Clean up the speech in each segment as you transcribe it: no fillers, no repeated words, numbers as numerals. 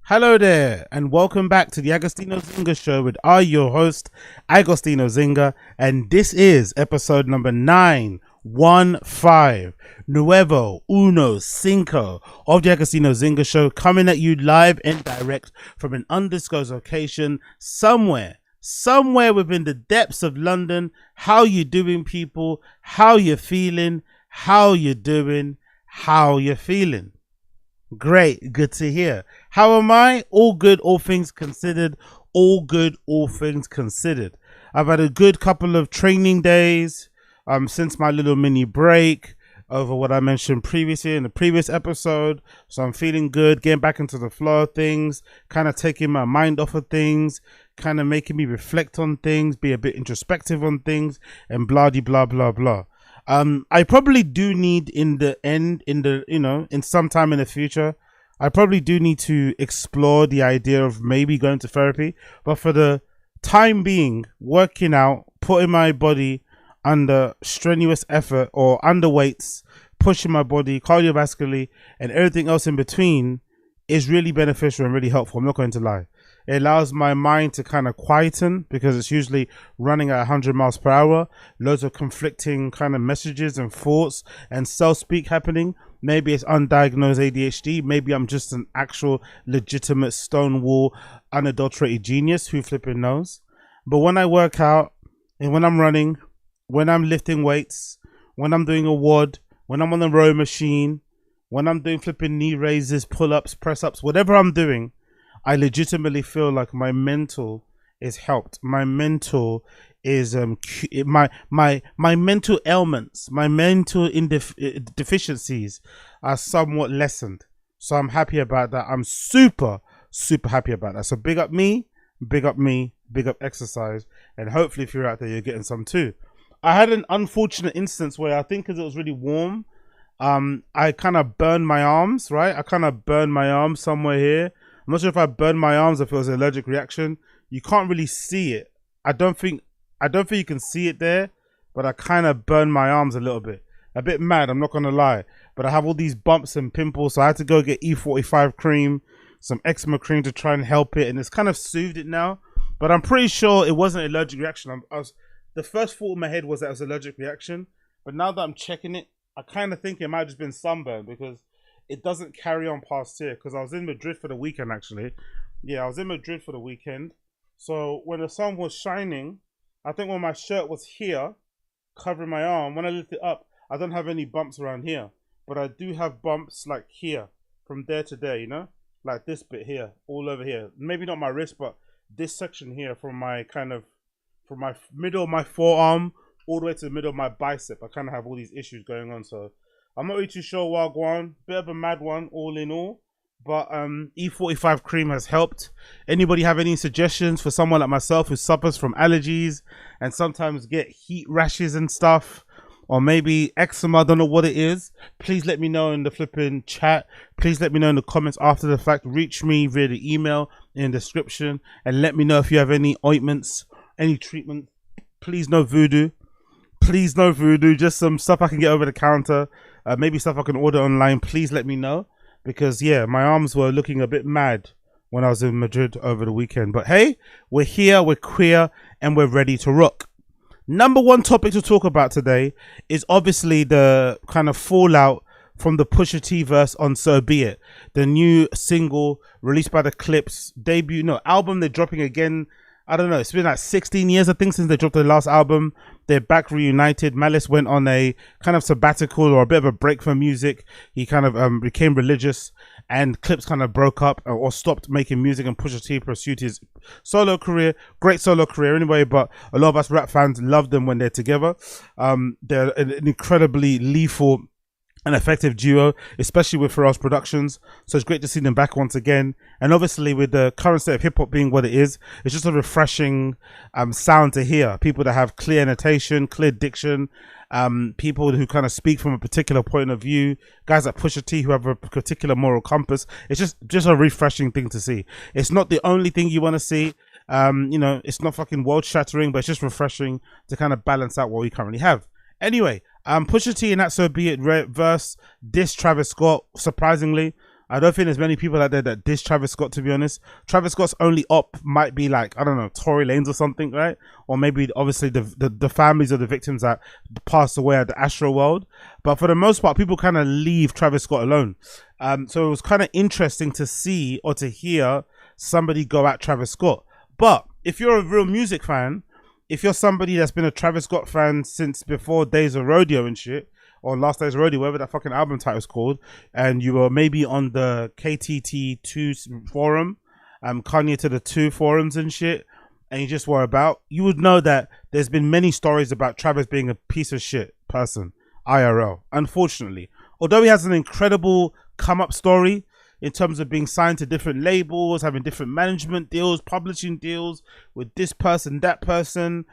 Hello there, and welcome back to the Agostino Zinga Show with your host, Agostino Zinga, and this is episode number 915, Nuevo Uno Cinco of the Agostino Zinga Show, coming at you live and direct from an undisclosed location somewhere within the depths of London. How you doing, people? How you feeling? How you doing? How you feeling? Great, good to hear. How am I? All good, all things considered. All good, all things considered. I've had a good couple of training days since my little mini break over what I mentioned previously in the previous episode. So I'm feeling good, getting back into the flow of things, kind of taking my mind off of things, kind of making me reflect on things, be a bit introspective on things, and blah blah blah blah. I probably do need in some time in the future, I probably do need to explore the idea of maybe going to therapy. But for the time being, working out, putting my body under strenuous effort or under weights, pushing my body cardiovascularly and everything else in between is really beneficial and really helpful. I'm not going to lie. It allows my mind to kind of quieten because it's usually running at 100 miles per hour. Loads of conflicting kind of messages and thoughts and self-speak happening. Maybe it's undiagnosed ADHD. Maybe I'm just an actual legitimate stonewall, unadulterated genius. Who flipping knows? But when I work out and when I'm running, when I'm lifting weights, when I'm doing a WOD, when I'm on the row machine, when I'm doing flipping knee raises, pull-ups, press-ups, whatever I'm doing, I legitimately feel like my mental is helped. My mental is my mental ailments, my mental deficiencies are somewhat lessened. So I'm happy about that. I'm super happy about that. So big up me, big up exercise, and hopefully if you're out there, you're getting some too. I had an unfortunate instance where I think because it was really warm, I kind of burned my arms. Right, I kind of burned my arms somewhere here. I'm not sure if I burned my arms or if it was an allergic reaction. You can't really see it. I don't think you can see it there, but I kind of burned my arms a little bit. A bit mad, I'm not going to lie. But I have all these bumps and pimples, so I had to go get E45 cream, some eczema cream to try and help it, and it's kind of soothed it now. But I'm pretty sure it wasn't an allergic reaction. The first thought in my head was that it was an allergic reaction, but now that I'm checking it, I kind of think it might have just been sunburn because it doesn't carry on past here, because I was in Madrid for the weekend actually. Yeah, I was in Madrid for the weekend. So when the sun was shining, I think when my shirt was here, covering my arm, when I lift it up, I don't have any bumps around here. But I do have bumps like here, from there to there, you know? Like this bit here, all over here. Maybe not my wrist, but this section here from my middle of my forearm, all the way to the middle of my bicep. I kind of have all these issues going on, so I'm not really too sure what going. Bit of a mad one, all in all. But E45 cream has helped. Anybody have any suggestions for someone like myself who suffers from allergies and sometimes get heat rashes and stuff? Or maybe eczema, I don't know what it is. Please let me know in the flipping chat. Please let me know in the comments after the fact. Reach me via the email in the description. And let me know if you have any ointments, any treatment. Please no voodoo. Please no voodoo. Just some stuff I can get over the counter. Maybe stuff I can order online. Please let me know, because yeah, my arms were looking a bit mad when I was in Madrid over the weekend. But hey, we're here, we're queer, and we're ready to rock. Number one topic to talk about today is obviously the kind of fallout from the Pusha T verse on So Be It, the new single released by the Clips album. They're dropping again. I don't know, it's been like 16 years I think since they dropped their last album. They're back reunited. Malice went on a kind of sabbatical or a bit of a break from music. He kind of became religious, and Clips kind of broke up or stopped making music, and Pusha T pursued his solo career. Great solo career anyway, but a lot of us rap fans love them when they're together. They're an incredibly lethal an effective duo, especially with Pharrell's productions. So it's great to see them back once again. And obviously with the current state of hip-hop being what it is, it's just a refreshing sound to hear. People that have clear annotation, clear diction, people who kind of speak from a particular point of view, guys like Pusha T who have a particular moral compass. It's just a refreshing thing to see. It's not the only thing you want to see. It's not fucking world-shattering, but it's just refreshing to kind of balance out what we currently have. Anyway, Pusha T and that So Be It verse diss Travis Scott, surprisingly. I don't think there's many people out there that diss Travis Scott, to be honest. Travis Scott's only op might be like, I don't know, Tory Lanez or something, right? Or maybe obviously the families of the victims that passed away at the Astro World. But for the most part, people kind of leave Travis Scott alone. So it was kind of interesting to see or to hear somebody go at Travis Scott. But if you're a real music fan, if you're somebody that's been a Travis Scott fan since before Days of Rodeo and shit, or Last Days Rodeo, whatever that fucking album title is called, and you were maybe on the KTT2 forum, Kanye to the 2 forums and shit, and you just were about, you would know that there's been many stories about Travis being a piece of shit person, IRL, unfortunately. Although he has an incredible come-up story in terms of being signed to different labels, having different management deals, publishing deals with this person, that person,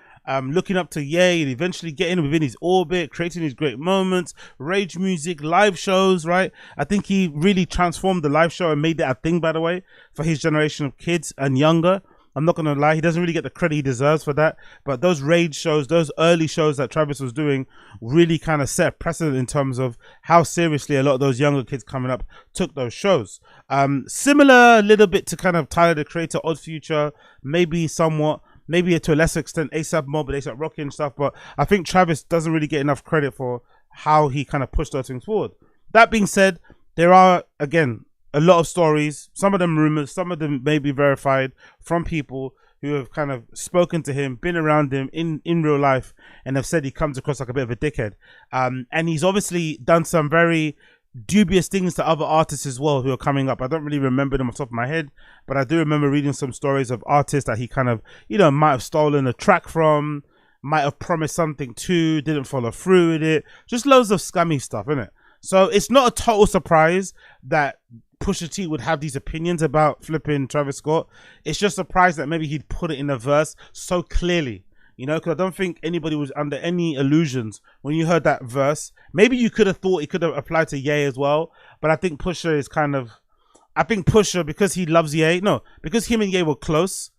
looking up to Ye and eventually getting within his orbit, creating his great moments, rage music, live shows, right? I think he really transformed the live show and made that a thing, by the way, for his generation of kids and younger. I'm not gonna lie, he doesn't really get the credit he deserves for that, but those rage shows, those early shows that Travis was doing really kind of set a precedent in terms of how seriously a lot of those younger kids coming up took those shows. Similar a little bit to kind of Tyler the Creator, Odd Future, maybe somewhat, maybe to a lesser extent A$AP Mob, but A$AP Rocky and stuff, but I think Travis doesn't really get enough credit for how he kind of pushed those things forward. That being said, there are, again, a lot of stories, some of them rumors, some of them may be verified from people who have kind of spoken to him, been around him in real life, and have said he comes across like a bit of a dickhead. And he's obviously done some very dubious things to other artists as well who are coming up. I don't really remember them off the top of my head, but I do remember reading some stories of artists that he kind of, you know, might have stolen a track from, might have promised something to, didn't follow through with it. Just loads of scummy stuff, innit? So it's not a total surprise that Pusha T would have these opinions about flipping Travis Scott. It's just surprised that maybe he'd put it in a verse so clearly, you know, because I don't think anybody was under any illusions when you heard that verse. Maybe you could have thought it could have applied to Ye as well, but I think Pusha is kind of, I think Pusha, because he loves Ye, no, because him and Ye were close,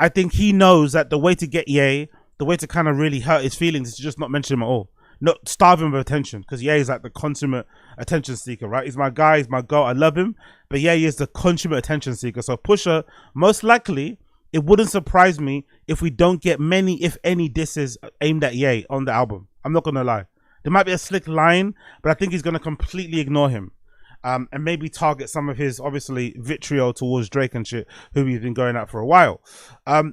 I think he knows that the way to get Ye, the way to kind of really hurt his feelings is to just not mention him at all. Not starve him of attention, because Ye is like the consummate attention seeker, right? He's my guy, he's my girl, I love him, but Ye is the consummate attention seeker. So Pusha, most likely, it wouldn't surprise me if we don't get many, if any, disses aimed at Ye on the album. I'm not gonna lie. There might be a slick line, but I think he's gonna completely ignore him. And maybe target some of his, obviously, vitriol towards Drake and shit, who we've been going at for a while.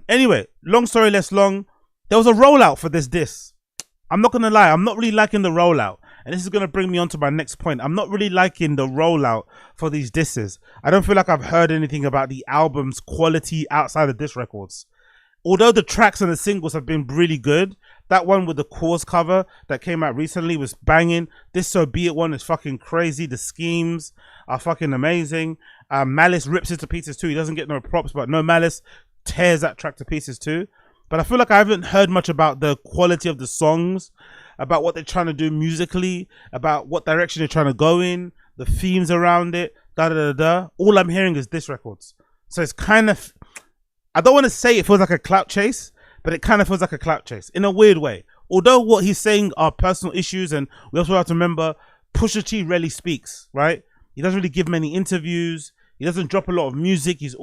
Anyway, long story less long, there was a rollout for this diss. I'm not gonna lie, I'm not really liking the rollout, and this is gonna bring me on to my next point. I'm not really liking the rollout for these disses. I don't feel like I've heard anything about the album's quality outside of diss records. Although the tracks and the singles have been really good, that one with the Cause cover that came out recently was banging. This So Be It one is fucking crazy. The schemes are fucking amazing. Malice rips it to pieces too. He doesn't get no props, but No Malice tears that track to pieces too. But I feel like I haven't heard much about the quality of the songs, about what they're trying to do musically, about what direction they're trying to go in, the themes around it, da-da-da-da. All I'm hearing is diss records. So it's kind of, I don't want to say it feels like a clout chase, but it kind of feels like a clout chase in a weird way. Although what he's saying are personal issues, and we also have to remember, Pusha T rarely speaks, right? He doesn't really give many interviews. He doesn't drop a lot of music. He's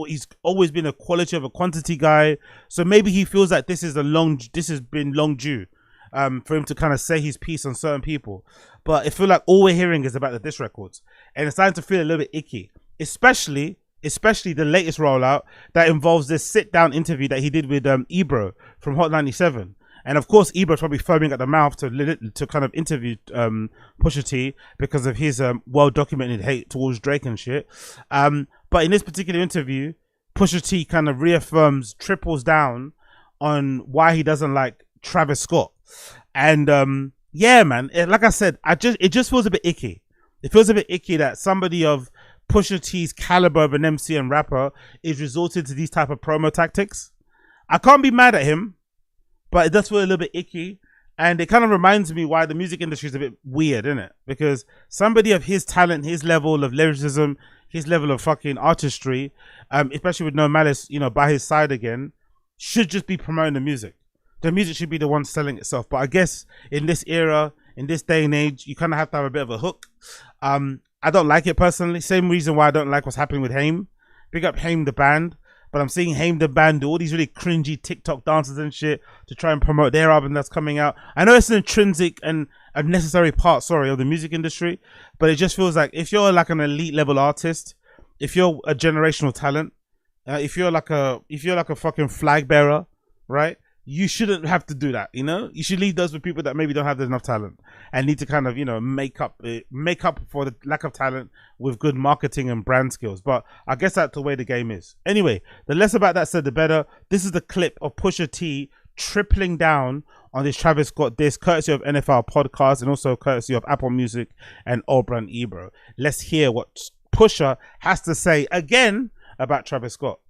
always been a quality of a quantity guy. So maybe he feels like this has been long due for him to kind of say his piece on certain people. But I feel like all we're hearing is about the diss records, and it's starting to feel a little bit icky, especially the latest rollout that involves this sit-down interview that he did with Ebro from Hot 97. And of course, Ebro's probably foaming at the mouth to kind of interview Pusha T because of his well-documented hate towards Drake and shit. But in this particular interview, Pusha T kind of triples down on why he doesn't like Travis Scott. And yeah, man, like I said, it just feels a bit icky. It feels a bit icky that somebody of Pusha T's caliber of an MC and rapper is resorting to these type of promo tactics. I can't be mad at him, but it does feel a little bit icky, and it kind of reminds me why the music industry is a bit weird, isn't it? Because somebody of his talent, his level of lyricism, his level of fucking artistry, especially with No Malice, you know, by his side again, should just be promoting the music. The music should be the one selling itself. But I guess in this era, in this day and age, you kind of have to have a bit of a hook. I don't like it personally. Same reason why I don't like what's happening with Haim. Big up Haim the band. But I'm seeing Haim the band do all these really cringy TikTok dances and shit to try and promote their album that's coming out. I know it's an intrinsic and a necessary part, of the music industry. But it just feels like if you're like an elite level artist, if you're a generational talent, if you're like a fucking flag bearer, right? You shouldn't have to do that, you know? You should leave those with people that maybe don't have enough talent and need to kind of, make up for the lack of talent with good marketing and brand skills. But I guess that's the way the game is. Anyway, the less about that said, the better. This is the clip of Pusha T tripling down on this Travis Scott diss, courtesy of NFL Podcast and also courtesy of Apple Music and Old Brand Ebro. Let's hear what Pusha has to say again about Travis Scott.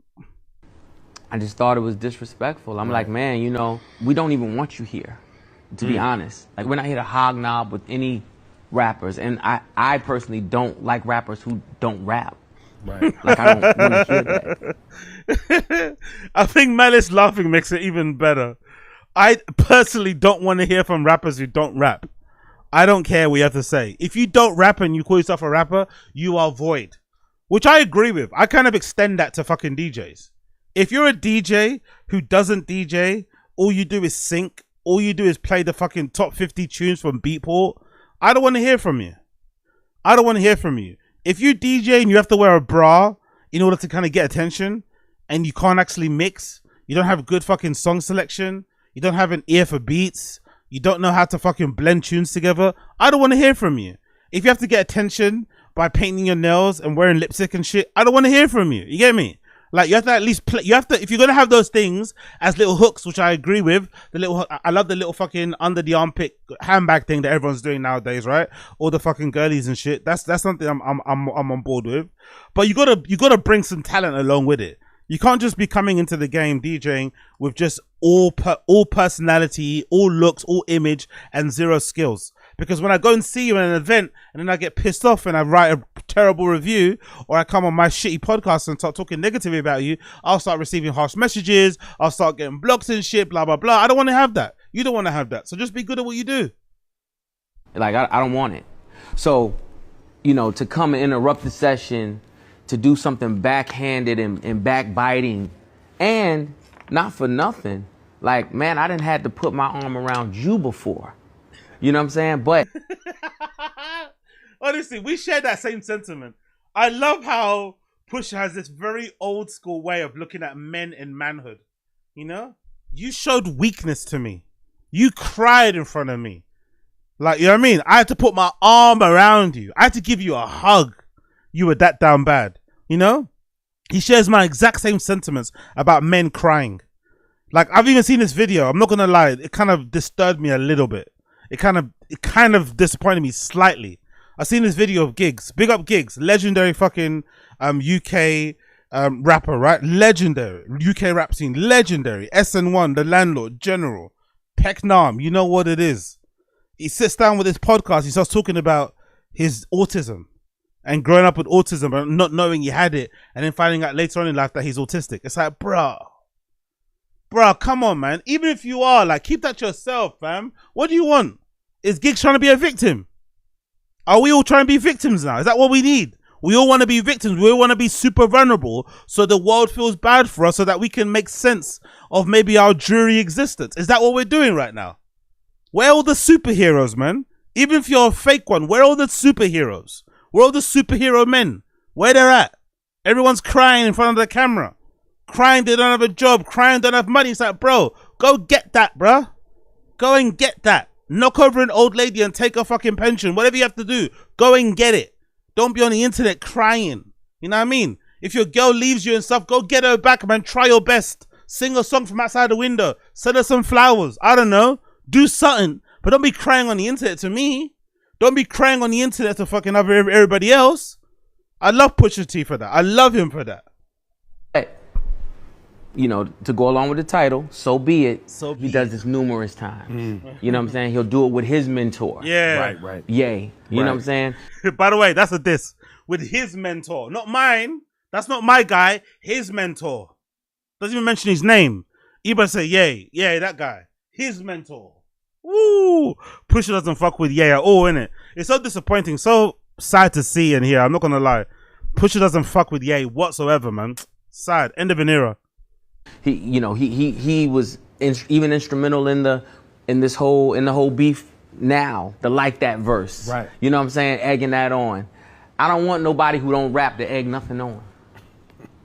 I just thought it was disrespectful. I'm like, man, we don't even want you here, to be honest. Like, we're not here to hobnob with any rappers. And I personally don't like rappers who don't rap. Right. Like, I don't want to hear that. I think Malice laughing makes it even better. I personally don't want to hear from rappers who don't rap. I don't care what you have to say. If you don't rap and you call yourself a rapper, you are void. Which I agree with. I kind of extend that to fucking DJs. If you're a DJ who doesn't DJ, all you do is sync, all you do is play the fucking top 50 tunes from Beatport, I don't want to hear from you. I don't want to hear from you. If you DJ and you have to wear a bra in order to kind of get attention and you can't actually mix, you don't have good fucking song selection, you don't have an ear for beats, you don't know how to fucking blend tunes together, I don't want to hear from you. If you have to get attention by painting your nails and wearing lipstick and shit, I don't want to hear from you. You get me? Like, you have to at least play, if you're going to have those things as little hooks, which I agree with, I love the little fucking under the armpit handbag thing that everyone's doing nowadays, right? All the fucking girlies and shit. That's something I'm on board with. But you gotta bring some talent along with it. You can't just be coming into the game DJing with just all personality, all looks, all image, and zero skills. Because when I go and see you at an event and then I get pissed off and I write a terrible review, or I come on my shitty podcast and start talking negatively about you, I'll start receiving harsh messages, I'll start getting blocks and shit, blah, blah, blah. I don't want to have that. You don't want to have that. So just be good at what you do. Like, I don't want it. So, to come and interrupt the session, to do something backhanded and backbiting, and not for nothing, like, man, I didn't have to put my arm around you before. You know what I'm saying? But honestly, we share that same sentiment. I love how Pusha has this very old school way of looking at men and manhood. You showed weakness to me. You cried in front of me. Like, you know what I mean? I had to put my arm around you. I had to give you a hug. You were that down bad. He shares my exact same sentiments about men crying. Like, I've even seen this video. I'm not going to lie. It kind of disturbed me a little bit. It kind of disappointed me slightly. I've seen this video of Gigs. Big up Gigs. Legendary fucking UK rapper, right? Legendary. UK rap scene. Legendary. SN1, The Landlord, General. Pecknam. You know what it is. He sits down with his podcast. He starts talking about his autism and growing up with autism and not knowing he had it and then finding out later on in life that he's autistic. It's like, bruh, come on, man. Even if you are, like, keep that to yourself, fam. What do you want? Is Gigs trying to be a victim? Are we all trying to be victims now? Is that what we need? We all want to be victims. We all want to be super vulnerable so the world feels bad for us so that we can make sense of maybe our dreary existence. Is that what we're doing right now? Where are all the superheroes, man? Even if you're a fake one, where are all the superheroes? Where are all the superhero men? Where they're at? Everyone's crying in front of the camera. Crying they don't have a job. Crying they don't have money. It's like, bro, go get that, bro. Go and get that. Knock over an old lady and take her fucking pension. Whatever you have to do, go and get it. Don't be on the internet crying. You know what I mean? If your girl leaves you and stuff, go get her back, man. Try your best. Sing a song from outside the window. Send her some flowers. I don't know. Do something. But don't be crying on the internet to me. Don't be crying on the internet to fucking everybody else. I love Pusha T for that. I love him for that. To go along with the title, so be it. He does this numerous times. You know what I'm saying? He'll do it with his mentor. Yeah. Right. Yay. You know what I'm saying? By the way, that's a diss. With his mentor. Not mine. That's not my guy. His mentor. Doesn't even mention his name. You better say, yay. Yeah, that guy. His mentor. Woo! Pusha doesn't fuck with yay at all, innit? It's so disappointing. So sad to see and hear. I'm not gonna lie. Pusha doesn't fuck with Ye whatsoever, man. Sad. End of an era. He was even instrumental in the whole beef. Now the like that verse, right? You know what I'm saying? Egging that on. I don't want nobody who don't rap to egg nothing on.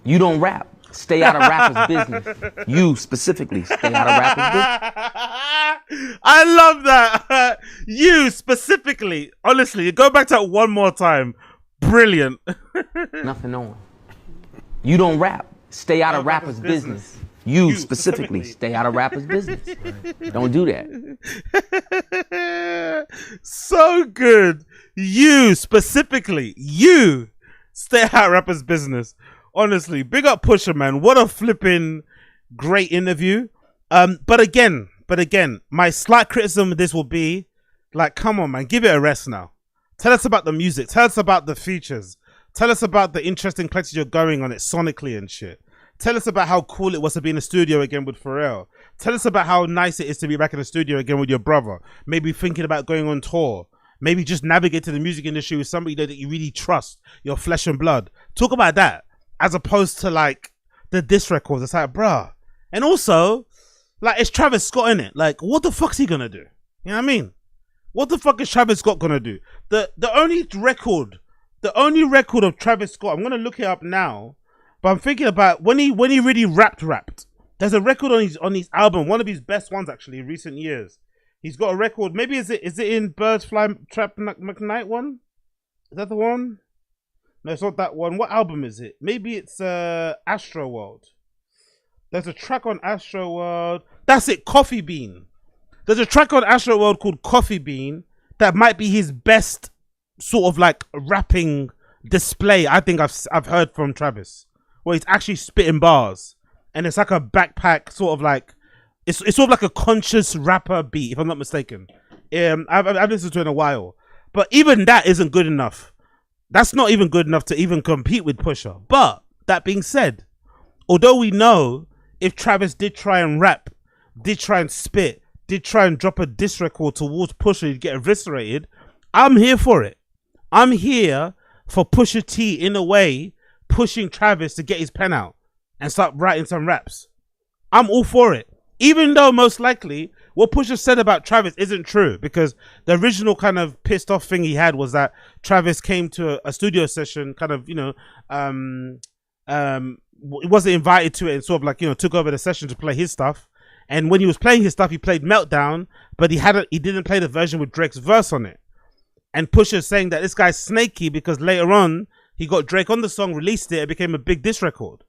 You don't rap. Stay out of rappers' business. You specifically stay out of rappers' business. I love that. You specifically. Honestly, go back to that one more time. Brilliant. Nothing on. You don't rap. Stay out of rappers' business. You specifically stay out of rappers' business. Don't do that. So good. You specifically. You stay out of rappers' business. Honestly, big up Pusha, man. What a flipping great interview. But again, my slight criticism of this will be, like, come on, man, give it a rest now. Tell us about the music. Tell us about the features. Tell us about the interesting places you're going on it sonically and shit. Tell us about how cool it was to be in the studio again with Pharrell. Tell us about how nice it is to be back in the studio again with your brother. Maybe thinking about going on tour. Maybe just navigate to the music industry with somebody that you really trust, your flesh and blood. Talk about that. As opposed to like the diss records. It's like, bruh. And also, like, it's Travis Scott in it. Like, what the fuck's he gonna do? You know what I mean? What the fuck is Travis Scott gonna do? The only record of Travis Scott, I'm gonna look it up now, but I'm thinking about when he really rapped. There's a record on his album, one of his best ones actually in recent years. He's got a record. Maybe is it in Birds Fly Trap McKnight one? Is that the one? No, it's not that one. What album is it? Maybe it's Astro World. There's a track on Astro World. That's it, Coffee Bean. There's a track on Astro World called Coffee Bean that might be his best sort of like rapping display I think I've heard from Travis, where he's actually spitting bars, and it's like a backpack sort of like it's sort of like a conscious rapper beat, if I'm not mistaken. I've listened to it in a while, but even that isn't good enough. That's not even good enough to even compete with Pusha. But that being said, although we know if Travis did try and rap, did try and spit, did try and drop a diss record towards Pusha, he'd get eviscerated. I'm here for it. I'm here for Pusha T, in a way, pushing Travis to get his pen out and start writing some raps. I'm all for it. Even though most likely what Pusha said about Travis isn't true, because the original kind of pissed off thing he had was that Travis came to a studio session, kind of, wasn't invited to it and sort of like, took over the session to play his stuff. And when he was playing his stuff, he played Meltdown, but he didn't play the version with Drake's verse on it. And Pusha saying that this guy's snaky because later on he got Drake on the song, released it Became a big diss record.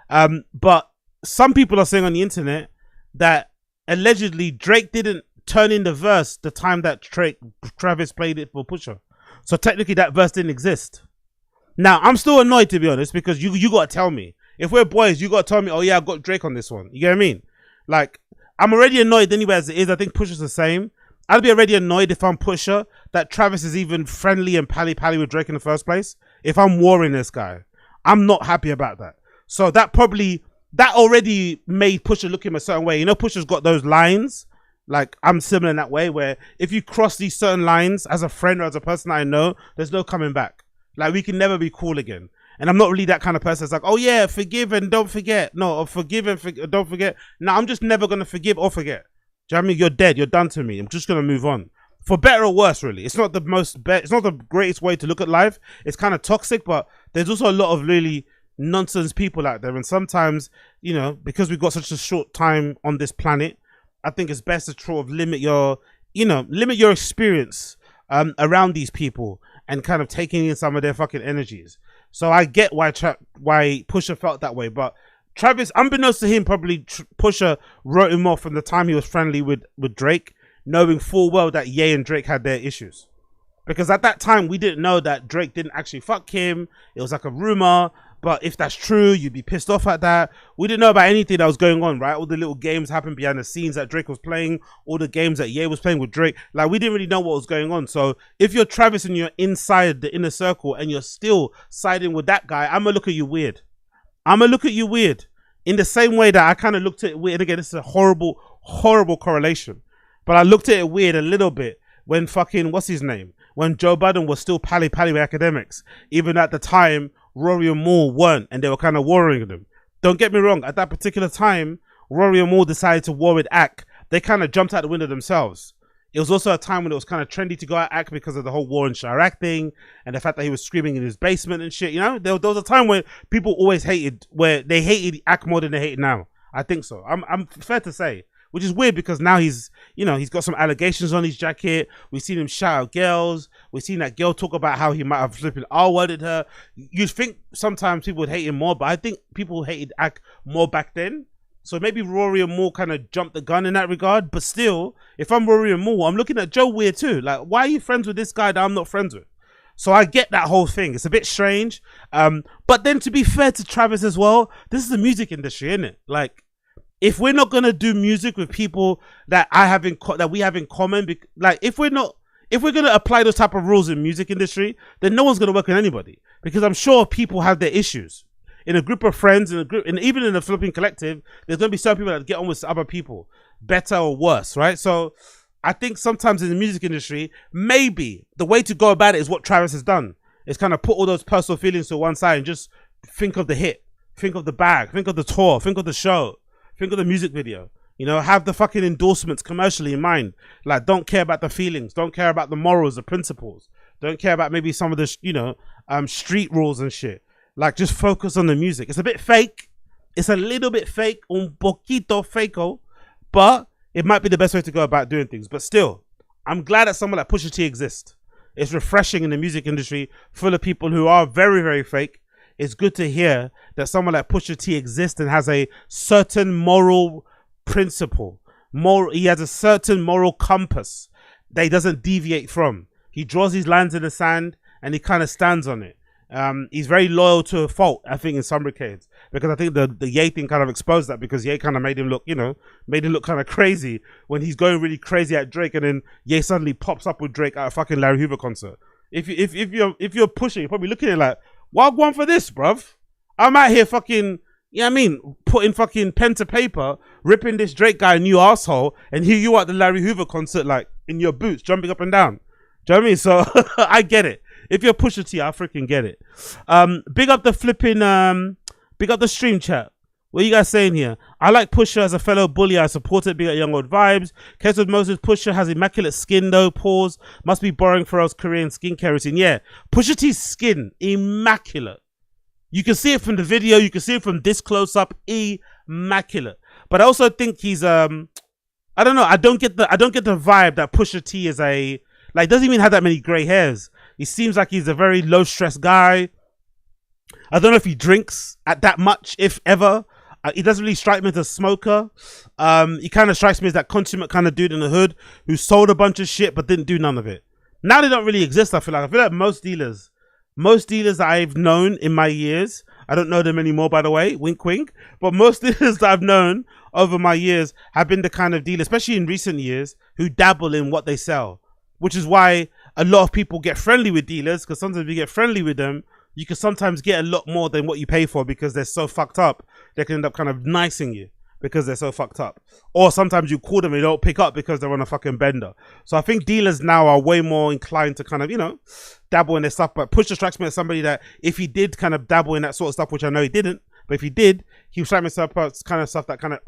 But some people are saying on the internet that allegedly Drake didn't turn in the verse the time that Travis played it for Pusha. So technically that verse didn't exist. Now, I'm still annoyed, to be honest, because you got to tell me. If we're boys, you got to tell me, oh yeah, I got Drake on this one. You get what I mean? Like, I'm already annoyed anyway as it is. I think Pusha's the same. I'd be already annoyed if I'm Pusha that Travis is even friendly and pally with Drake in the first place. If I'm warring this guy, I'm not happy about that. So that already made Pusha look him a certain way. Pusha's got those lines. Like, I'm similar in that way, where if you cross these certain lines as a friend or as a person I know, there's no coming back. Like, we can never be cool again. And I'm not really that kind of person that's like, oh yeah, forgive and don't forget. No, or forgive and don't forget. No, I'm just never going to forgive or forget. Do you know what I mean? You're dead. You're done to me. I'm just going to move on. For better or worse, really. It's not the it's not the greatest way to look at life. It's kind of toxic, but there's also a lot of really nonsense people out there. And sometimes, because we've got such a short time on this planet, I think it's best to sort of limit your experience around these people and kind of taking in some of their fucking energies. So I get why Pusha felt that way, but Travis, unbeknownst to him, probably Pusha wrote him off from the time he was friendly with Drake, knowing full well that Ye and Drake had their issues. Because at that time, we didn't know that Drake didn't actually fuck him. It was like a rumor. But if that's true, you'd be pissed off at that. We didn't know about anything that was going on, right? All the little games happened behind the scenes that Drake was playing, all the games that Ye was playing with Drake. Like, we didn't really know what was going on. So if you're Travis and you're inside the inner circle and you're still siding with that guy, I'm going to look at you weird. I'm going to look at you weird. In the same way that I kind of looked at it weird. And again, this is a horrible, horrible correlation. But I looked at it weird a little bit when fucking, what's his name? when Joe Budden was still pally-pally with academics. Even at the time, Rory and Moore weren't, and they were kind of warring them. Don't get me wrong, at that particular time, Rory and Moore decided to war with Ack. They kind of jumped out the window themselves. It was also a time when it was kind of trendy to go at Ack because of the whole War and Chirac thing and the fact that he was screaming in his basement and shit. You know, there was a time where people always hated, where they hated Ack more than they hate now. I think so. I'm fair to say, which is weird because now he's got some allegations on his jacket. We've seen him shout out girls. We've seen that girl talk about how he might have flipping R-worded her. You'd think sometimes people would hate him more, but I think people hated Ack more back then. So maybe Rory and Moore kind of jumped the gun in that regard. But still, if I'm Rory and Moore, I'm looking at Joe weird too. Like, why are you friends with this guy that I'm not friends with? So I get that whole thing. It's a bit strange. But then to be fair to Travis as well, this is the music industry, isn't it? Like, if we're not gonna do music with people that we have in common, like if we're gonna apply those type of rules in music industry, then no one's gonna work with anybody, because I'm sure people have their issues. In a group of friends, and even in a flipping collective, there's gonna be some people that get on with other people, better or worse, right? So I think sometimes in the music industry, maybe the way to go about it is what Travis has done. It's kind of put all those personal feelings to one side and just think of the hit, think of the bag, think of the tour, think of the show, think of the music video. You know, have the fucking endorsements commercially in mind. Like, don't care about the feelings, don't care about the morals, the principles, don't care about maybe some of the street rules and shit. Like, just focus on the music. It's a bit fake. It's a little bit fake, un poquito fakeco, but it might be the best way to go about doing things. But still, I'm glad that someone like Pusha T exists. It's refreshing in the music industry full of people who are very, very fake. It's good to hear that someone like Pusha T exists and has a certain moral principle. He has a certain moral compass that he doesn't deviate from. He draws his lines in the sand and he kind of stands on it. He's very loyal to a fault, I think, in some regards, because I think the Ye thing kind of exposed that, because Ye kind of made him look kind of crazy when he's going really crazy at Drake, and then Ye suddenly pops up with Drake at a fucking Larry Hoover concert. If you're pushing, you're probably looking at it like, what one for this, bruv? I'm out here fucking, you know what I mean, putting fucking pen to paper, ripping this Drake guy a new asshole, and here you are at the Larry Hoover concert, like in your boots, jumping up and down. Do you know what I mean? So I get it. If you're Pusha T, I freaking get it. Big up the flipping, big up the stream chat. What are you guys saying here? I like Pusha as a fellow bully. I support it. Big up Young Old Vibes. Case with Moses, Pusha has immaculate skin though. Pause. Must be borrowing Pharrell's Korean skincare routine. Yeah, Pusha T's skin, immaculate. You can see it from the video. You can see it from this close up, immaculate. But I also think he's I don't know. I don't get the vibe that Pusha T is doesn't even have that many gray hairs. He seems like he's a very low stress guy. I don't know if he drinks at that much, if ever. He doesn't really strike me as a smoker. He kind of strikes me as that consummate kind of dude in the hood who sold a bunch of shit but didn't do none of it. Now they don't really exist, I feel like most dealers that I've known in my years, I don't know them anymore, by the way, wink wink, but most dealers that I've known over my years have been the kind of dealer, especially in recent years, who dabble in what they sell. Which is why a lot of people get friendly with dealers, because sometimes if you get friendly with them, you can sometimes get a lot more than what you pay for, because they're so fucked up. They can end up kind of nicing you because they're so fucked up. Or sometimes you call them and they don't pick up because they're on a fucking bender. So I think dealers now are way more inclined to kind of, dabble in their stuff. But Pusha strikes me as somebody that if he did kind of dabble in that sort of stuff, which I know he didn't, but if he did, he would strike himself as kind of stuff that kind of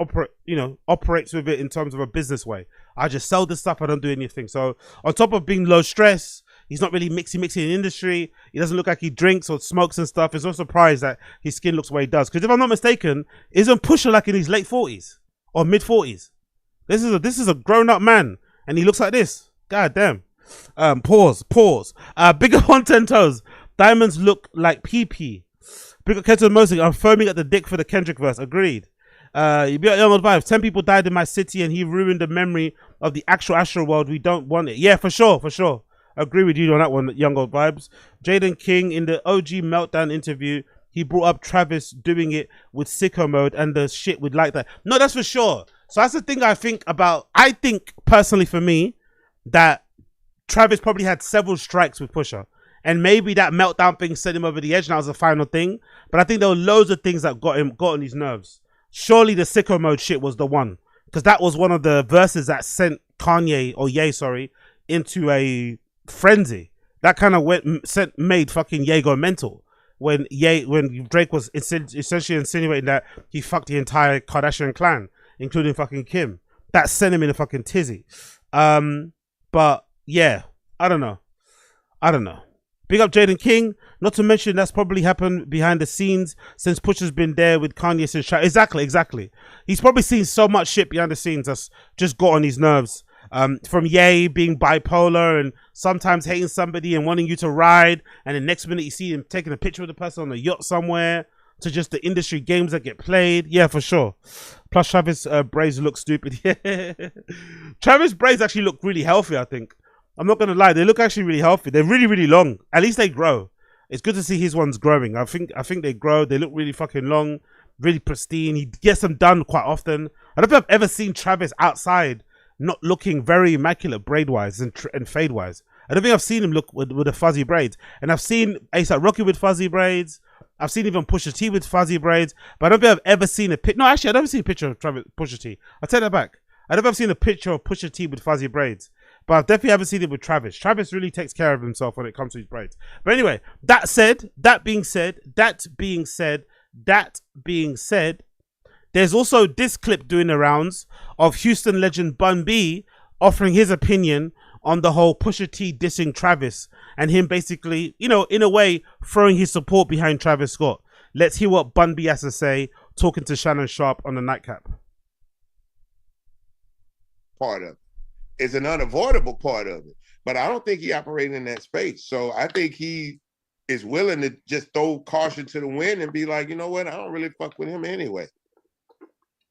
operates with it in terms of a business way. I just sell this stuff, I don't do anything. So on top of being low stress, he's not really mixy in the industry. He doesn't look like he drinks or smokes and stuff. It's no surprise that his skin looks the way it does. Because if I'm not mistaken, isn't Pusha like in his late 40s or mid 40s? This is a grown up man, and he looks like this. God damn. Pause. Big up on 10 toes. Diamonds look like PP. Big up Keto Mosing. I'm foaming at the dick for the Kendrick verse. Agreed. You be at Young Old Vibes. 10 people died in my city, and he ruined the memory of the actual Astro world. We don't want it. Yeah, for sure. Agree with you on that one, Young Old Vibes. Jaden King, in the OG Meltdown interview, he brought up Travis doing it with Sickomode and the shit would like that. No, that's for sure. So that's the thing I think about. I think, personally for me, that Travis probably had several strikes with Pusha. And maybe that Meltdown thing sent him over the edge, and that was the final thing. But I think there were loads of things that got on his nerves. Surely the Sickomode shit was the one. Because that was one of the verses that sent Ye into a frenzy. That kind of made fucking Ye go mental when Drake was essentially insinuating that he fucked the entire Kardashian clan, including fucking Kim. That sent him in a fucking tizzy. But yeah, I don't know. Big up Jaden King. Not to mention that's probably happened behind the scenes since Pusha's been there with Kanye since exactly. He's probably seen so much shit behind the scenes that's just got on his nerves. From Ye being bipolar and sometimes hating somebody and wanting you to ride, and the next minute you see him taking a picture with the person on a yacht somewhere, to just the industry games that get played. Yeah, for sure. Plus Travis braids look stupid. Travis braids actually look really healthy, I think. I'm not gonna lie, they look actually really healthy. They're really, really long. At least they grow. It's good to see his ones growing. I think they grow. They look really fucking long, really pristine. He gets them done quite often. I don't think I've ever seen Travis outside not looking very immaculate braid-wise and fade-wise. I don't think I've seen him look with the fuzzy braids. And I've seen A$AP Rocky with fuzzy braids. I've seen even Pusha T with fuzzy braids. But I don't think I've ever seen a picture. No, actually, I've never seen a picture of Pusha T. I take that back. I don't think I've seen a picture of Pusha T with fuzzy braids. But I definitely haven't seen it with Travis. Travis really takes care of himself when it comes to his braids. But anyway, that being said, there's also this clip doing the rounds of Houston legend Bun B offering his opinion on the whole Pusha T dissing Travis and him basically, in a way, throwing his support behind Travis Scott. Let's hear what Bun B has to say, talking to Shannon Sharp on the Nightcap. Part of it. It's an unavoidable part of it. But I don't think he operated in that space. So I think he is willing to just throw caution to the wind and be like, you know what? I don't really fuck with him anyway.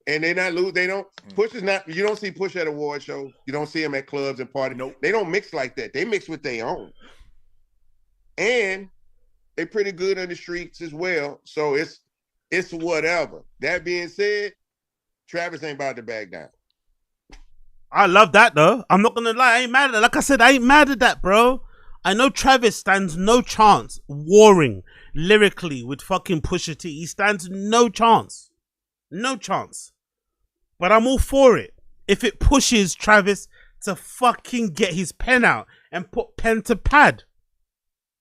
And they not lose. They don't. Push is not. You don't see Push at award shows. You don't see him at clubs and parties. Nope. They don't mix like that. They mix with their own. And they're pretty good on the streets as well. So it's whatever. That being said, Travis ain't about to back down. I love that though. I'm not gonna lie. I ain't mad at that. Like I said, I ain't mad at that, bro. I know Travis stands no chance warring lyrically with fucking Pusha T. He stands no chance. No chance. But I'm all for it. If it pushes Travis to fucking get his pen out and put pen to pad.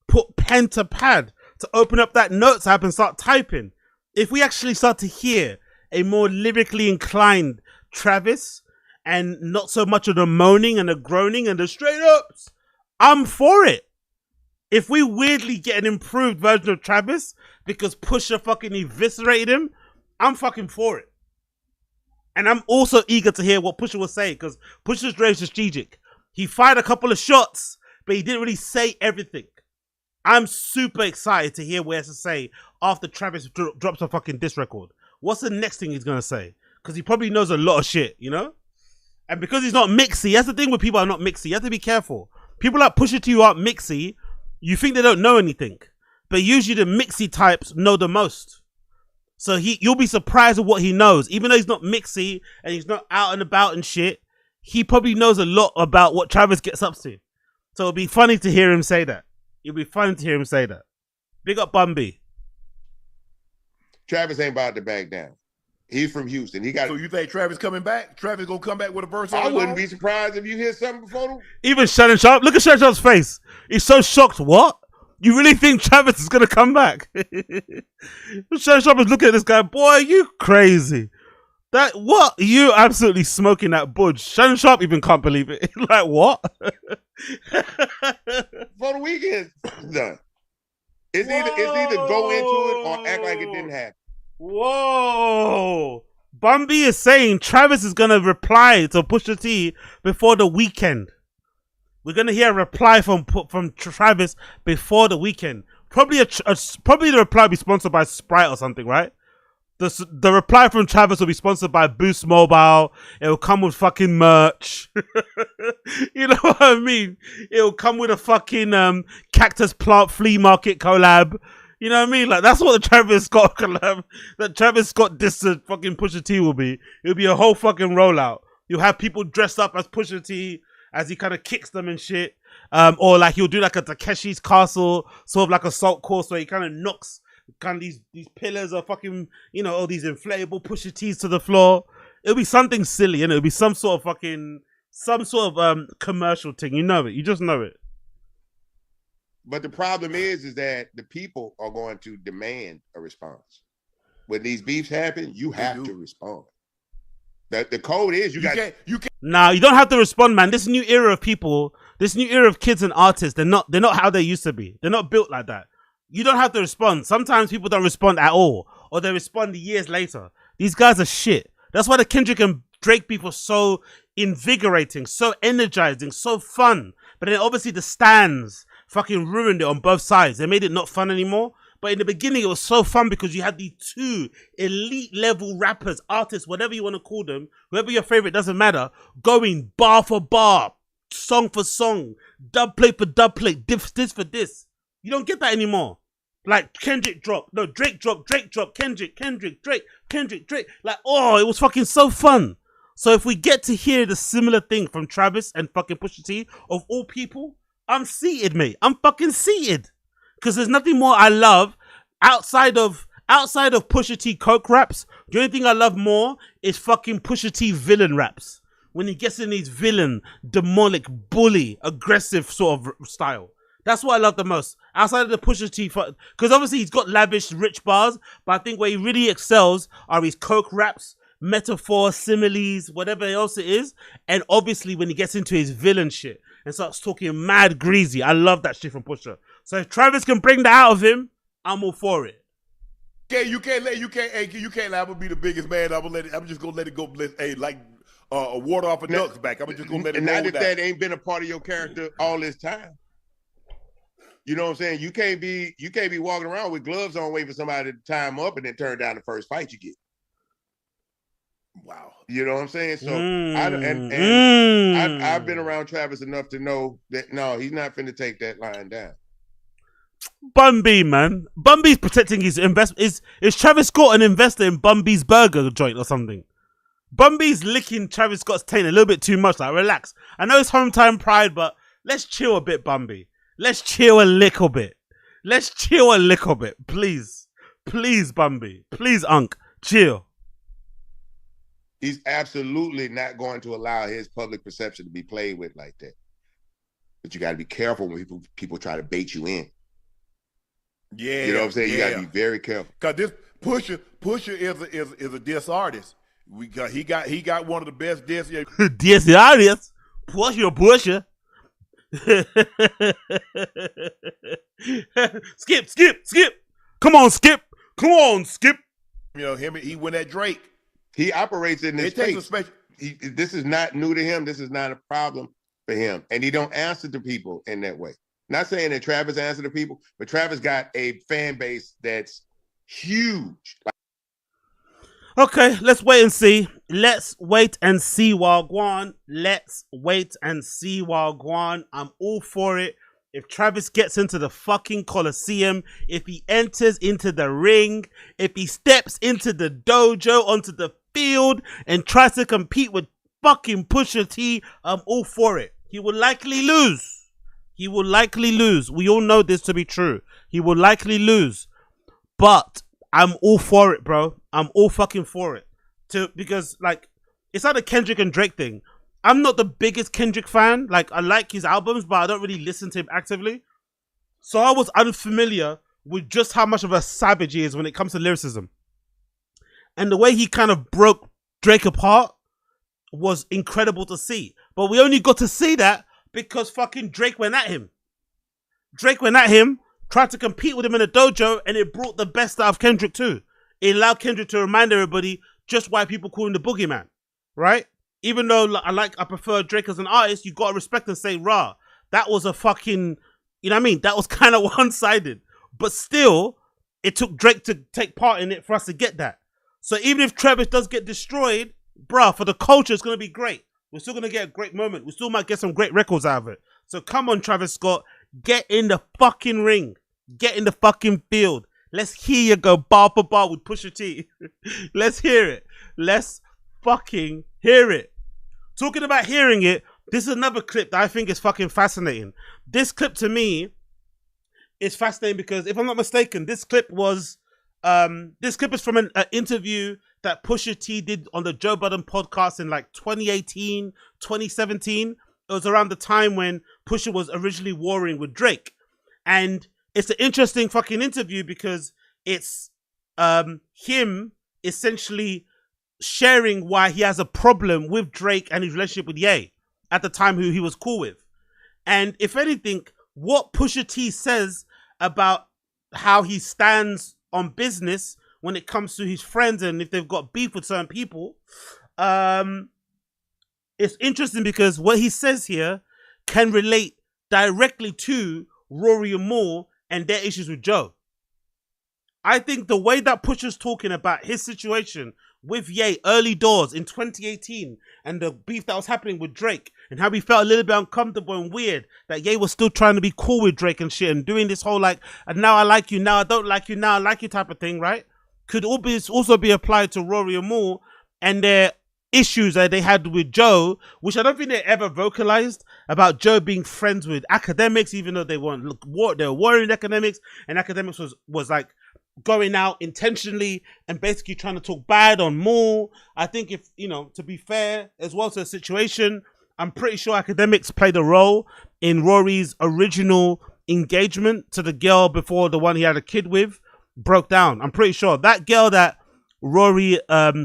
Put pen to pad. To open up that notes app and start typing. If we actually start to hear a more lyrically inclined Travis and not so much of the moaning and the groaning and the straight ups, I'm for it. If we weirdly get an improved version of Travis because Pusha fucking eviscerated him, I'm fucking for it. And I'm also eager to hear what Pusha will say because Pusha's very strategic. He fired a couple of shots, but he didn't really say everything. I'm super excited to hear what he has to say after Travis drops a fucking diss record. What's the next thing he's going to say? Because he probably knows a lot of shit, And because he's not mixy, that's the thing with people who are not mixy. You have to be careful. People like Pusha T who aren't mixy, you think they don't know anything. But usually the mixy types know the most. So you'll be surprised at what he knows. Even though he's not mixy and he's not out and about and shit, he probably knows a lot about what Travis gets up to. So it'll be funny to hear him say that. Big up Bun B. Travis ain't about to back down. He's from Houston. So you think Travis coming back? Travis gonna come back with a verse? I wouldn't be surprised if you hear something before them. Even Shannon Sharp. Look at Shannon Sharp's face. He's so shocked. What? You really think Travis is gonna come back? Shannon Sharp is looking at this guy. Boy, you crazy. That what? You absolutely smoking that budge. Shannon Sharp even can't believe it. Like what? For the weekend, done. It's either go into it or act like it didn't happen. Whoa! Bun B is saying Travis is gonna reply to Pusha T before the weekend. We're gonna hear a reply from Travis before the weekend. Probably probably the reply will be sponsored by Sprite or something, right? The reply from Travis will be sponsored by Boost Mobile. It will come with fucking merch. You know what I mean? It will come with a fucking cactus plant flea market collab. You know what I mean? Like, that's what the Travis Scott collab, that Travis Scott diss to fucking Pusha T will be. It'll be a whole fucking rollout. You'll have people dressed up as Pusha T as he kind of kicks them and shit. Or like he'll do like a Takeshi's Castle, sort of like assault course where he kind of knocks kind of these pillars of fucking, all these inflatable Pusha T's to the floor. It'll be something silly, and it'll be some sort of commercial thing. You know it. You just know it. But the problem is that the people are going to demand a response. When these beefs happen, you have to respond. The code is you can't. Nah, you don't have to respond, man. This new era of people, this new era of kids and artists, they're not how they used to be. They're not built like that. You don't have to respond. Sometimes people don't respond at all, or they respond years later. These guys are shit. That's why the Kendrick and Drake beef was so invigorating, so energizing, so fun. But then obviously the stands fucking ruined it on both sides. They made it not fun anymore. But in the beginning, it was so fun because you had these two elite level rappers, artists, whatever you want to call them, whoever your favorite, doesn't matter, going bar for bar, song for song, dub plate for dub plate, this for this. You don't get that anymore. Like Drake drop, Kendrick, Drake. Like, oh, it was fucking so fun. So if we get to hear the similar thing from Travis and fucking Pusha T, of all people, I'm seated, mate. I'm fucking seated. Because there's nothing more I love outside of Pusha T coke raps. The only thing I love more is fucking Pusha T villain raps. When he gets in his villain, demonic, bully, aggressive sort of style. That's what I love the most. Outside of the Pusha T, because obviously he's got lavish, rich bars, but I think where he really excels are his coke raps, metaphors, similes, whatever else it is. And obviously when he gets into his villain shit and starts talking mad greasy, I love that shit from Pusha. So if Travis can bring that out of him, I'm all for it. You can't let I'm gonna be the biggest man. I'm just gonna let it go. Hey, like water off a duck's back. I'm just gonna let it go. Not if that ain't been a part of your character all this time. You know what I'm saying? You can't be walking around with gloves on, waiting for somebody to time up and then turn down the first fight you get. Wow. You know what I'm saying? So I've been around Travis enough to know that no, he's not finna take that line down. Bun B, man. Bun B's protecting his investment. Is Travis Scott an investor in Bun B's burger joint or something? Bun B's licking Travis Scott's taint a little bit too much. Like, relax. I know it's hometown pride, but let's chill a bit, Bun B. Let's chill a little bit. Please. Please, Bun B. Please, Unc. Chill. He's absolutely not going to allow his public perception to be played with like that. But you got to be careful when people try to bait you in. Yeah, you know what I'm saying. You got to be very careful. Cause this Pusha is a diss artist. He got one of the best diss. Diss artists. Pusha. Skip. Come on, Skip. You know him. He went at Drake. He operates in this space. Takes this is not new to him. This is not a problem for him, and he don't answer to people in that way. Not saying that Travis answered to people, but Travis got a fan base that's huge. Okay, let's wait and see. Wagwan. I'm all for it. If Travis gets into the fucking Coliseum, if he enters into the ring, if he steps into the dojo, onto the field, and tries to compete with fucking Pusha T, I'm all for it. He will likely lose. We all know this to be true. He will likely lose. But I'm all for it, bro. I'm all fucking for it. Because, like, it's not a Kendrick and Drake thing. I'm not the biggest Kendrick fan. Like, I like his albums, but I don't really listen to him actively. So I was unfamiliar with just how much of a savage he is when it comes to lyricism. And the way he kind of broke Drake apart was incredible to see. But we only got to see that because fucking Drake went at him. Tried to compete with him in a dojo, and it brought the best out of Kendrick too. It allowed Kendrick to remind everybody just why people call him the boogeyman, right? Even though I prefer Drake as an artist, you gotta respect and say, rah, that was a fucking, you know what I mean? That was kind of one-sided. But still, it took Drake to take part in it for us to get that. So even if Travis does get destroyed, bruh, for the culture, it's gonna be great. We're still gonna get a great moment. We still might get some great records out of it. So come on, Travis Scott, get in the fucking ring. Get in the fucking field. Let's hear you go bar for bar with Pusha T. Let's hear it. Let's fucking hear it. Talking about hearing it, this is another clip that I think is fucking fascinating. This clip to me is fascinating because if I'm not mistaken, this clip is from an interview that Pusha T did on the Joe Budden podcast in like 2018, 2017. It was around the time when Pusha was originally warring with Drake. And it's an interesting fucking interview because it's him essentially sharing why he has a problem with Drake and his relationship with Ye at the time, who he was cool with. And if anything, what Pusha T says about how he stands on business when it comes to his friends and if they've got beef with certain people, it's interesting because what he says here can relate directly to Rory and Moore and their issues with Joe. I think the way that Pusha's talking about his situation with Ye early doors in 2018 and the beef that was happening with Drake and how he felt a little bit uncomfortable and weird that Ye was still trying to be cool with Drake and shit and doing this whole like, and now I like you, now I don't like you, now I like you type of thing, right? Could also be applied to Rory and Moore and their issues that they had with Joe, which I don't think they ever vocalized about Joe being friends with academics, even though they weren't, they were warring academics, and academics was like going out intentionally and basically trying to talk bad on Moore. I think if, you know, to be fair as well to the situation, I'm pretty sure academics played a role in Rory's original engagement to the girl before the one he had a kid with broke down. I'm pretty sure that girl that Rory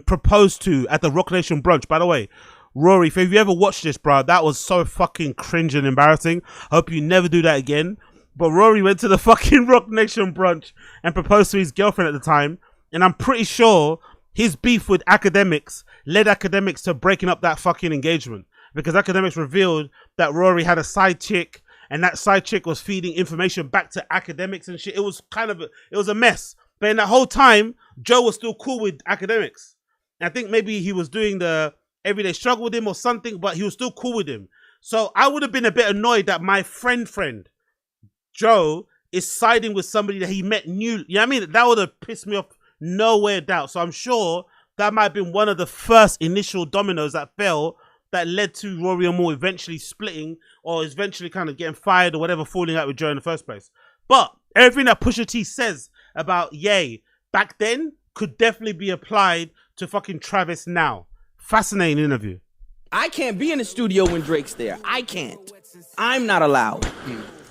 proposed to at the Rock Nation brunch. By the way, Rory, if you ever watched this, bro, that was so fucking cringe and embarrassing. I hope you never do that again. But Rory went to the fucking Rock Nation brunch and proposed to his girlfriend at the time. And I'm pretty sure his beef with academics led academics to breaking up that fucking engagement. Because academics revealed that Rory had a side chick and that side chick was feeding information back to academics and shit. It was it was a mess. But in that whole time, Joe was still cool with academics. And I think maybe he was doing the everyday struggle with him or something, but he was still cool with him. So I would have been a bit annoyed that my friend, Joe, is siding with somebody that he met new. You know what I mean? That would have pissed me off, nowhere doubt. So I'm sure that might have been one of the first initial dominoes that fell that led to Rory and Moore eventually splitting or eventually kind of getting fired or whatever, falling out with Joe in the first place. But everything that Pusha T says about Ye back then could definitely be applied to fucking Travis now. Fascinating interview. I can't be in the studio when Drake's there. I can't. I'm not allowed.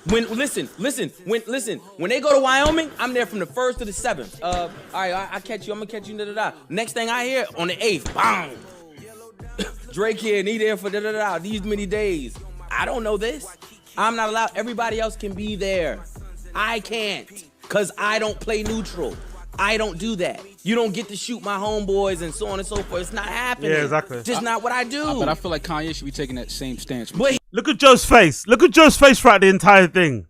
When they go to Wyoming, I'm there from the 1st to the 7th. All right, I catch you. I'm gonna catch you. Da da da. Next thing I hear on the 8th, bang. Drake here and he there for da da da. These many days. I don't know this. I'm not allowed. Everybody else can be there. I can't, cause I don't play neutral. I don't do that. You don't get to shoot my homeboys and so on and so forth. It's not happening. Yeah, exactly. Just not what I do. But I feel like Kanye should be taking that same stance. Look at Joe's face. Look at Joe's face throughout the entire thing.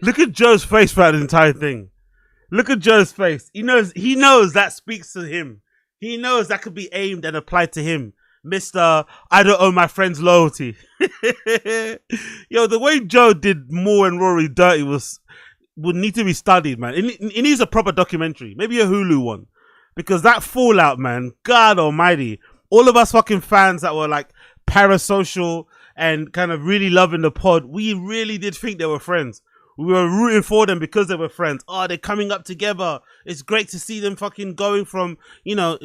Look at Joe's face throughout the entire thing. Look at Joe's face. He knows that speaks to him. He knows that could be aimed and applied to him. Mr. I don't owe my friends loyalty. Yo, the way Joe did Moore and Rory dirty would need to be studied, man. It needs a proper documentary, maybe a Hulu one, because that fallout, man, God almighty, all of us fucking fans that were like parasocial and kind of really loving the pod, we really did think they were friends. We were rooting for them because they were friends. Oh, they're coming up together. It's great to see them fucking going from, you know,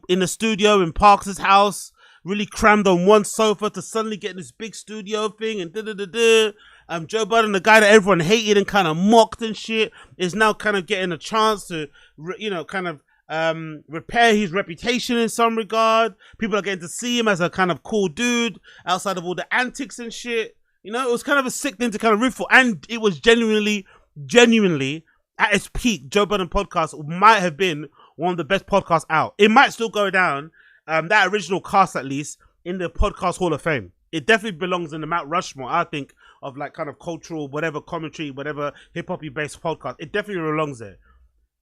in the studio in Parks' house, really crammed on one sofa, to suddenly getting this big studio thing and Joe Budden, the guy that everyone hated and kind of mocked and shit, is now kind of getting a chance to, you know, kind of repair his reputation in some regard. People are getting to see him as a kind of cool dude outside of all the antics and shit. You know, it was kind of a sick thing to kind of root for. And it was genuinely at its peak. Joe Budden podcast might have been one of the best podcasts out. It might still go down, that original cast at least, in the podcast Hall of Fame. It definitely belongs in the Mount Rushmore, I think, of like kind of cultural, whatever commentary, whatever hip-hop-y based podcast. It definitely belongs there.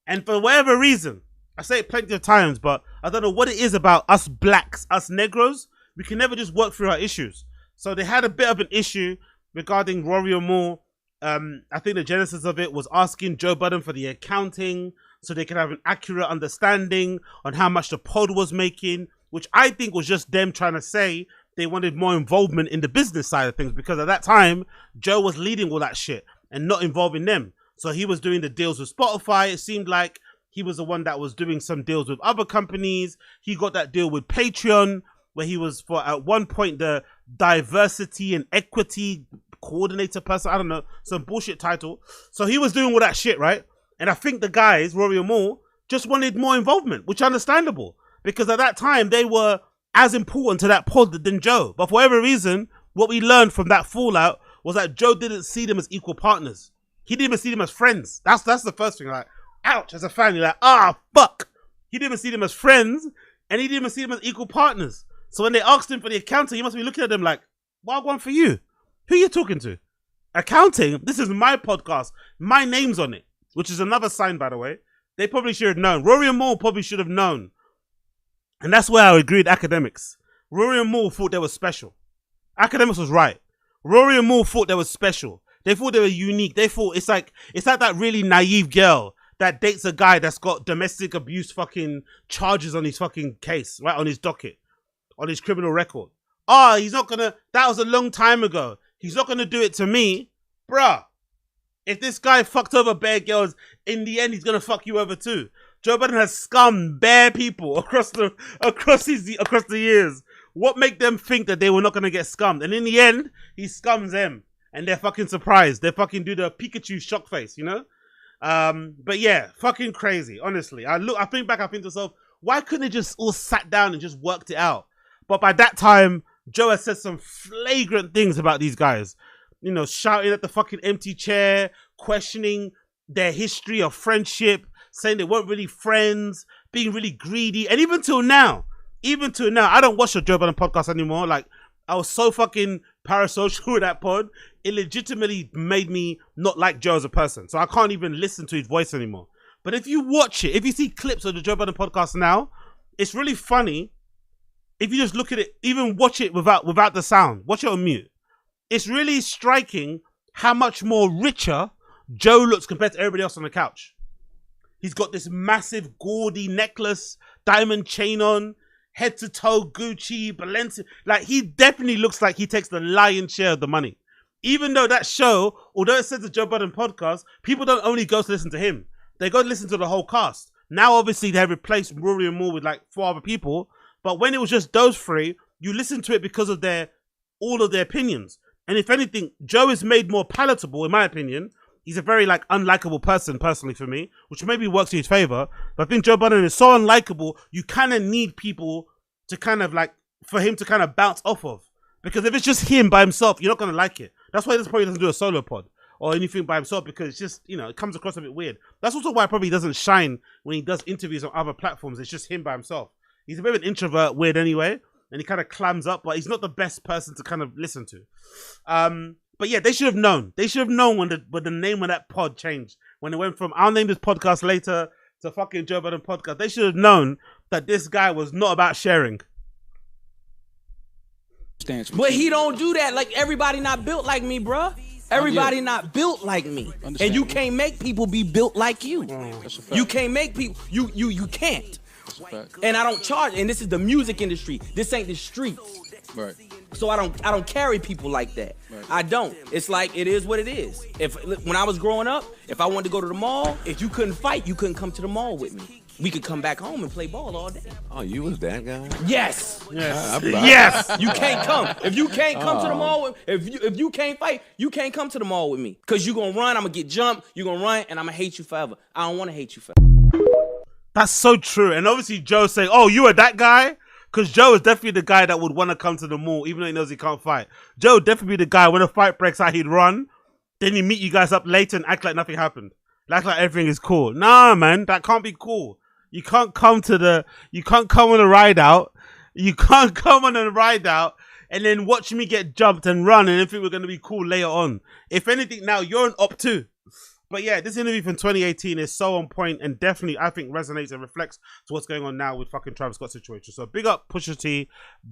And for whatever reason, I say it plenty of times, but I don't know what it is about us blacks, us Negros. We can never just work through our issues. So they had a bit of an issue regarding Rory and Moore. I think the genesis of it was asking Joe Budden for the accounting so they could have an accurate understanding on how much the pod was making, which I think was just them trying to say they wanted more involvement in the business side of things, because at that time, Joe was leading all that shit and not involving them. So he was doing the deals with Spotify. It seemed like he was the one that was doing some deals with other companies. He got that deal with Patreon, where he was, for at one point, the diversity and equity coordinator person. I don't know, some bullshit title. So he was doing all that shit, right? And I think the guys, Rory and Maul, just wanted more involvement, which is understandable. Because at that time, they were as important to that pod than Joe. But for whatever reason, what we learned from that fallout was that Joe didn't see them as equal partners. He didn't even see them as friends. That's the first thing. Like, ouch, as a fan, you're like, fuck. He didn't even see them as friends, and he didn't even see them as equal partners. So when they asked him for the accounting, he must be looking at them like, well, one for you. Who are you talking to? Accounting? This is my podcast. My name's on it, which is another sign, by the way. They probably should have known. Rory and Maul probably should have known. And that's where I agree with academics. Rory and Maul thought they were special. Academics was right. Rory and Maul thought they were special. They thought they were unique. They thought it's like that really naive girl that dates a guy that's got domestic abuse fucking charges on his fucking case, right? On his docket, on his criminal record. He's not gonna, that was a long time ago. He's not gonna do it to me. Bruh, if this guy fucked over bare girls, in the end, he's gonna fuck you over too. Joe Biden has scummed bare people across the years. What make them think that they were not gonna get scummed? And in the end, he scums them. And they're fucking surprised. They fucking do the Pikachu shock face, you know? But yeah, fucking crazy, honestly. I think back, I think to myself, why couldn't they just all sat down and just worked it out? But by that time, Joe has said some flagrant things about these guys. You know, shouting at the fucking empty chair, questioning their history of friendship, saying they weren't really friends, being really greedy. And even till now, I don't watch the Joe Biden podcast anymore. Like, I was so fucking parasocial with that pod. It legitimately made me not like Joe as a person. So I can't even listen to his voice anymore. But if you watch it, if you see clips of the Joe Biden podcast now, it's really funny. If you just look at it, even watch it without the sound, watch it on mute. It's really striking how much more richer Joe looks compared to everybody else on the couch. He's got this massive gaudy necklace, diamond chain on, head to toe Gucci, Balenciaga. Like, he definitely looks like he takes the lion's share of the money. Even though that show, although it says the Joe Budden podcast, people don't only go to listen to him. They go to listen to the whole cast. Now, obviously, they have replaced Rory and Maul with like 4 other people. But when it was just those 3, you listen to it because of all of their opinions. And if anything, Joe is made more palatable, in my opinion. He's a very like unlikable person, personally, for me, which maybe works in his favor. But I think Joe Budden is so unlikable, you kind of need people to kind of like, for him to kind of bounce off of. Because if it's just him by himself, you're not going to like it. That's why he probably doesn't do a solo pod or anything by himself, because it's just, you know, it comes across a bit weird. That's also why probably doesn't shine when he does interviews on other platforms. It's just him by himself. He's a bit of an introvert, weird anyway, and he kind of clams up, but he's not the best person to kind of listen to. But yeah, they should have known. They should have known when the name of that pod changed. When it went from I'll name this podcast later to fucking Joe Budden podcast. They should have known that this guy was not about sharing. But he don't do that. Like, everybody not built like me, bruh. Everybody not built like me. And you can't make people be built like you. You can't make people, you can't. And I don't charge, and this is the music industry. This ain't the streets. Right. So I don't carry people like that. Right. I don't. It's like, it is what it is. When I was growing up, if I wanted to go to the mall, if you couldn't fight, you couldn't come to the mall with me. We could come back home and play ball all day. Oh, you was that guy? Yes. Yes. You can't come. If you can't come to the mall, if you can't fight, you can't come to the mall with me. Because you're going to run, I'm going to get jumped, you're going to run, and I'm going to hate you forever. I don't want to hate you forever. That's so true. And obviously Joe saying, oh, you are that guy? Because Joe is definitely the guy that would want to come to the mall, even though he knows he can't fight. Joe would definitely be the guy, when a fight breaks out, he'd run. Then he'd meet you guys up later and act like nothing happened. Act like everything is cool. Nah, man, that can't be cool. You can't come on a ride out. You can't come on a ride out and then watch me get jumped and run and then think we're going to be cool later on. If anything, now you're an op too. But yeah, this interview from 2018 is so on point and definitely, I think, resonates and reflects to what's going on now with fucking Travis Scott's situation. So big up Pusha T,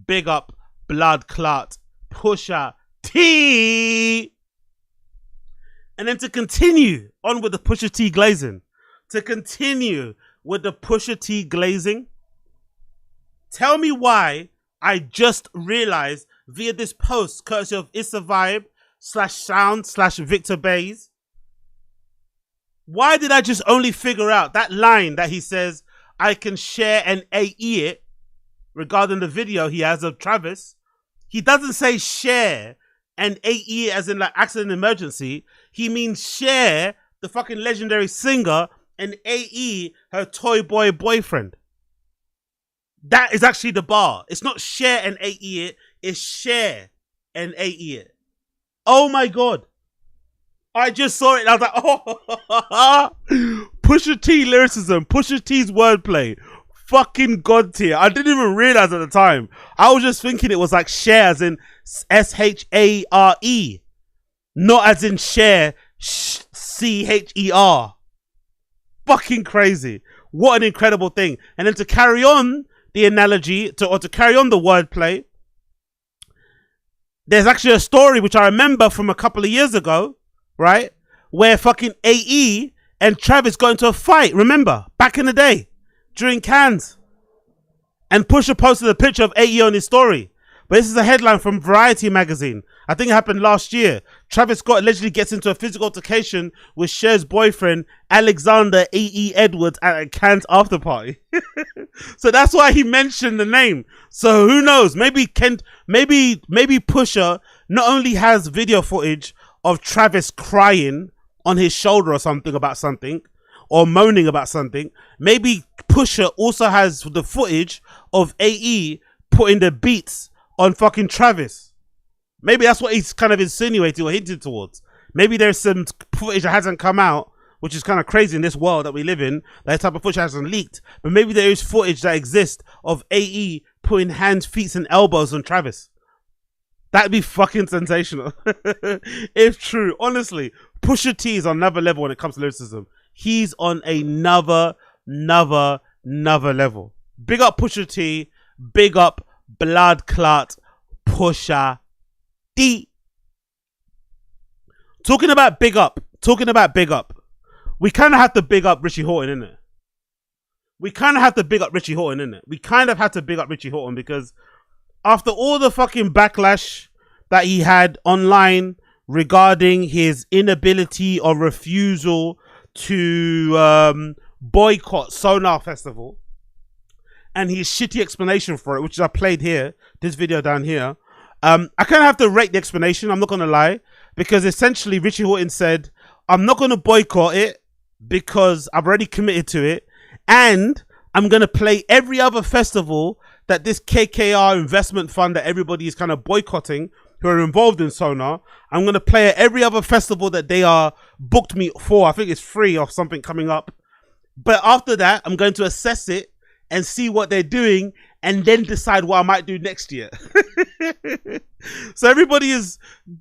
big up Blood Clot Pusha T. And then to continue on with the Pusha T glazing, tell me why I just realized via this post, courtesy of Issa Vibe /sound/Victor Bays. Why did I just only figure out that line that he says, I can share and AE it, regarding the video he has of Travis? He doesn't say share and AE as in like accident emergency, he means Cher, the fucking legendary singer, and AE, her toy boy boyfriend. That is actually the bar. It's not Cher and AE it, it's Cher and AE it. Oh my God. I just saw it and I was like, oh, Pusha T lyricism, Pusha T's wordplay, fucking god tier. I didn't even realize at the time. I was just thinking it was like Cher as in S-H-A-R-E, not as in Cher, C-H-E-R. Fucking crazy. What an incredible thing. And then to carry on the analogy, to carry on the wordplay, there's actually a story which I remember from a couple of years ago, right? Where fucking AE and Travis got into a fight, remember? Back in the day, during Cannes. And Pusha posted a picture of AE on his story. But this is a headline from Variety magazine. I think it happened last year. Travis Scott allegedly gets into a physical altercation with Cher's boyfriend, Alexander A.E. Edwards, at a Cannes after party. So that's why he mentioned the name. So who knows? Maybe Pusha not only has video footage of Travis crying on his shoulder or something about something, or moaning about something. Maybe Pusha also has the footage of AE putting the beats on fucking Travis. Maybe that's what he's kind of insinuating or hinting towards. Maybe there's some footage that hasn't come out, which is kind of crazy in this world that we live in. That type of footage hasn't leaked. But maybe there is footage that exists of AE putting hands, feet, and elbows on Travis. That'd be fucking sensational. If true. Honestly, Pusha T is on another level when it comes to lyricism. He's on another level. Big up Pusha T. Big up Blood Clot Pusha T. Talking about big up. We kind of have to big up Richie Hawtin, innit? We kind of have to big up Richie Hawtin because after all the fucking backlash that he had online regarding his inability or refusal to boycott Sonar Festival and his shitty explanation for it, which I played here, this video down here, I kind of have to rate the explanation, I'm not going to lie, because essentially Richie Hawtin said, I'm not going to boycott it because I've already committed to it, and I'm going to play every other festival that this KKR investment fund that everybody is kind of boycotting, who are involved in Sonar. I'm going to play at every other festival that they are booked me for. I think it's free or something coming up. But after that, I'm going to assess it and see what they're doing and then decide what I might do next year. So everybody is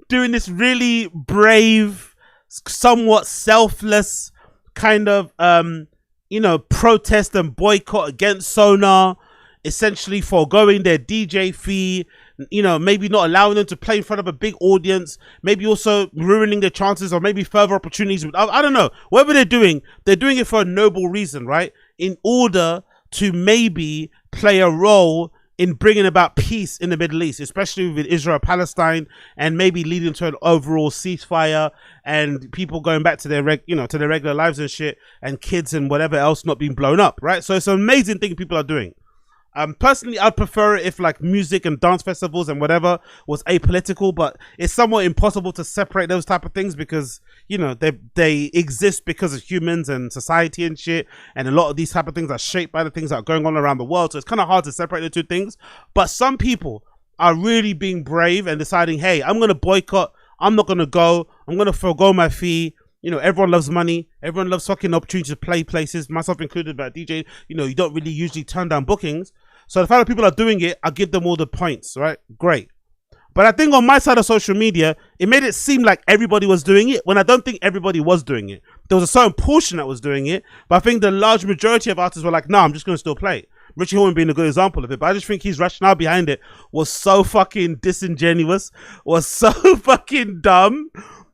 doing this really brave, somewhat selfless kind of, protest and boycott against Sonar, essentially foregoing their DJ fee, maybe not allowing them to play in front of a big audience, maybe also ruining their chances or maybe further opportunities. I don't know. Whatever they're doing it for a noble reason, right? In order to maybe play a role in bringing about peace in the Middle East, especially with Israel-Palestine, and maybe leading to an overall ceasefire and people going back to their to their regular lives and shit, and kids and whatever else not being blown up, right? So it's an amazing thing people are doing. Personally, I'd prefer it if like music and dance festivals and whatever was apolitical, but it's somewhat impossible to separate those type of things because, they exist because of humans and society and shit. And a lot of these type of things are shaped by the things that are going on around the world. So it's kind of hard to separate the two things. But some people are really being brave and deciding, hey, I'm going to boycott. I'm not going to go. I'm going to forego my fee. Everyone loves money. Everyone loves fucking opportunity to play places, myself included, but DJ, you don't really usually turn down bookings. So the fact that people are doing it, I give them all the points, right? Great. But I think on my side of social media, it made it seem like everybody was doing it when I don't think everybody was doing it. There was a certain portion that was doing it, but I think the large majority of artists were like, no, I'm just going to still play it. Richie Hawtin being a good example of it, but I just think his rationale behind it was so fucking disingenuous, was so fucking dumb.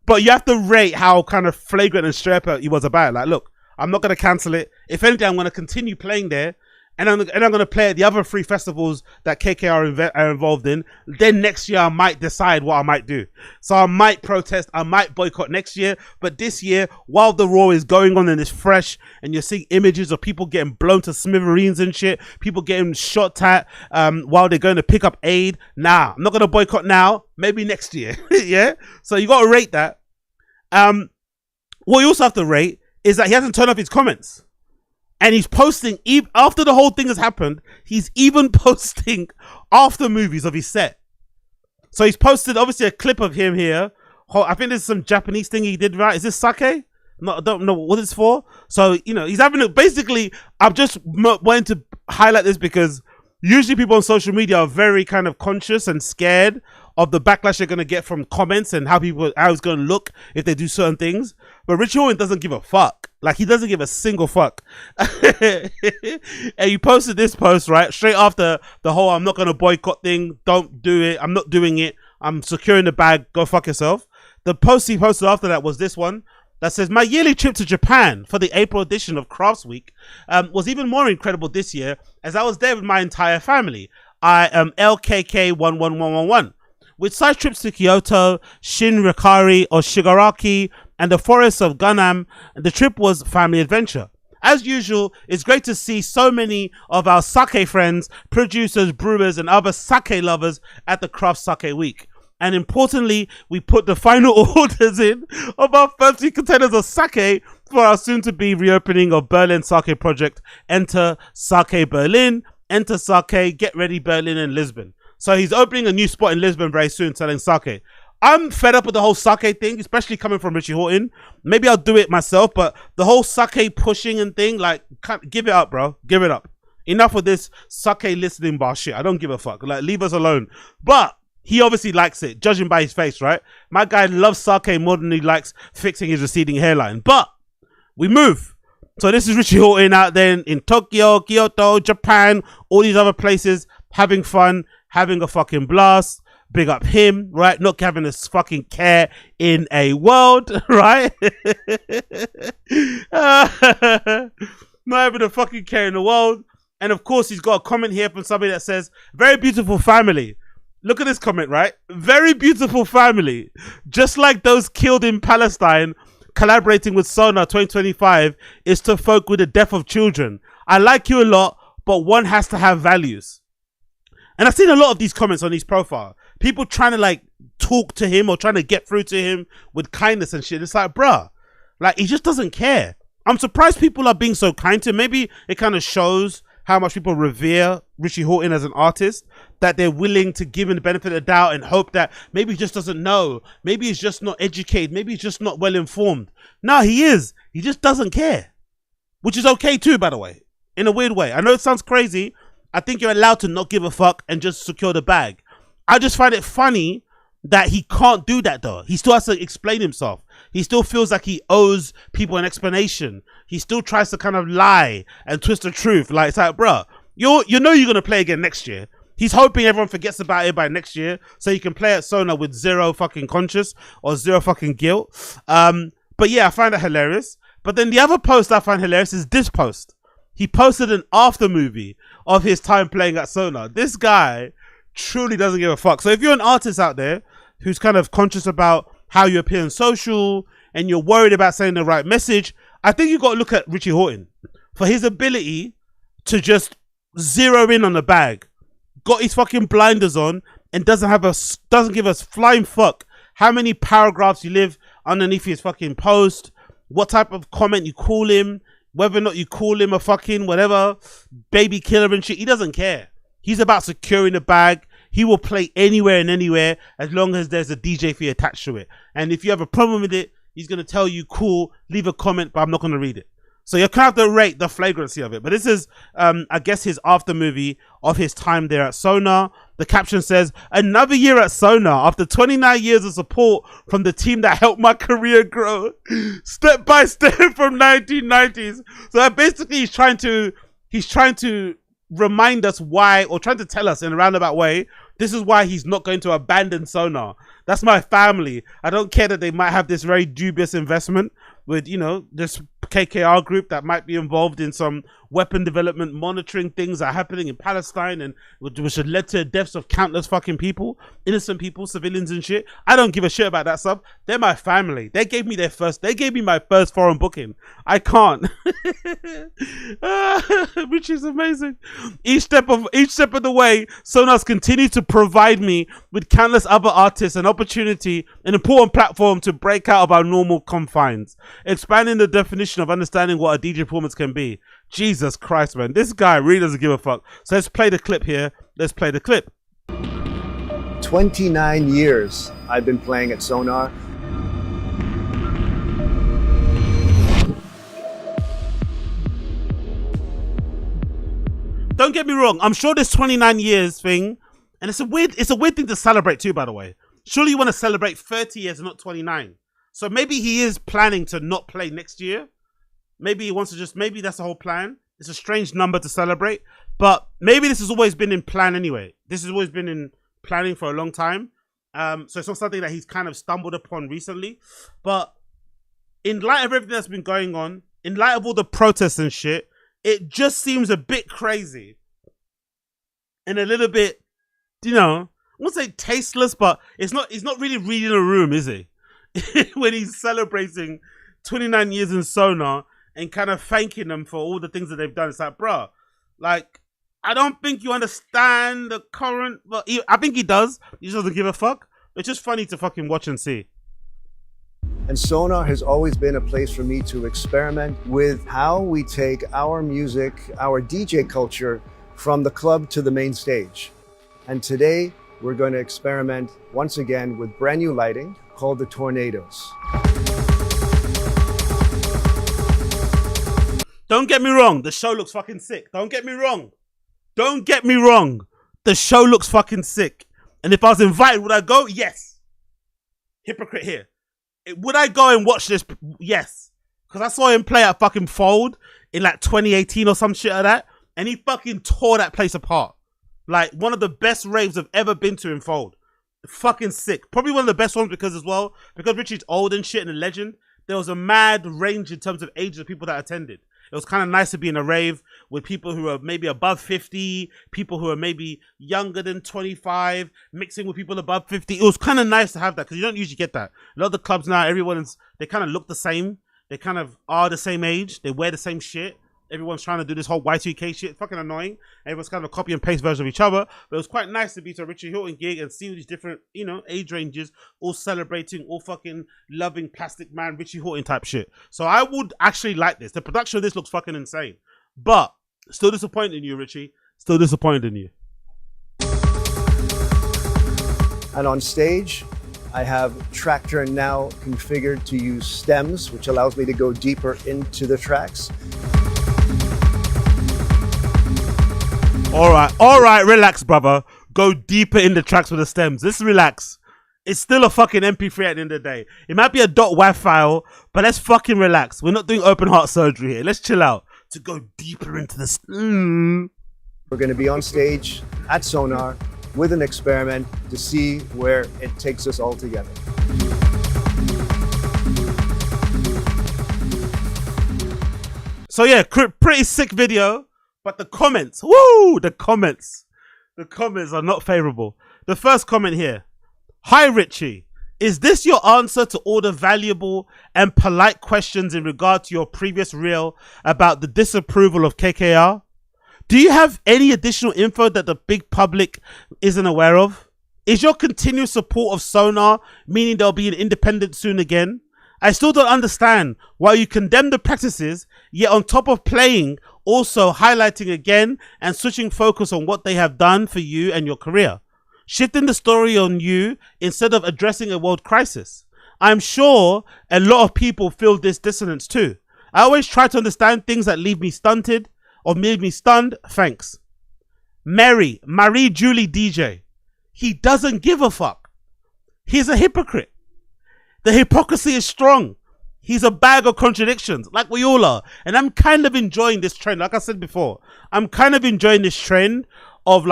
But you have to rate how kind of flagrant and straight up he was about it. Like, look, I'm not going to cancel it. If anything, I'm going to continue playing there. and I'm going to play at the other 3 festivals that KK are involved in, then next year I might decide what I might do. So I might protest, I might boycott next year, but this year, while the Raw is going on and it's fresh, and you're seeing images of people getting blown to smithereens and shit, people getting shot at while they're going to pick up aid, nah, I'm not going to boycott now, maybe next year. Yeah? So you got to rate that. What you also have to rate is that he hasn't turned off his comments. And he's posting, after the whole thing has happened, he's even posting after movies of his set. So he's posted, obviously, a clip of him here. I think there's some Japanese thing he did, right? Is this sake? No, I don't know what it's for. So, you know, he's having it. Basically, I'm just wanting to highlight this because usually people on social media are very kind of conscious and scared of the backlash they're going to get from comments and how it's going to look if they do certain things. But Richie Hawtin doesn't give a fuck. Like, he doesn't give a single fuck. And he posted this post, right? Straight after the whole I'm not going to boycott thing. Don't do it. I'm not doing it. I'm securing the bag. Go fuck yourself. The post he posted after that was this one that says, my yearly trip to Japan for the April edition of Crafts Week was even more incredible this year as I was there with my entire family. I am LKK11111. With side trips to Kyoto, Shinrakari or Shigaraki, and the forests of Ganam, the trip was family adventure. As usual, it's great to see so many of our sake friends, producers, brewers, and other sake lovers at the Craft Sake Week. And importantly, we put the final orders in of our 30 containers of sake for our soon-to-be reopening of Berlin Sake Project. Enter Sake Berlin, enter Sake, Get Ready Berlin, and Lisbon. So he's opening a new spot in Lisbon very soon selling sake. I'm fed up with the whole sake thing, especially coming from Richie Hawtin. Maybe I'll do it myself, but the whole sake pushing and thing, like, give it up, bro. Give it up. Enough with this sake listening bar shit. I don't give a fuck. Like, leave us alone. But he obviously likes it, judging by his face, right? My guy loves sake more than he likes fixing his receding hairline. But we move. So this is Richie Hawtin out there in Tokyo, Kyoto, Japan, all these other places, having fun, having a fucking blast. Big up him, right? Not having a fucking care in a world, right? Not having a fucking care in the world. And of course, he's got a comment here from somebody that says, very beautiful family. Look at this comment, right? Very beautiful family. Just like those killed in Palestine, collaborating with Sonar 2025 is to folk with the death of children. I like you a lot, but one has to have values. And I've seen a lot of these comments on his profile. People trying to like talk to him or trying to get through to him with kindness and shit. It's like, bruh, like he just doesn't care. I'm surprised people are being so kind to him. Maybe it kind of shows how much people revere Richie Hawtin as an artist, that they're willing to give him the benefit of the doubt and hope that maybe he just doesn't know. Maybe he's just not educated. Maybe he's just not well informed. No, he is. He just doesn't care. Which is okay too, by the way, in a weird way. I know it sounds crazy. I think you're allowed to not give a fuck and just secure the bag. I just find it funny that he can't do that though. He still has to explain himself. He still feels like he owes people an explanation. He still tries to kind of lie and twist the truth. Like, it's like, bruh, you know you're going to play again next year. He's hoping everyone forgets about it by next year so he can play at Sonar with zero fucking conscience or zero fucking guilt. But yeah, I find that hilarious. But then the other post I find hilarious is this post. He posted an after movie of his time playing at Sonar. This guy truly doesn't give a fuck. So if you're an artist out there who's kind of conscious about how you appear on social and you're worried about saying the right message, I think you've got to look at Richie Hawtin for his ability to just zero in on the bag. Got his fucking blinders on and doesn't give us flying fuck how many paragraphs you live underneath his fucking post, what type of comment you call him, whether or not you call him a fucking whatever baby killer and shit. He doesn't care. He's about securing the bag. He will play anywhere and anywhere as long as there's a DJ fee attached to it. And if you have a problem with it, he's going to tell you, cool, leave a comment, but I'm not going to read it. So you kind of have to rate the flagrancy of it. But this is, I guess, his after movie of his time there at Sonar. The caption says, another year at Sonar after 29 years of support from the team that helped my career grow step by step from 1990s. So basically he's trying to remind us why, or trying to tell us in a roundabout way, this is why he's not going to abandon Sonar. That's my family. I don't care that they might have this very dubious investment with, you know, just KKR group that might be involved in some weapon development monitoring things that are happening in Palestine and which had led to the deaths of countless fucking people, innocent people, civilians and shit. I don't give a shit about that stuff. They're my family. They gave me my first foreign booking. I can't. Which is amazing. Each step of the way, Sonar's continued to provide me with countless other artists an opportunity, an important platform to break out of our normal confines, expanding the definition of understanding what a DJ performance can be. Jesus Christ, man. This guy really doesn't give a fuck. So let's play the clip here. Let's play the clip. 29 years I've been playing at Sonar. Don't get me wrong. I'm sure this 29 years thing, and it's a weird thing to celebrate too, by the way. Surely you want to celebrate 30 years and not 29. So maybe he is planning to not play next year. Maybe he wants to maybe that's the whole plan. It's a strange number to celebrate, but maybe this has always been in plan anyway. This has always been in planning for a long time. So it's not something that he's kind of stumbled upon recently. But in light of everything that's been going on, in light of all the protests and shit, it just seems a bit crazy and a little bit, I won't say tasteless, but he's not really reading a room, is he? When he's celebrating 29 years in Sonar and kind of thanking them for all the things that they've done. It's like, bro, like, I don't think you understand the current, but I think he does. He just doesn't give a fuck. It's just funny to fucking watch and see. And Sonar has always been a place for me to experiment with how we take our music, our DJ culture from the club to the main stage. And today we're going to experiment once again with brand new lighting called the Tornadoes. Don't get me wrong, the show looks fucking sick. Don't get me wrong. The show looks fucking sick. And if I was invited, would I go? Yes. Hypocrite here. Would I go and watch this? Yes. Because I saw him play at fucking Fold in like 2018 or some shit like that. And he fucking tore that place apart. Like one of the best raves I've ever been to in Fold. Fucking sick. Probably one of the best ones because Richie's old and shit and a legend. There was a mad range in terms of ages of people that attended. It was kind of nice to be in a rave with people who are maybe above 50, people who are maybe younger than 25, mixing with people above 50. It was kind of nice to have that because you don't usually get that. A lot of the clubs now, they kind of look the same. They kind of are the same age. They wear the same shit. Everyone's trying to do this whole Y2K shit. It's fucking annoying. Everyone's kind of a copy and paste version of each other. But it was quite nice to be to a Richie Hawtin gig and see all these different, age ranges, all celebrating, all fucking loving Plastic Man, Richie Hawtin type shit. So I would actually like this. The production of this looks fucking insane. But still disappointed in you, Richie. Still disappointed in you. And on stage, I have Tractor now configured to use stems, which allows me to go deeper into the tracks. All right, relax, brother. Go deeper in the tracks with the stems. Let's relax. It's still a fucking MP3 at the end of the day. It might be a .wav file, but let's fucking relax. We're not doing open heart surgery here. Let's chill out. To go deeper into this. We're going to be on stage at Sonar with an experiment to see where it takes us all together. So yeah, pretty sick video. But the comments, the comments are not favorable. The first comment here. Hi, Richie. Is this your answer to all the valuable and polite questions in regard to your previous reel about the disapproval of KKR? Do you have any additional info that the big public isn't aware of? Is your continued support of Sonar meaning there'll be an independent soon again? I still don't understand why you condemn the practices, yet on top of playing, also highlighting again and switching focus on what they have done for you and your career. Shifting the story on you instead of addressing a world crisis. I'm sure a lot of people feel this dissonance too. I always try to understand things that leave me stunted or made me stunned. Thanks. Marie Julie DJ. He doesn't give a fuck. He's a hypocrite. The hypocrisy is strong. He's a bag of contradictions, like we all are. And I'm kind of enjoying this trend. Like I said before, I'm kind of enjoying this trend of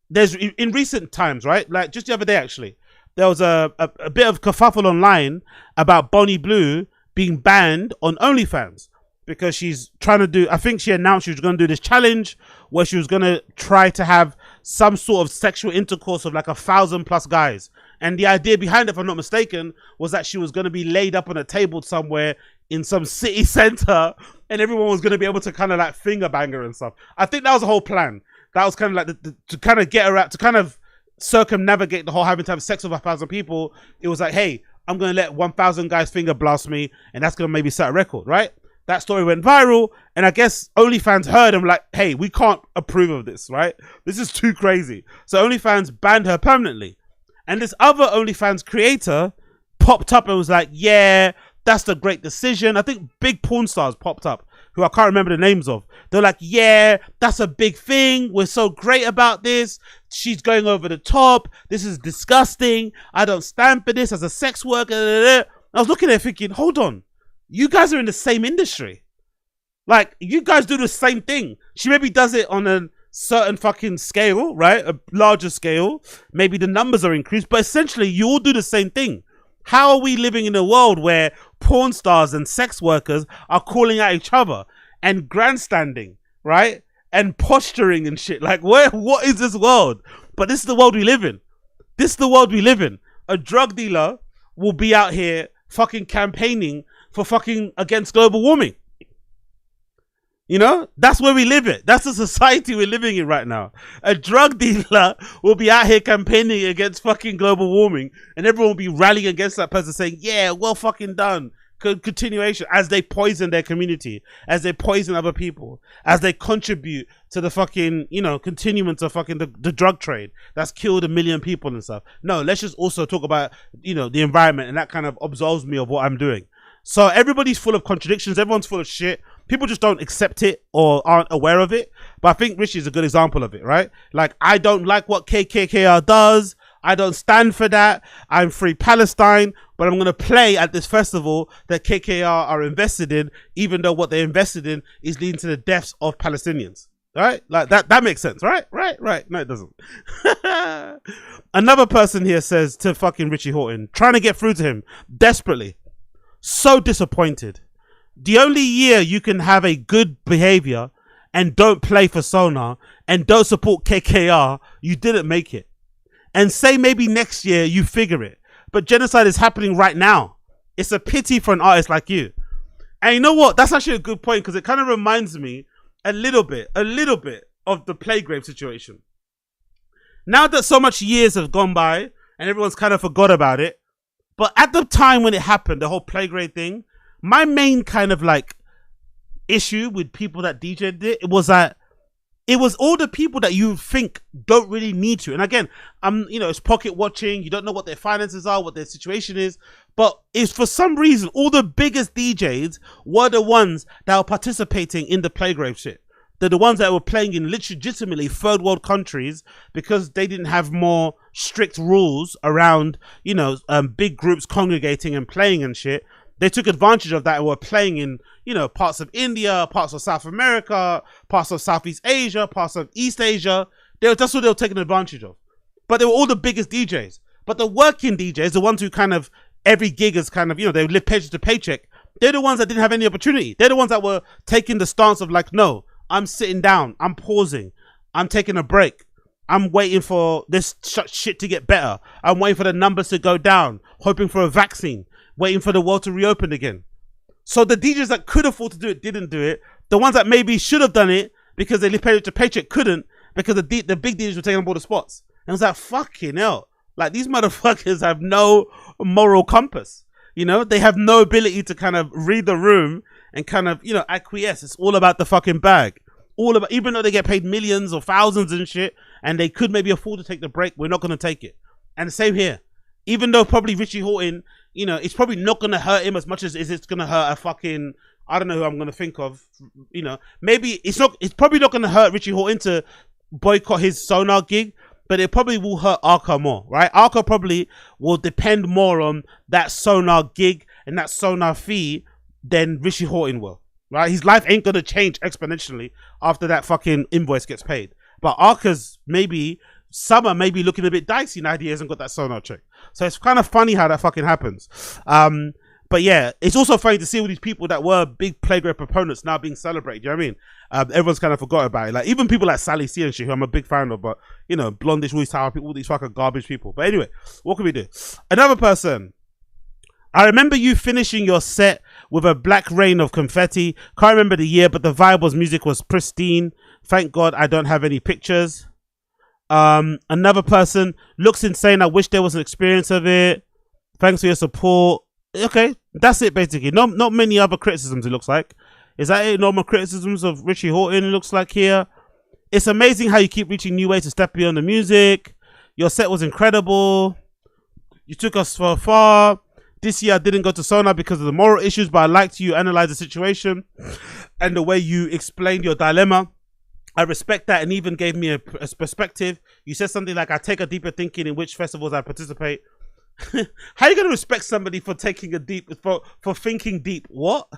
there's in recent times, right? Like just the other day, actually, there was a bit of kerfuffle online about Bonnie Blue being banned on OnlyFans because she's trying to do, I think she announced she was going to do this challenge where she was going to try to have some sort of sexual intercourse of like 1,000+ guys. And the idea behind it, if I'm not mistaken, was that she was going to be laid up on a table somewhere in some city center and everyone was going to be able to kind of like finger bang her and stuff. I think that was the whole plan. That was kind of like to kind of get her out, to kind of circumnavigate the whole having to have sex with 1,000 people. It was like, hey, I'm going to let 1,000 guys finger blast me and that's going to maybe set a record, right? That story went viral and I guess OnlyFans heard and like, hey, we can't approve of this, right? This is too crazy. So OnlyFans banned her permanently. And this other OnlyFans creator popped up and was like, yeah, that's the great decision. I think big porn stars popped up who I can't remember the names of. They're like, yeah, that's a big thing. We're so great about this. She's going over the top. This is disgusting. I don't stand for this as a sex worker. I was looking at it thinking, hold on. You guys are in the same industry. Like, you guys do the same thing. She maybe does it on a certain fucking scale, right? A larger scale. Maybe the numbers are increased, but essentially you all do the same thing. How are we living in a world where porn stars and sex workers are calling out each other and grandstanding, right? And posturing and shit. Like, what is this world? But this is the world we live in. This is the world we live in. A drug dealer will be out here fucking campaigning for fucking against global warming. You know, that's where we live it. That's the society we're living in right now. A drug dealer will be out here campaigning against fucking global warming and everyone will be rallying against that person saying, yeah, well fucking done. Continuation as they poison their community, as they poison other people, as they contribute to the fucking, you know, continuance of fucking the drug trade that's killed 1 million people and stuff. No, let's just also talk about, you know, the environment, and that kind of absolves me of what I'm doing. So everybody's full of contradictions. Everyone's full of shit. People just don't accept it or aren't aware of it. But I think Richie is a good example of it, right? Like, I don't like what KKKR does. I don't stand for that. I'm free Palestine, but I'm going to play at this festival that KKR are invested in, even though what they're invested in is leading to the deaths of Palestinians. Right? Like that makes sense, right? Right. No, it doesn't. Another person here says to fucking Richie Hawtin, trying to get through to him desperately. So disappointed. The only year you can have a good behavior and don't play for Sonar and don't support KKR, you didn't make it. And say maybe next year you figure it. But genocide is happening right now. It's a pity for an artist like you. And you know what? That's actually a good point because it kind of reminds me a little bit of the Playgrave situation. Now that so much years have gone by and everyone's kind of forgot about it, but at the time when it happened, the whole Playgrave thing, my main kind of like issue with people that DJ'd it was that it was all the people that you think don't really need to. And again, you know, it's pocket watching. You don't know what their finances are, what their situation is. But it's for some reason, all the biggest DJs were the ones that were participating in the Playgrave shit. They're the ones that were playing in legitimately third world countries because they didn't have more strict rules around, you know, big groups congregating and playing and shit. They took advantage of that and were playing in, you know, parts of India, parts of South America, parts of Southeast Asia, parts of East Asia. That's what they were taking advantage of. But they were all the biggest DJs. But the working DJs, the ones who kind of, every gig is kind of, you know, they live paycheck to paycheck. They're the ones that didn't have any opportunity. They're the ones that were taking the stance of like, no, I'm sitting down, I'm pausing, I'm taking a break. I'm waiting for this shit to get better. I'm waiting for the numbers to go down, hoping for a vaccine, waiting for the world to reopen again. So the DJs that could afford to do it didn't do it. The ones that maybe should have done it because they live paycheck to paycheck couldn't because the big DJs were taking on all the spots. And I was like, fucking hell. Like, these motherfuckers have no moral compass. You know, they have no ability to kind of read the room and kind of, you know, acquiesce. It's all about the fucking bag. All about, even though they get paid millions or thousands and shit, and they could maybe afford to take the break, we're not going to take it. And the same here. Even though probably Richie Hawtin, you know, it's probably not going to hurt him as much as it's going to hurt a fucking, I don't know who I'm going to think of, you know, maybe it's probably not going to hurt Richie Hawtin to boycott his Sonar gig, but it probably will hurt Arca more, right? Arca probably will depend more on that Sonar gig and that Sonar fee than Richie Hawtin will, right? His life ain't going to change exponentially after that fucking invoice gets paid. But Arca's maybe, summer maybe looking a bit dicey now he hasn't got that Sonar check. So it's kind of funny how that fucking happens. But yeah, it's also funny to see all these people that were big Playgroup proponents now being celebrated. You know what I mean? Everyone's kind of forgot about it. Like even people like Sally C and shit, who I'm a big fan of, but you know, Blondish, all these tower people, all these fucking garbage people. But anyway, what can we do? Another person. I remember you finishing your set with a black rain of confetti. Can't remember the year, but the vibe was music was pristine. Thank God I don't have any pictures. Another person, looks insane. I wish there was an experience of it. Thanks for your support. Okay, that's it basically. Not many other criticisms, it looks like. Is that it? Normal criticisms of Richie Hawtin, it looks like here. It's amazing how you keep reaching new ways to step beyond the music. Your set was incredible. You took us far. This year I didn't go to Sonar because of the moral issues, but I liked you analyze the situation and the way you explained your dilemma. I respect that and even gave me a perspective. You said something like, I take a deeper thinking in which festivals I participate. How are you going to respect somebody for taking a deep, for thinking deep? What?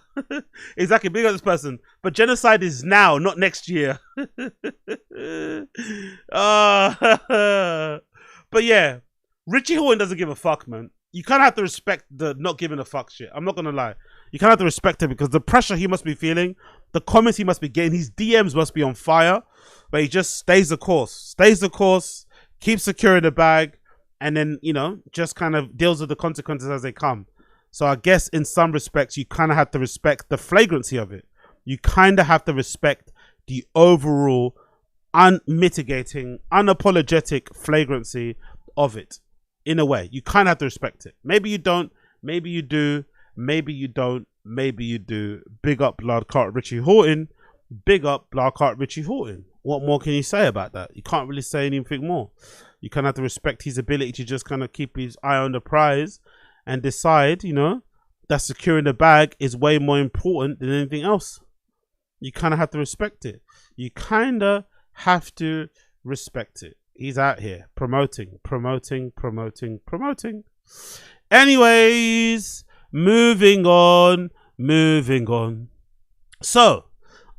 Exactly, big on this person. But genocide is now, not next year. But yeah, Richie Hawtin doesn't give a fuck, man. You kind of have to respect the not giving a fuck shit. I'm not going to lie. You kind of have to respect it because the pressure he must be feeling, the comments he must be getting, his DMs must be on fire, but he just stays the course, keeps securing the bag, and then, you know, just kind of deals with the consequences as they come. So I guess in some respects, you kind of have to respect the flagrancy of it. You kind of have to respect the overall unmitigating, unapologetic flagrancy of it. In a way, you kind of have to respect it. Maybe you don't, maybe you do, maybe you don't, maybe you do. Big up Bloodcart Richie Hawtin. Big up Bloodcart Richie Hawtin. What more can you say about that? You can't really say anything more. You kind of have to respect his ability to just kind of keep his eye on the prize and decide, you know, that securing the bag is way more important than anything else. You kind of have to respect it. You kind of have to respect it. He's out here promoting. Anyways, moving on. So,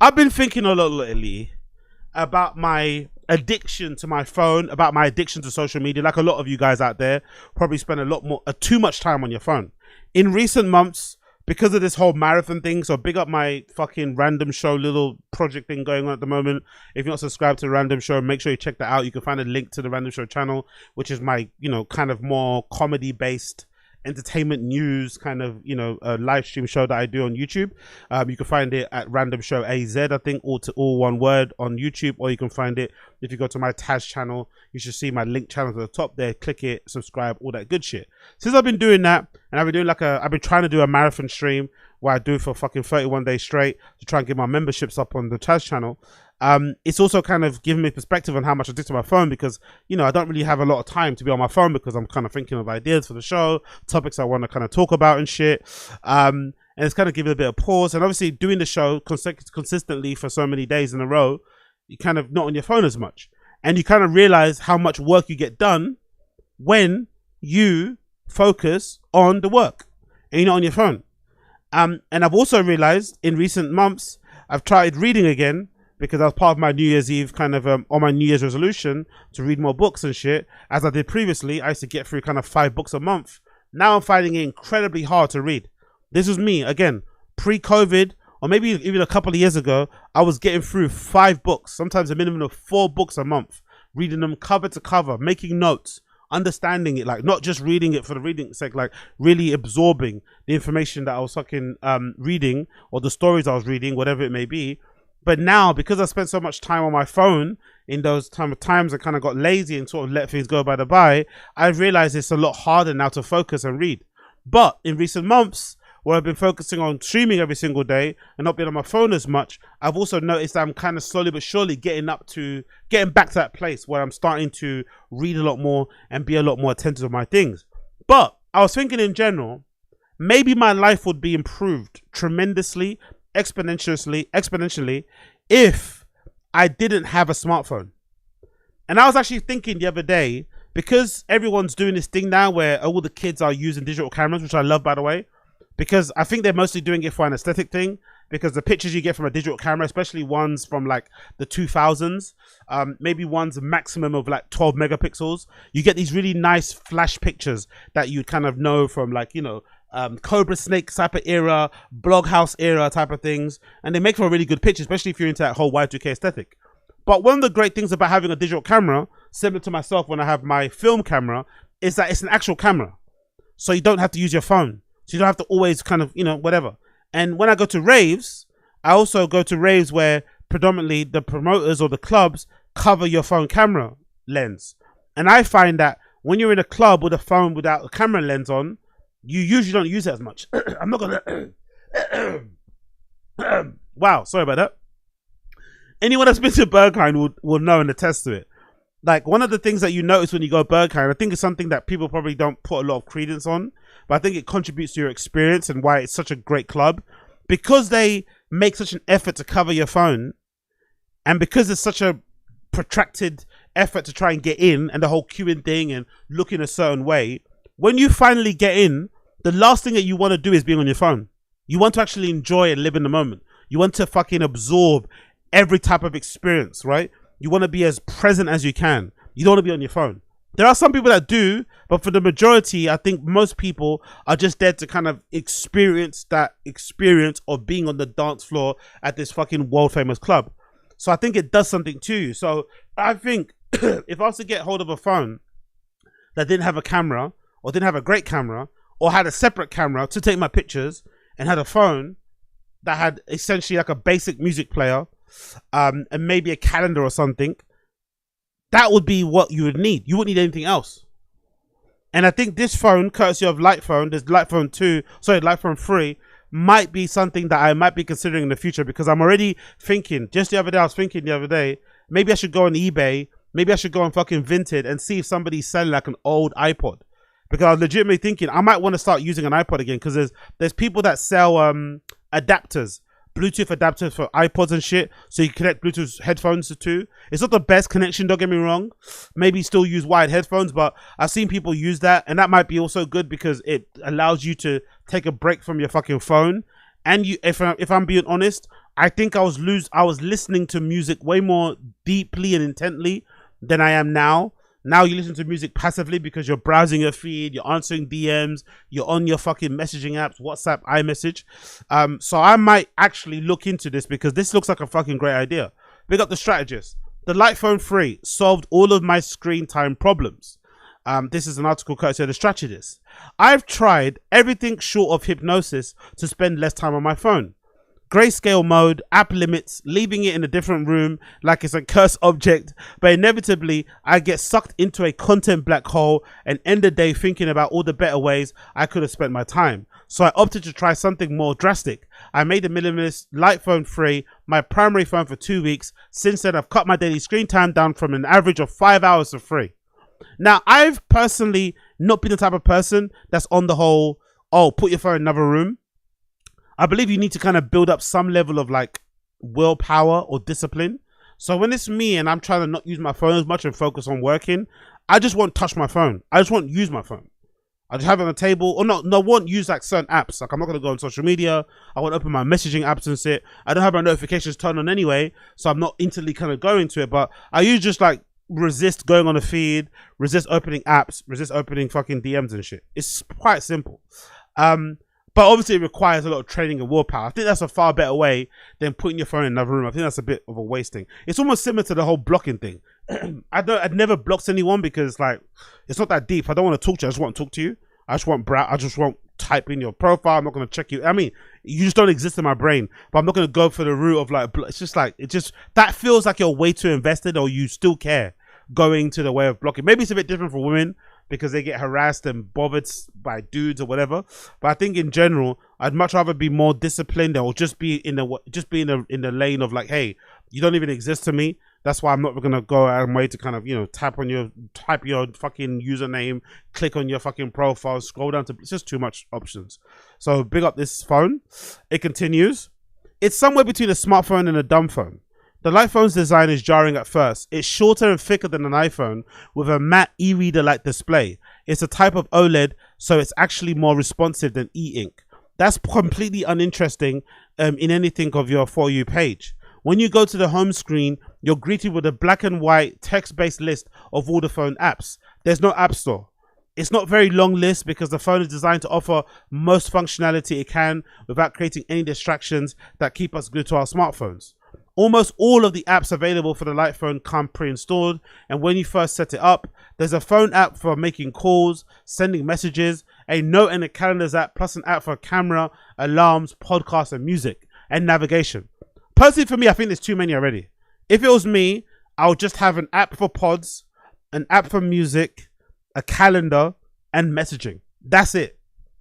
I've been thinking a lot lately about my addiction to my phone, about my addiction to social media. Like a lot of you guys out there probably spend a lot more, too much time on your phone. In recent months, because of this whole marathon thing, so big up my fucking Random Show little project thing going on at the moment. If you're not subscribed to the Random Show, make sure you check that out. You can find a link to the Random Show channel, which is my, you know, kind of more comedy based entertainment news kind of, you know, live stream show that I do on YouTube. You can find it at Random Show AZ, I think, all one word on YouTube, or you can find it if you go to my Tazs channel. You should see my link channel to the top there. Click it, subscribe, all that good shit. Since I've been doing that, and I've been trying to do a marathon stream where I do for fucking 31 days straight to try and get my memberships up on the Tazs channel. It's also kind of giving me perspective on how much I do to my phone because, you know, I don't really have a lot of time to be on my phone because I'm kind of thinking of ideas for the show, topics I want to kind of talk about and shit. And it's kind of giving a bit of pause. And obviously doing the show consistently for so many days in a row, you kind of not on your phone as much. And you kind of realize how much work you get done when you focus on the work and you're not on your phone. And I've also realized in recent months, I've tried reading again, because I was part of my New Year's Eve kind of on my New Year's resolution to read more books and shit. As I did previously, I used to get through kind of 5 books a month. Now I'm finding it incredibly hard to read. This was me, again, pre-COVID, or maybe even a couple of years ago, I was getting through 5 books, sometimes a minimum of 4 books a month, reading them cover to cover, making notes, understanding it, like not just reading it for the reading sake, like really absorbing the information that I was fucking reading, or the stories I was reading, whatever it may be. But now, because I spent so much time on my phone in those times I kind of got lazy and sort of let things go by the by, I've realized it's a lot harder now to focus and read. But in recent months, where I've been focusing on streaming every single day and not being on my phone as much, I've also noticed that I'm kind of slowly but surely getting back to that place where I'm starting to read a lot more and be a lot more attentive to my things. But I was thinking in general, maybe my life would be improved tremendously, exponentially if I didn't have a smartphone. And I was actually thinking the other day, because everyone's doing this thing now where all the kids are using digital cameras, which I love, by the way, because I think they're mostly doing it for an aesthetic thing, because the pictures you get from a digital camera, especially ones from like the 2000s, maybe ones a maximum of like 12 megapixels, you get these really nice flash pictures that you kind of know from, like, you know, Cobra Snake type of era, Bloghouse era type of things, and they make for a really good picture, especially if you're into that whole Y2K aesthetic. But one of the great things about having a digital camera, similar to myself when I have my film camera, is that it's an actual camera. So you don't have to use your phone. So you don't have to always kind of, whatever. And when I go to raves, I also go to raves where predominantly the promoters or the clubs cover your phone camera lens. And I find that when you're in a club with a phone without a camera lens on, you usually don't use it as much. I'm not gonna... Wow, sorry about that. Anyone that's been to Berghain will know and attest to it. Like, one of the things that you notice when you go to Berghain, I think it's something that people probably don't put a lot of credence on, but I think it contributes to your experience and why it's such a great club. Because they make such an effort to cover your phone, and because it's such a protracted effort to try and get in, and the whole queuing thing and looking a certain way, when you finally get in, the last thing that you want to do is being on your phone. You want to actually enjoy and live in the moment. You want to fucking absorb every type of experience, right? You want to be as present as you can. You don't want to be on your phone. There are some people that do, but for the majority, I think most people are just there to kind of experience that experience of being on the dance floor at this fucking world famous club. So I think it does something to you. So I think if I was to get hold of a phone that didn't have a camera, or didn't have a great camera, or had a separate camera to take my pictures, and had a phone that had essentially like a basic music player, and maybe a calendar or something, that would be what you would need. You wouldn't need anything else. And I think this phone, courtesy of Lightphone, there's Lightphone 2, sorry, Lightphone 3, might be something that I might be considering in the future, because I'm already thinking, just the other day, I was thinking the other day, maybe I should go on eBay, maybe I should go on fucking Vinted and see if somebody's selling like an old iPod. Because I was legitimately thinking I might want to start using an iPod again, because there's people that sell adapters, Bluetooth adapters for iPods and shit, so you connect Bluetooth headphones to. It's not the best connection, don't get me wrong. Maybe still use wired headphones, but I've seen people use that, and that might be also good because it allows you to take a break from your fucking phone. And you, if I'm being honest, I think I was listening to music way more deeply and intently than I am now. Now you listen to music passively because you're browsing your feed, you're answering DMs, you're on your fucking messaging apps, WhatsApp, iMessage. So I might actually look into this because this looks like a fucking great idea. Big up the Strategist. The Lightphone 3 solved all of my screen time problems. This is an article courtesy of the Strategist. I've tried everything short of hypnosis to spend less time on my phone. Grayscale mode, app limits, leaving it in a different room like it's a cursed object, but inevitably I get sucked into a content black hole and end the day thinking about all the better ways I could have spent my time. So I opted to try something more drastic. I made the minimalist Lightphone 3 my primary phone for 2 weeks. Since then, I've cut my daily screen time down from an average of 5 hours to 3. Now, I've personally not been the type of person that's on the whole, oh, put your phone in another room. I believe you need to kind of build up some level of like willpower or discipline. So when it's me and I'm trying to not use my phone as much and focus on working, I just won't touch my phone. I just won't use my phone. I just have it on the table, or no, won't use like certain apps. Like I'm not going to go on social media. I won't open my messaging apps and sit. I don't have my notifications turned on anyway, so I'm not instantly kind of going to it. But I usually just like resist going on the feed, resist opening apps, resist opening fucking DMs and shit. It's quite simple. But obviously it requires a lot of training and willpower. I think that's a far better way than putting your phone in another room. I think that's a bit of a wasting. It's almost similar to the whole blocking thing. I'd never blocked anyone because like it's not that deep. I don't want to talk to you. I just want to talk to you. I just won't type in your profile. I'm not going to check you. I mean, you just don't exist in my brain. But I'm not going to go for the route of like, it's just like, that feels like you're way too invested or you still care going to the way of blocking. Maybe it's a bit different for women because they get harassed and bothered by dudes or whatever. But I think in general, I'd much rather be more disciplined or just be in the lane of like, hey, you don't even exist to me. That's why I'm not gonna go out of my way to kind of, you know, type your fucking username, click on your fucking profile, scroll down to, it's just too much options. So big up this phone. It continues. It's somewhere between a smartphone and a dumb phone. The Lightphone's design is jarring at first. It's shorter and thicker than an iPhone with a matte e-reader-like display. It's a type of OLED, so it's actually more responsive than e-ink. That's completely uninteresting in anything of your For You page. When you go to the home screen, you're greeted with a black and white text-based list of all the phone apps. There's no app store. It's not very long list because the phone is designed to offer most functionality it can without creating any distractions that keep us glued to our smartphones. Almost all of the apps available for the light phone come pre-installed, and when you first set it up, there's a phone app for making calls, sending messages, a note and a calendars app, plus an app for camera, alarms, podcasts, and music, and navigation. Personally, for me, I think there's too many already. If it was me, I would just have an app for pods, an app for music, a calendar, and messaging. That's it.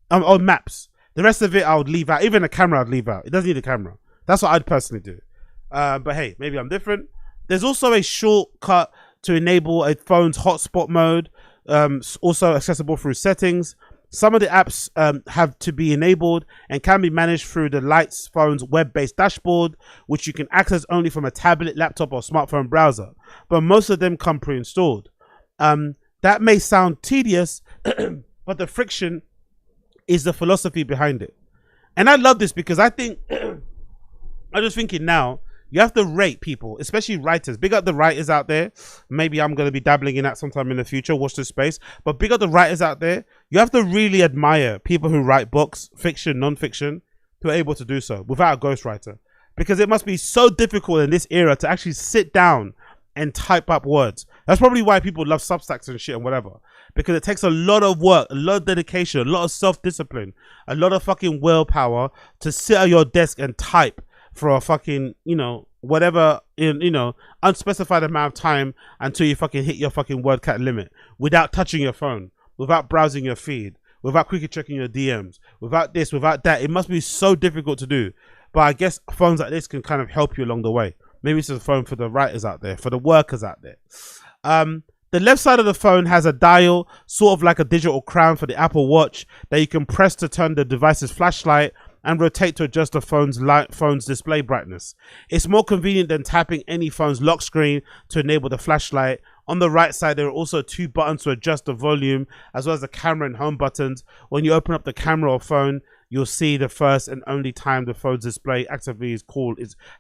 Or maps. The rest of it I would leave out. Even a camera I'd leave out. It doesn't need a camera. That's what I'd personally do. But hey, maybe I'm different. There's also a shortcut to enable a phone's hotspot mode, also accessible through settings. Some of the apps have to be enabled and can be managed through the Light's phone's web-based dashboard, which you can access only from a tablet, laptop, or smartphone browser. But most of them come pre-installed. That may sound tedious, but the friction is the philosophy behind it. And I love this because I think, I'm just thinking now, you have to rate people, especially writers. Big up the writers out there. Maybe I'm going to be dabbling in that sometime in the future. Watch this space. But big up the writers out there. You have to really admire people who write books, fiction, non-fiction, who are able to do so without a ghostwriter. Because it must be so difficult in this era to actually sit down and type up words. That's probably why people love Substacks and shit and whatever. Because it takes a lot of work, a lot of dedication, a lot of self-discipline, a lot of fucking willpower to sit at your desk and type for a fucking, you know, whatever, you know, unspecified amount of time until you fucking hit your fucking word count limit without touching your phone, without browsing your feed, without quickly checking your DMs, without this, without that. It must be so difficult to do. But I guess phones like this can kind of help you along the way. Maybe it's a phone for the writers out there, for the workers out there. The left side of the phone has a dial, sort of like a digital crown for the Apple Watch, that you can press to turn the device's flashlight and rotate to adjust the phone's display brightness. It's more convenient than tapping any phone's lock screen to enable the flashlight. On the right side, there are also 2 buttons to adjust the volume, as well as the camera and home buttons. When you open up the camera or phone, you'll see the first and only time the phone's display actively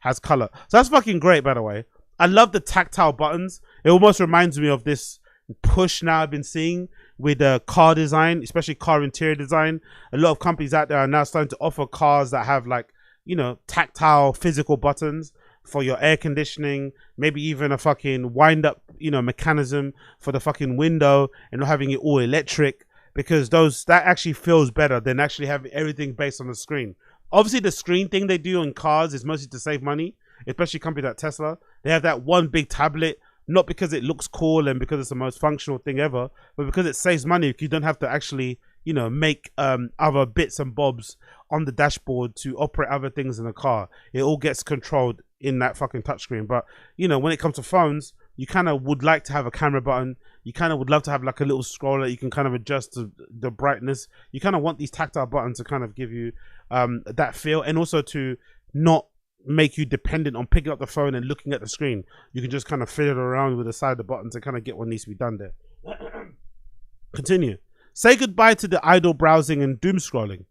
has color. So that's fucking great, by the way. I love the tactile buttons. It almost reminds me of this push now I've been seeing with car design, especially car interior design. A lot of companies out there are now starting to offer cars that have, like, you know, tactile physical buttons for your air conditioning, maybe even a fucking wind up, you know, mechanism for the fucking window, and not having it all electric, because that actually feels better than actually having everything based on the screen. Obviously the screen thing they do on cars is mostly to save money, especially companies like Tesla. They have that one big tablet, not because it looks cool and because it's the most functional thing ever, but because it saves money. You don't have to actually, you know, make other bits and bobs on the dashboard to operate other things in the car. It all gets controlled in that fucking touchscreen. But, you know, when it comes to phones, you kind of would like to have a camera button. You kind of would love to have like a little scroller. You can kind of adjust the brightness. You kind of want these tactile buttons to kind of give you that feel, and also to not make you dependent on picking up the phone and looking at the screen. You can just kind of fiddle around with the side of the button to kind of get what needs to be done there. Continue. Say goodbye to the idle browsing and doom scrolling.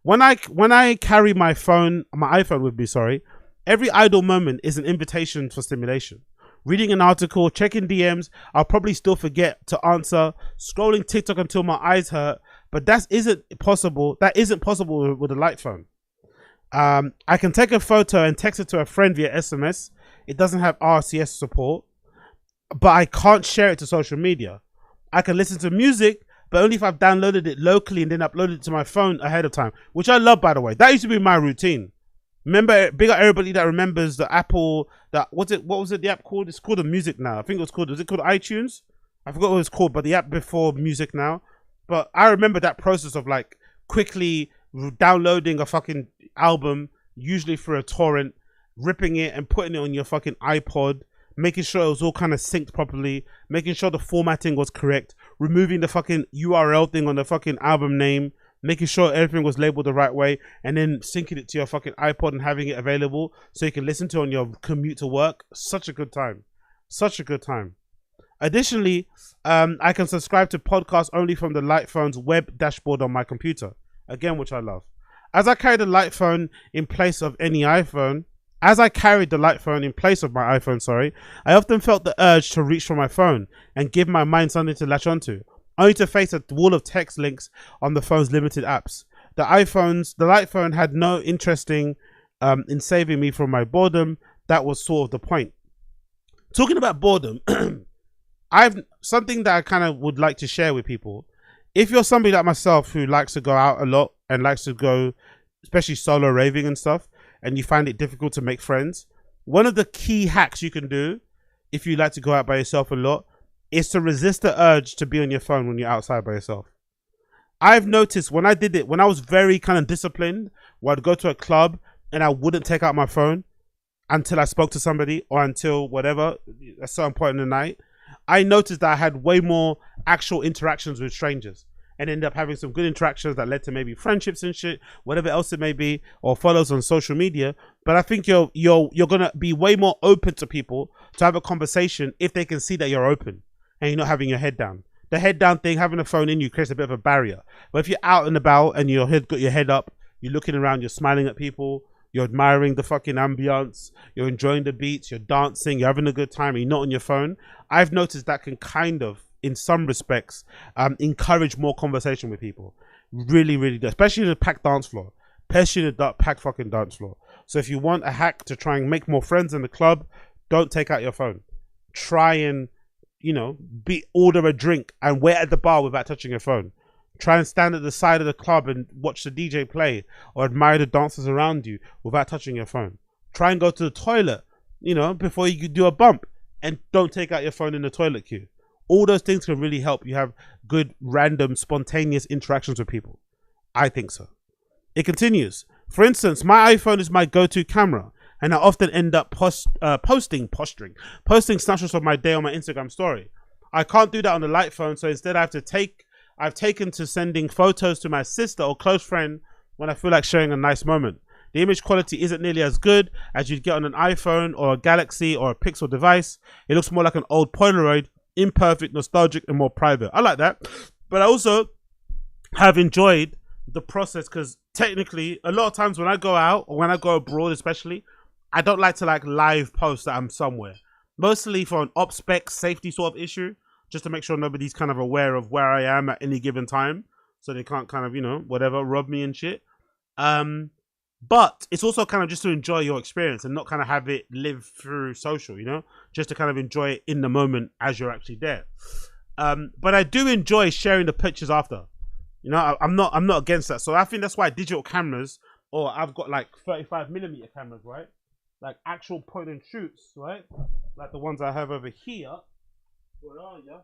When I carry my iPhone with me, sorry, every idle moment is an invitation for stimulation. Reading an article, checking DMs, I'll probably still forget to answer, scrolling TikTok until my eyes hurt, but that isn't possible with a light phone. I can take a photo and text it to a friend via SMS. It doesn't have RCS support, but I can't share it to social media. I can listen to music, but only if I've downloaded it locally and then uploaded it to my phone ahead of time, which I love, by the way. That used to be my routine. Remember, big up everybody that remembers the Apple, what was it the app called? It's called the Music Now. I think was it called iTunes? I forgot what it was called, but the app before Music Now. But I remember that process of like quickly downloading a fucking album, usually through a torrent, ripping it and putting it on your fucking iPod, making sure it was all kind of synced properly, making sure the formatting was correct, removing the fucking URL thing on the fucking album name, making sure everything was labeled the right way, and then syncing it to your fucking iPod and having it available so you can listen to it on your commute to work. Such a good time. Such a good time. Additionally, I can subscribe to podcasts only from the Light phone's web dashboard on my computer. Again, which I love. As I carry the Light phone in place of any iPhone, I often felt the urge to reach for my phone and give my mind something to latch onto. only to face a wall of text links on the phone's limited apps. The light phone had no interesting in saving me from my boredom. That was sort of the point. Talking about boredom, I've something that I kind of would like to share with people. If you're somebody like myself who likes to go out a lot and likes to go, especially solo raving and stuff, and you find it difficult to make friends, one of the key hacks you can do if you like to go out by yourself a lot is to resist the urge to be on your phone when you're outside by yourself. I've noticed when I did it, when I was very kind of disciplined, where I'd go to a club and I wouldn't take out my phone until I spoke to somebody or until whatever, at a certain point in the night, I noticed that I had way more actual interactions with strangers and ended up having some good interactions that led to maybe friendships and shit, whatever else it may be, or follows on social media. But I think you're gonna be way more open to people to have a conversation if they can see that you're open and you're not having your head down. The head down thing, having a phone in you creates a bit of a barrier. But if you're out and about and got your head up, you're looking around, you're smiling at people, you're admiring the fucking ambience, you're enjoying the beats, you're dancing, you're having a good time, and you're not on your phone, I've noticed that can kind of, in some respects, encourage more conversation with people. Really, really do. Especially in a packed dance floor. Especially in a packed fucking dance floor. So if you want a hack to try and make more friends in the club, don't take out your phone. Try and, order a drink and wait at the bar without touching your phone. Try and stand at the side of the club and watch the DJ play or admire the dancers around you without touching your phone. Try and go to the toilet, before you do a bump, and don't take out your phone in the toilet queue. All those things can really help you have good, random, spontaneous interactions with people. I think so. It continues. For instance, my iPhone is my go-to camera, and I often end up posting snapshots of my day on my Instagram story. I can't do that on the light phone, so instead I've taken to sending photos to my sister or close friend when I feel like sharing a nice moment. The image quality isn't nearly as good as you'd get on an iPhone or a Galaxy or a Pixel device. It looks more like an old Polaroid, imperfect, nostalgic, and more private. I like that. But I also have enjoyed the process because technically, a lot of times when I go out or when I go abroad especially, I don't like to live post that I'm somewhere. Mostly for an op spec safety sort of issue, just to make sure nobody's kind of aware of where I am at any given time. So they can't kind of, whatever, rob me and shit. But it's also kind of just to enjoy your experience and not kind of have it live through social, just to kind of enjoy it in the moment as you're actually there. But I do enjoy sharing the pictures after. I'm not against that. So I think that's why digital cameras, or I've got 35mm cameras, right? Like actual point and shoots, right? Like the ones I have over here. Where are you?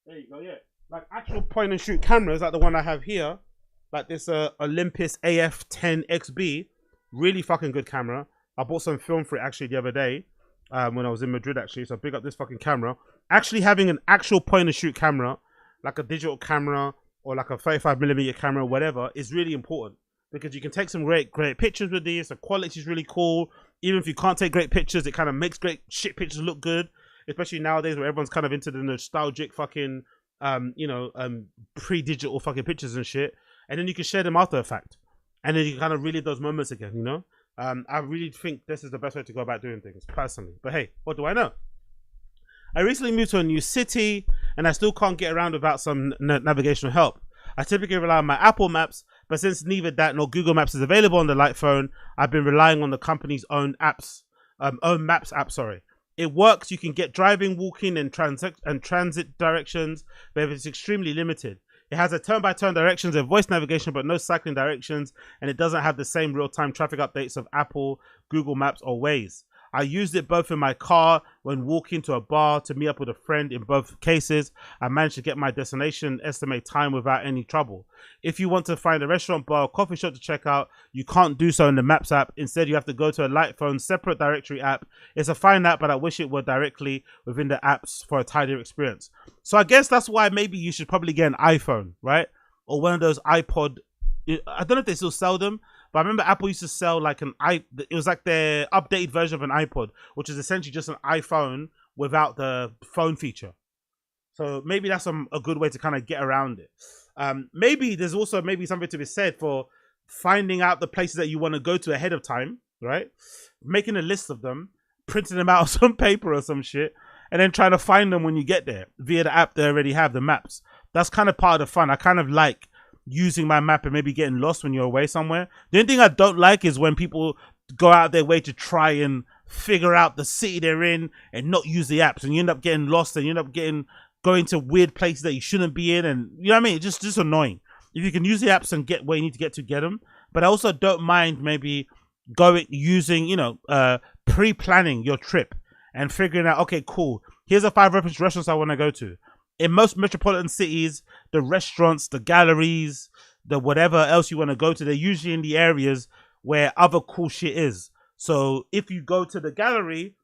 There you go, yeah. Like actual point and shoot cameras, like the one I have here. Like this Olympus AF10XB. Really fucking good camera. I bought some film for it actually the other day when I was in Madrid actually. So big up this fucking camera. Actually having an actual point and shoot camera, like a digital camera or like a 35mm camera, whatever, is really important. Because you can take some great pictures with these. The quality is really cool. Even if you can't take great pictures, it kind of makes great shit pictures look good. Especially nowadays where everyone's kind of into the nostalgic fucking, pre-digital fucking pictures and shit. And then you can share them after the fact. And then you can kind of relive those moments again, I really think this is the best way to go about doing things, personally. But hey, what do I know? I recently moved to a new city, and I still can't get around without some navigational help. I typically rely on my Apple Maps, but since neither that nor Google Maps is available on the light phone, I've been relying on the company's own maps app. It works. You can get driving, walking, and transit directions, but it's extremely limited. It has a turn-by-turn directions and voice navigation, but no cycling directions, and it doesn't have the same real-time traffic updates of Apple, Google Maps, or Waze. I used it both in my car when walking to a bar to meet up with a friend. In both cases, I managed to get my destination and estimate time without any trouble. If you want to find a restaurant, bar, or coffee shop to check out, you can't do so in the Maps app. Instead, you have to go to a light phone separate directory app. It's a fine app, but I wish it were directly within the apps for a tidier experience. So I guess that's why maybe you should probably get an iPhone, right? Or one of those iPod. I don't know if they still sell them, but I remember Apple used to sell it was like their updated version of an iPod, which is essentially just an iPhone without the phone feature. So maybe that's a good way to kind of get around it. Maybe there's also something to be said for finding out the places that you want to go to ahead of time, right? Making a list of them, printing them out on some paper or some shit, and then trying to find them when you get there via the app they already have, the maps. That's kind of part of the fun. I kind of like using my map and maybe getting lost when you're away somewhere. The only thing I don't like is when people go out their way to try and figure out the city they're in and not use the apps, and you end up getting lost and you end up going to weird places that you shouldn't be in, and you know what I mean? It's just annoying. If you can use the apps and get where you need to get them. But I also don't mind maybe using, pre-planning your trip and figuring out, okay, cool, here's the 5 restaurants I want to go to. In most metropolitan cities, the restaurants, the galleries, the whatever else you want to go to, they're usually in the areas where other cool shit is. So if you go to the gallery,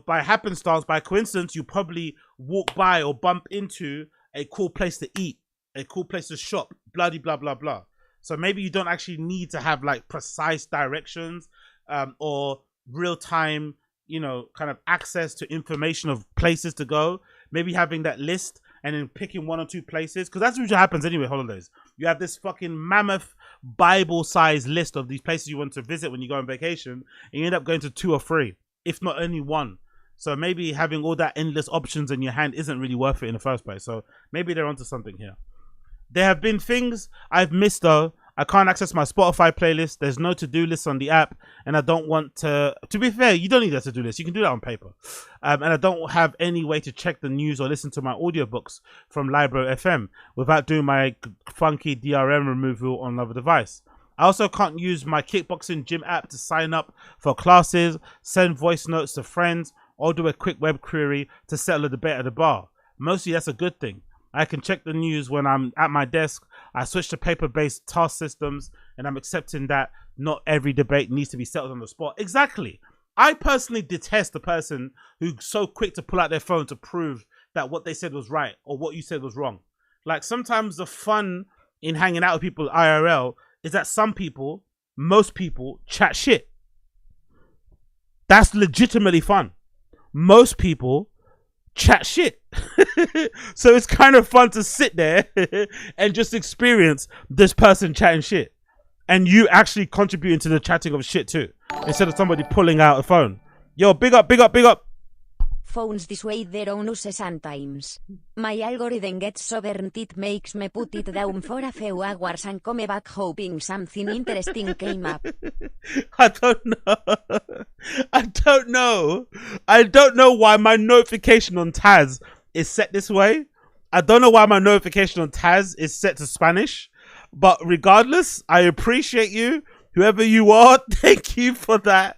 by happenstance, by coincidence, you probably walk by or bump into a cool place to eat, a cool place to shop, bloody blah, blah, blah. So maybe you don't actually need to have like precise directions or real-time, kind of access to information of places to go. Maybe having that list and then picking 1 or 2 places, because that's what happens anyway. Holidays, you have this fucking mammoth Bible-sized list of these places you want to visit when you go on vacation, and you end up going to 2 or 3, if not only 1. So maybe having all that endless options in your hand isn't really worth it in the first place. So maybe they're onto something here. There have been things I've missed though. I can't access my Spotify playlist. There's no to-do list on the app, and I don't want to be fair, you don't need a to-do list. You can do that on paper. And I don't have any way to check the news or listen to my audiobooks from Libro FM without doing my funky DRM removal on another device. I also can't use my kickboxing gym app to sign up for classes, send voice notes to friends, or do a quick web query to settle a debate at the bar. Mostly that's a good thing. I can check the news when I'm at my desk. I switched to paper-based task systems, and I'm accepting that not every debate needs to be settled on the spot. Exactly. I personally detest the person who's so quick to pull out their phone to prove that what they said was right or what you said was wrong. Like, sometimes the fun in hanging out with people IRL is that most people chat shit. That's legitimately fun. Most people chat shit. So it's kind of fun to sit there and just experience this person chatting shit and you actually contributing to the chatting of shit too, instead of somebody pulling out a phone. Yo, big up. Phones this way their own uses sometimes. My algorithm gets so burnt it makes me put it down for a few hours and come back hoping something interesting came up. I don't know why my notification on Tazz is set this way. I don't know why my notification on Tazz is set to Spanish. But regardless, I appreciate you. Whoever you are, thank you for that.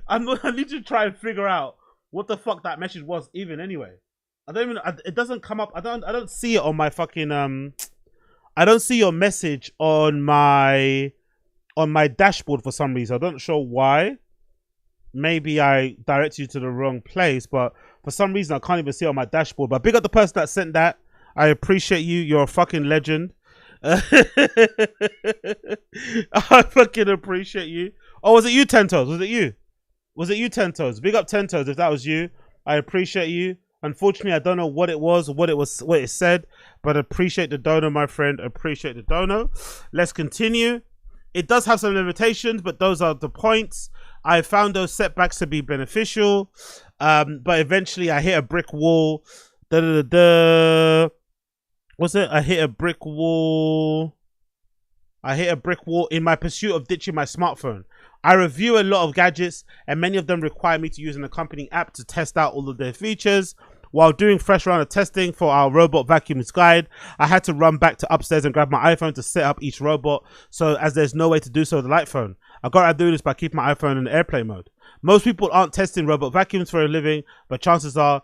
I need to try and figure out what the fuck that message was even anyway. It doesn't come up. I don't see it on my fucking I don't see your message on my dashboard for some reason. I don't know why. Maybe I direct you to the wrong place, but for some reason I can't even see it on my dashboard. But big up the person that sent that. I appreciate you. You're a fucking legend. I fucking appreciate you. Oh, was it you, Tentos? Was it you, Tentos? Big up Tentos if that was you. I appreciate you. Unfortunately, I don't know what it was, what it said, but appreciate the dono, my friend. Appreciate the dono. Let's continue. It does have some limitations, but those are the points. I found those setbacks to be beneficial, but eventually I hit a brick wall. What's it? I hit a brick wall in my pursuit of ditching my smartphone. I review a lot of gadgets, and many of them require me to use an accompanying app to test out all of their features. While doing fresh round of testing for our robot vacuum guide, I had to run back to upstairs and grab my iPhone to set up each robot, so as there's no way to do so with the light phone. I got to do this by keeping my iPhone in airplane mode. Most people aren't testing robot vacuums for a living, but chances are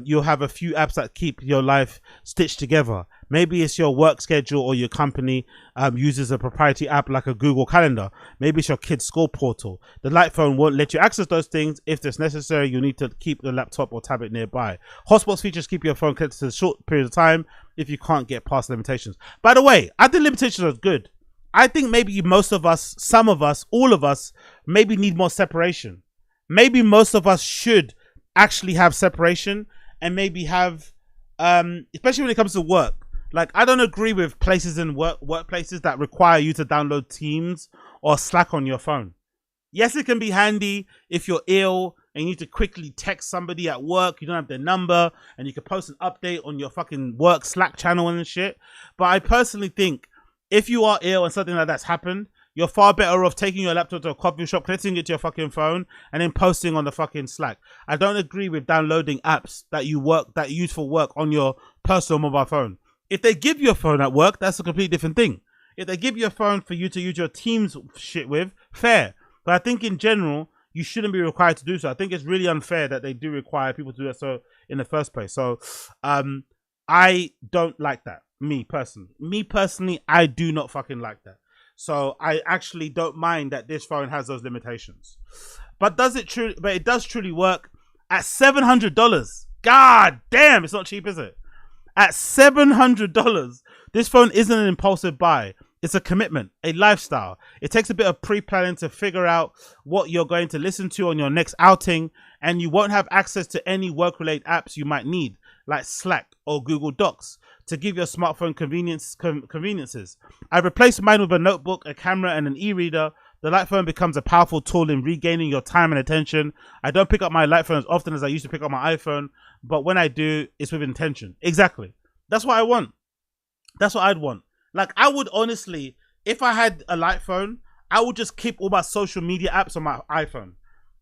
you'll have a few apps that keep your life stitched together. Maybe it's your work schedule or your company uses a proprietary app like a Google Calendar. Maybe it's your kid's school portal. The light phone won't let you access those things. If it's necessary, you'll need to keep the laptop or tablet nearby. Hotspots features keep your phone connected to a short period of time if you can't get past limitations. By the way, I think limitations are good. I think maybe most of us, some of us, all of us, maybe need more separation. Maybe most of us should actually have separation and maybe have, especially when it comes to work. Like, I don't agree with places in workplaces that require you to download Teams or Slack on your phone. Yes, it can be handy if you're ill and you need to quickly text somebody at work. You don't have their number and you can post an update on your fucking work Slack channel and shit. But I personally think if you are ill and something like that's happened, you're far better off taking your laptop to a coffee shop, connecting it to your fucking phone, and then posting on the fucking Slack. I don't agree with downloading apps that you use for work on your personal mobile phone. If they give you a phone at work, that's a completely different thing. If they give you a phone for you to use your team's shit with, fair. But I think in general, you shouldn't be required to do so. I think it's really unfair that they do require people to do that so in the first place. So I don't like that. Me personally, I do not fucking like that. So I actually don't mind that this phone has those limitations. But it does truly work at $700. God damn, it's not cheap, is it? At $700, this phone isn't an impulsive buy. It's a commitment, a lifestyle. It takes a bit of pre-planning to figure out what you're going to listen to on your next outing, and you won't have access to any work-related apps you might need, like Slack or Google Docs, to give your smartphone conveniences. I replaced mine with a notebook, a camera, and an e-reader. The light phone becomes a powerful tool in regaining your time and attention. I don't pick up my light phone as often as I used to pick up my iPhone, but when I do, it's with intention. Exactly. That's what I want. That's what I'd want. Like, I would honestly, if I had a light phone, I would just keep all my social media apps on my iPhone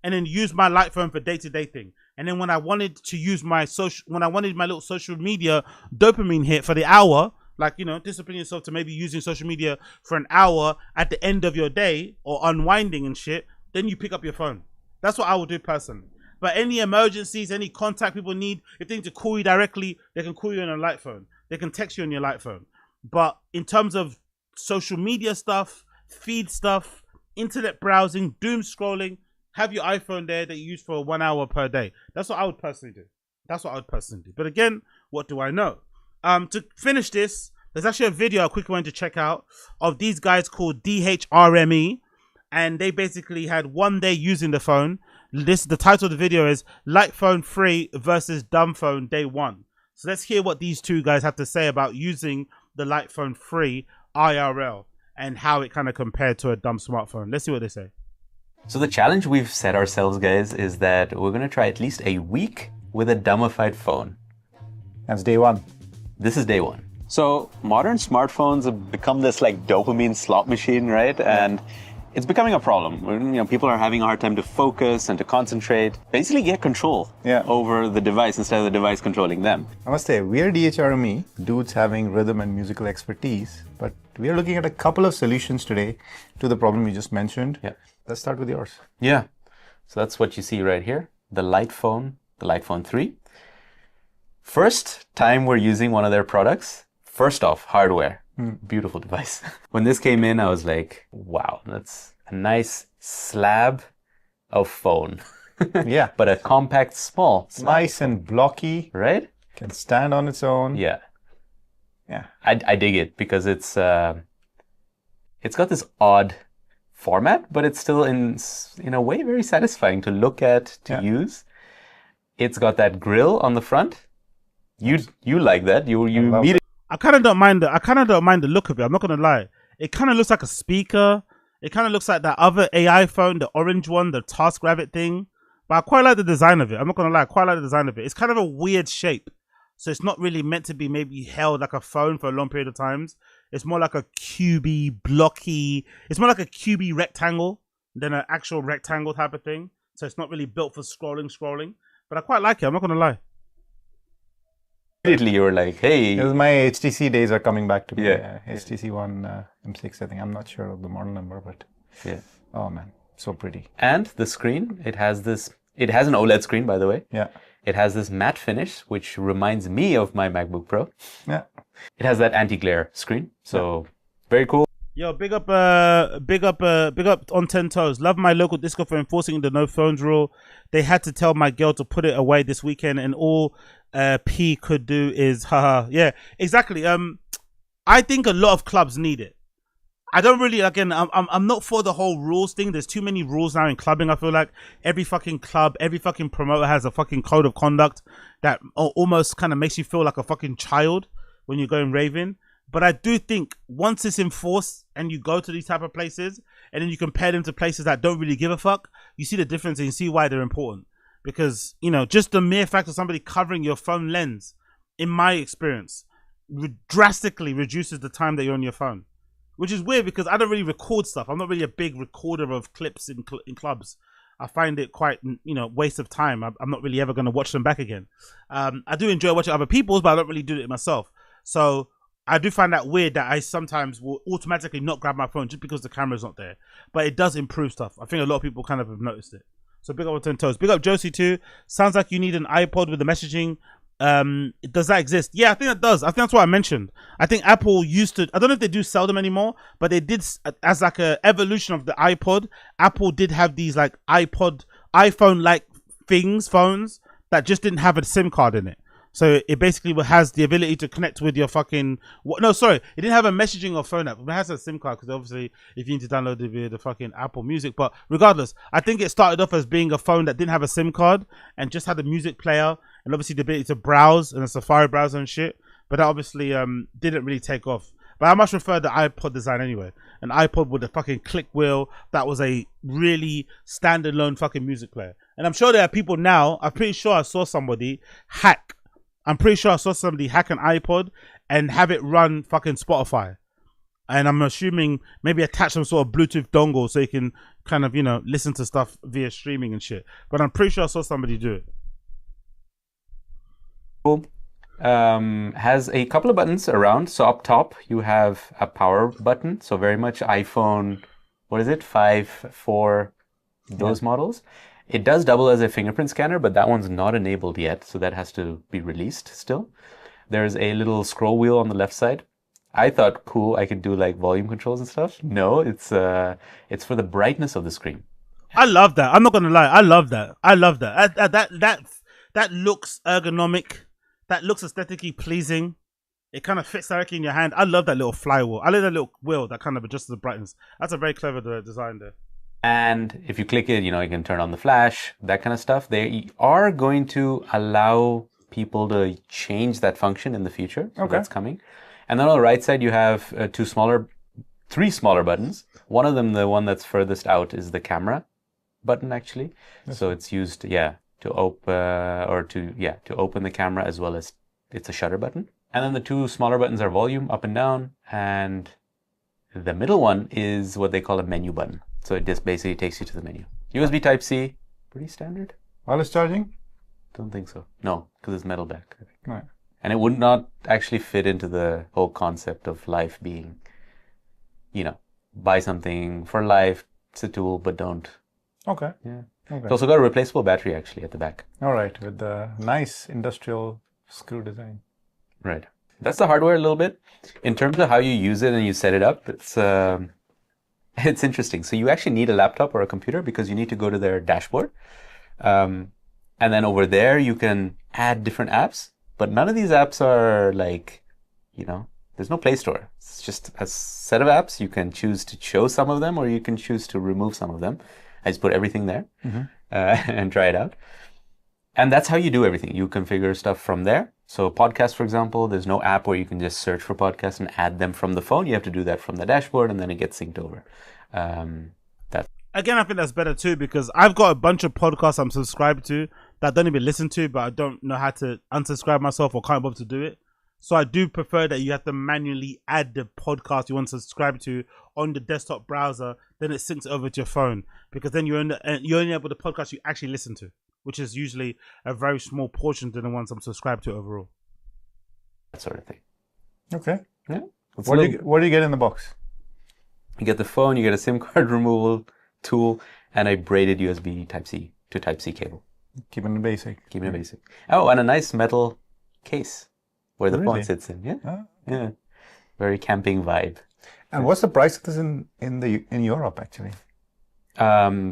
and then use my light phone for day-to-day thing. And then when I wanted to use my little social media dopamine hit for the hour, like, you know, discipline yourself to maybe using social media for an hour at the end of your day or unwinding and shit, then you pick up your phone. That's what I would do personally. But any emergencies, any contact people need, if they need to call you directly, they can call you on a light phone. They can text you on your light phone. But in terms of social media stuff, feed stuff, internet browsing, doom scrolling, have your iPhone there that you use for 1 hour per day. That's what I would personally do. But again, what do I know? To finish this, there's actually a video I quickly wanted to check out of these guys called DHRME. And they basically had 1 day using the phone. The title of the video is Light Phone Free versus Dumb Phone Day 1. So let's hear what these two guys have to say about using the Light Phone Free IRL and how it kind of compared to a dumb smartphone. Let's see what they say. So the challenge we've set ourselves, guys, is that we're going to try at least a week with a dumbified phone. That's day one. This is day one. So modern smartphones have become this like dopamine slot machine, right? And it's becoming a problem. You know, people are having a hard time to focus and to concentrate. Basically get control over the device instead of the device controlling them. I must say, we're DHRME, dudes having rhythm and musical expertise, but we are looking at a couple of solutions today to the problem you just mentioned. Yeah. Let's start with yours. Yeah. So that's what you see right here. The Light Phone 3. First time we're using one of their products. First off, hardware. Beautiful device. When this came in, I was like, wow, that's a nice slab of phone. Yeah. But a compact, small. Nice and blocky. Right? Can stand on its own. Yeah. Yeah. I dig it because it's got this odd format, but it's still in a way very satisfying to look at, to use. It's got that grill on the front. You like that. You meet it. I kind of don't mind the look of it. I'm not gonna lie. It kind of looks like a speaker. It kind of looks like that other AI phone, the orange one, the TaskRabbit thing. But I quite like the design of it. I'm not gonna lie. I quite like the design of it. It's kind of a weird shape, so it's not really meant to be maybe held like a phone for a long period of times. It's more like a cubey, blocky. It's more like a cubey rectangle than an actual rectangle type of thing. So it's not really built for scrolling. But I quite like it. I'm not gonna lie. Immediately you were like, hey. It was my HTC days are coming back to me. Yeah. HTC One M6, I think. I'm not sure of the model number, but yeah. Oh man, so pretty. And the screen, it has an OLED screen, by the way. Yeah. It has this matte finish, which reminds me of my MacBook Pro. Yeah. It has that anti-glare screen, so very cool. Yo, big up on 10 Toes. Love my local disco for enforcing the no phones rule. They had to tell my girl to put it away this weekend, and all P could do is haha. Yeah, exactly. I think a lot of clubs need it. I don't really, again, I'm not for the whole rules thing. There's too many rules now in clubbing. I feel like every fucking club, every fucking promoter has a fucking code of conduct that almost kind of makes you feel like a fucking child when you're going raving. But I do think once it's enforced and you go to these type of places and then you compare them to places that don't really give a fuck, you see the difference and you see why they're important. Because, you know, just the mere fact of somebody covering your phone lens, in my experience, drastically reduces the time that you're on your phone. Which is weird because I don't really record stuff. I'm not really a big recorder of clips in clubs. I find it quite, you know, waste of time. I'm not really ever going to watch them back again. I do enjoy watching other people's, but I don't really do it myself. So I do find that weird that I sometimes will automatically not grab my phone just because the camera's not there. But it does improve stuff. I think a lot of people kind of have noticed it. So big up on 10 Toes. Big up Josie too. Sounds like you need an iPod with the messaging. Does that exist? Yeah, I think it does. I think that's what I mentioned. I think Apple used to, I don't know if they do sell them anymore, but they did, as like a evolution of the iPod. Apple did have these like iPhone like phones that just didn't have a SIM card in it. So it basically has the ability to connect with your fucking, no, sorry, it didn't have a messaging or phone app. It has a SIM card because obviously if you need to download it via the fucking Apple Music. But regardless, I think it started off as being a phone that didn't have a SIM card and just had a music player and obviously the ability to browse and a Safari browser and shit. But that obviously didn't really take off. But I much prefer the iPod design anyway. An iPod with a fucking click wheel that was a really standalone fucking music player. And I'm sure there are people now, I'm pretty sure I saw somebody hack an iPod and have it run fucking Spotify. And I'm assuming maybe attach some sort of Bluetooth dongle so you can kind of, you know, listen to stuff via streaming and shit. But I'm pretty sure I saw somebody do it. Cool. Has a couple of buttons around. So up top, you have a power button. So very much iPhone, what is it? 5, 4, those models. It does double as a fingerprint scanner, but that one's not enabled yet. So that has to be released still. There's a little scroll wheel on the left side. I thought, cool, I could do like volume controls and stuff. No, it's for the brightness of the screen. I love that. I'm not gonna lie. I love that. That looks ergonomic. That looks aesthetically pleasing. It kind of fits directly in your hand. I love that little flywheel. I love that little wheel that kind of adjusts the brightness. That's a very clever design there. And if you click it, you know, you can turn on the flash, that kind of stuff. They are going to allow people to change that function in the future. So that's coming. And then on the right side, you have three smaller buttons. One of them, the one that's furthest out, is the camera button, actually. So it's used, to open the camera, as well as it's a shutter button. And then the two smaller buttons are volume, up and down. And the middle one is what they call a menu button. So it just basically takes you to the menu. USB Type-C, pretty standard. Wireless charging? Don't think so. No, because it's metal back, I think. Right. And it would not actually fit into the whole concept of life being, you know, buy something for life, it's a tool, but don't. Okay. Yeah. Okay. It's also got a replaceable battery, actually, at the back. All right, with the nice industrial screw design. Right. That's the hardware a little bit. In terms of how you use it and you set it up, it's interesting. So you actually need a laptop or a computer because you need to go to their dashboard. And then over there, you can add different apps. But none of these apps are like, you know, there's no Play Store. It's just a set of apps. You can choose to show some of them or you can choose to remove some of them. I just put everything there and try it out. And that's how you do everything. You configure stuff from there. So podcasts, for example, there's no app where you can just search for podcasts and add them from the phone. You have to do that from the dashboard and then it gets synced over. Again, I think that's better too because I've got a bunch of podcasts I'm subscribed to that I don't even listen to, but I don't know how to unsubscribe myself or can't bother to do it. So I do prefer that you have to manually add the podcast you want to subscribe to on the desktop browser, then it syncs over to your phone because then you're only able to podcast you actually listen to, which is usually a very small portion to the ones I'm subscribed to overall. That sort of thing. Okay. Yeah. What do you get in the box? You get the phone, you get a SIM card removal tool, and a braided USB Type-C to Type-C cable. Keeping it basic. Keeping it basic. Oh, and a nice metal case where the phone sits in. Yeah. Oh. Yeah. Very camping vibe. And what's the price of this in Europe, actually?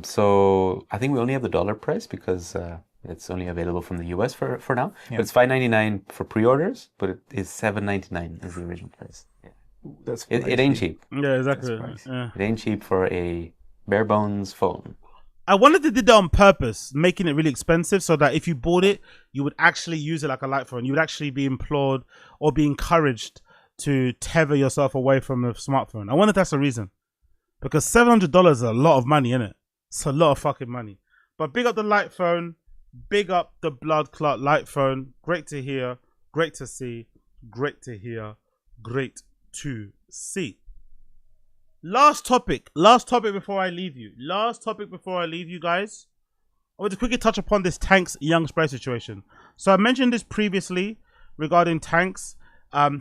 So I think we only have the dollar price because it's only available from the US for now. Yeah. But it's $5.99 for pre-orders, but it is $7.99 is the original price. Yeah. That's it ain't cheap. Yeah, exactly. Yeah. It ain't cheap for a bare bones phone. I wanted to do that on purpose, making it really expensive so that if you bought it, you would actually use it like a light phone. You would actually be implored or be encouraged to tether yourself away from a smartphone. I wonder if that's the reason. because $700 is a lot of money, isn't it? It's a lot of fucking money. But big up the light phone, big up the blood clot light phone. Great to hear, great to see, great to hear, great to see. Last topic before I leave you. Guys. I want to quickly touch upon this Tankz Young Spray situation. So I mentioned this previously regarding Tankz,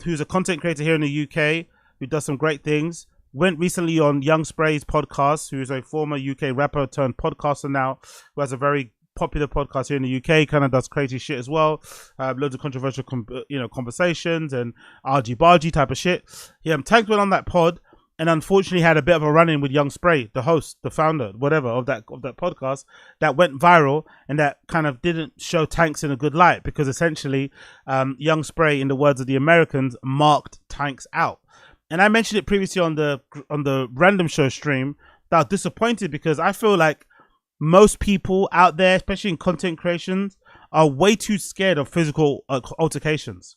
who's a content creator here in the UK, who does some great things. Went recently on Young Spray's podcast, who's a former UK rapper turned podcaster now, who has a very popular podcast here in the UK, kind of does crazy shit as well. Loads of controversial conversations and argy-bargy type of shit. Yeah, Tankz went on that pod, and unfortunately had a bit of a run-in with Young Spray, the host, the founder, whatever, of that podcast, that went viral, and that kind of didn't show Tankz in a good light, because essentially Young Spray, in the words of the Americans, marked Tankz out. And I mentioned it previously on the Random Show stream that I was disappointed, because I feel like most people out there, especially in content creations, are way too scared of physical altercations,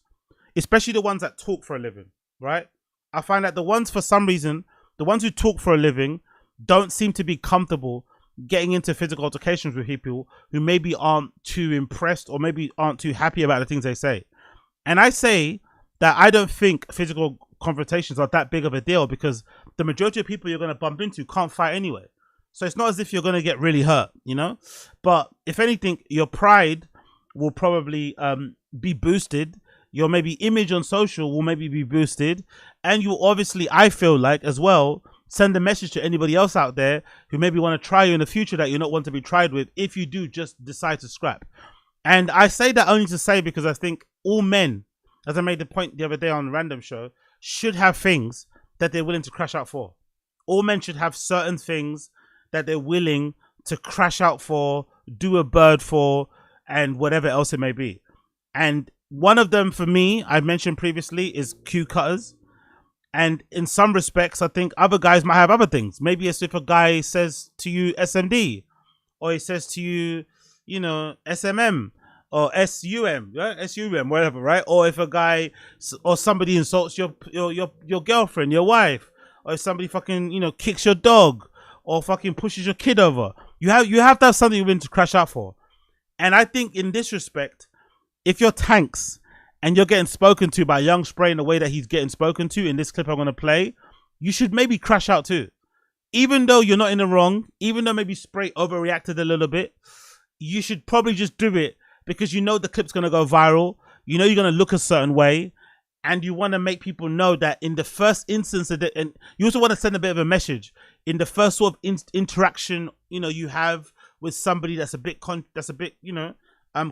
especially the ones that talk for a living, right? I find that the ones who talk for a living don't seem to be comfortable getting into physical altercations with people who maybe aren't too impressed or maybe aren't too happy about the things they say. And I say that I don't think physical confrontations are that big of a deal, because the majority of people you're going to bump into can't fight anyway. So it's not as if you're going to get really hurt, you know? But if anything, your pride will probably be boosted. Your maybe image on social will maybe be boosted, and you obviously, I feel like as well, send a message to anybody else out there who maybe want to try you in the future that you not want to be tried with, if you do just decide to scrap. And I say that only to say, because I think all men, as I made the point the other day on the Random Show, should have things that they're willing to crash out for. All men should have certain things that they're willing to crash out for, do a bird for, and whatever else it may be. And one of them for me, I mentioned previously, is cue cutters. And in some respects, I think other guys might have other things. Maybe it's if a guy says to you SMD, or he says to you, you know, SMM, or SUM, right? SUM, whatever, right? Or if a guy or somebody insults your girlfriend, your wife, or if somebody fucking, you know, kicks your dog, or fucking pushes your kid over. You have to have something you're willing to crash out for. And I think in this respect, if you're Tankz and you're getting spoken to by Young Spray in the way that he's getting spoken to in this clip I'm going to play, you should maybe crash out too. Even though you're not in the wrong, even though maybe Spray overreacted a little bit, you should probably just do it, because you know the clip's going to go viral. You know you're going to look a certain way, and you want to make people know that in the first instance of and you also want to send a bit of a message in the first sort of interaction, you know, you have with somebody that's a bit you know,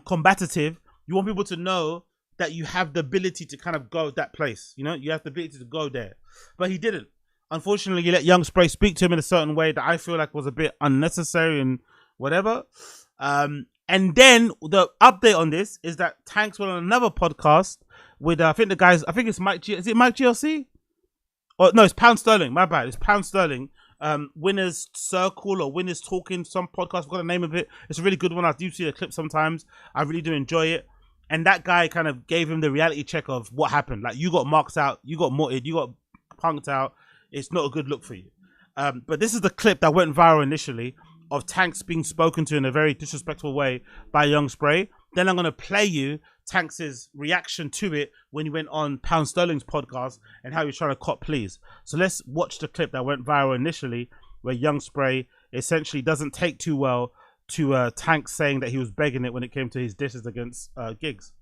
combative. You want people to know that you have the ability to kind of go that place. You know, you have the ability to go there. But he didn't. Unfortunately, he let Young Spray speak to him in a certain way that I feel like was a bit unnecessary and whatever. And then the update on this is that Tankz went on another podcast with, I think it's Mike G. Is it Mike GLC? Or no, it's Pound Sterling. My bad. It's Pound Sterling. Winners Circle or Winners Talking, some podcast. I've got the name of it. It's a really good one. I do see the clip sometimes. I really do enjoy it. And that guy kind of gave him the reality check of what happened. Like, you got marked out, you got morted, you got punked out. It's not a good look for you. But this is the clip that went viral initially of Tankz being spoken to in a very disrespectful way by Young Spray. Then I'm going to play you Tankz's reaction to it when he went on Pound Sterling's podcast and how he was trying to cop please. So let's watch the clip that went viral initially, where Young Spray essentially doesn't take too well to Tankz saying that he was begging it when it came to his disses against gigs.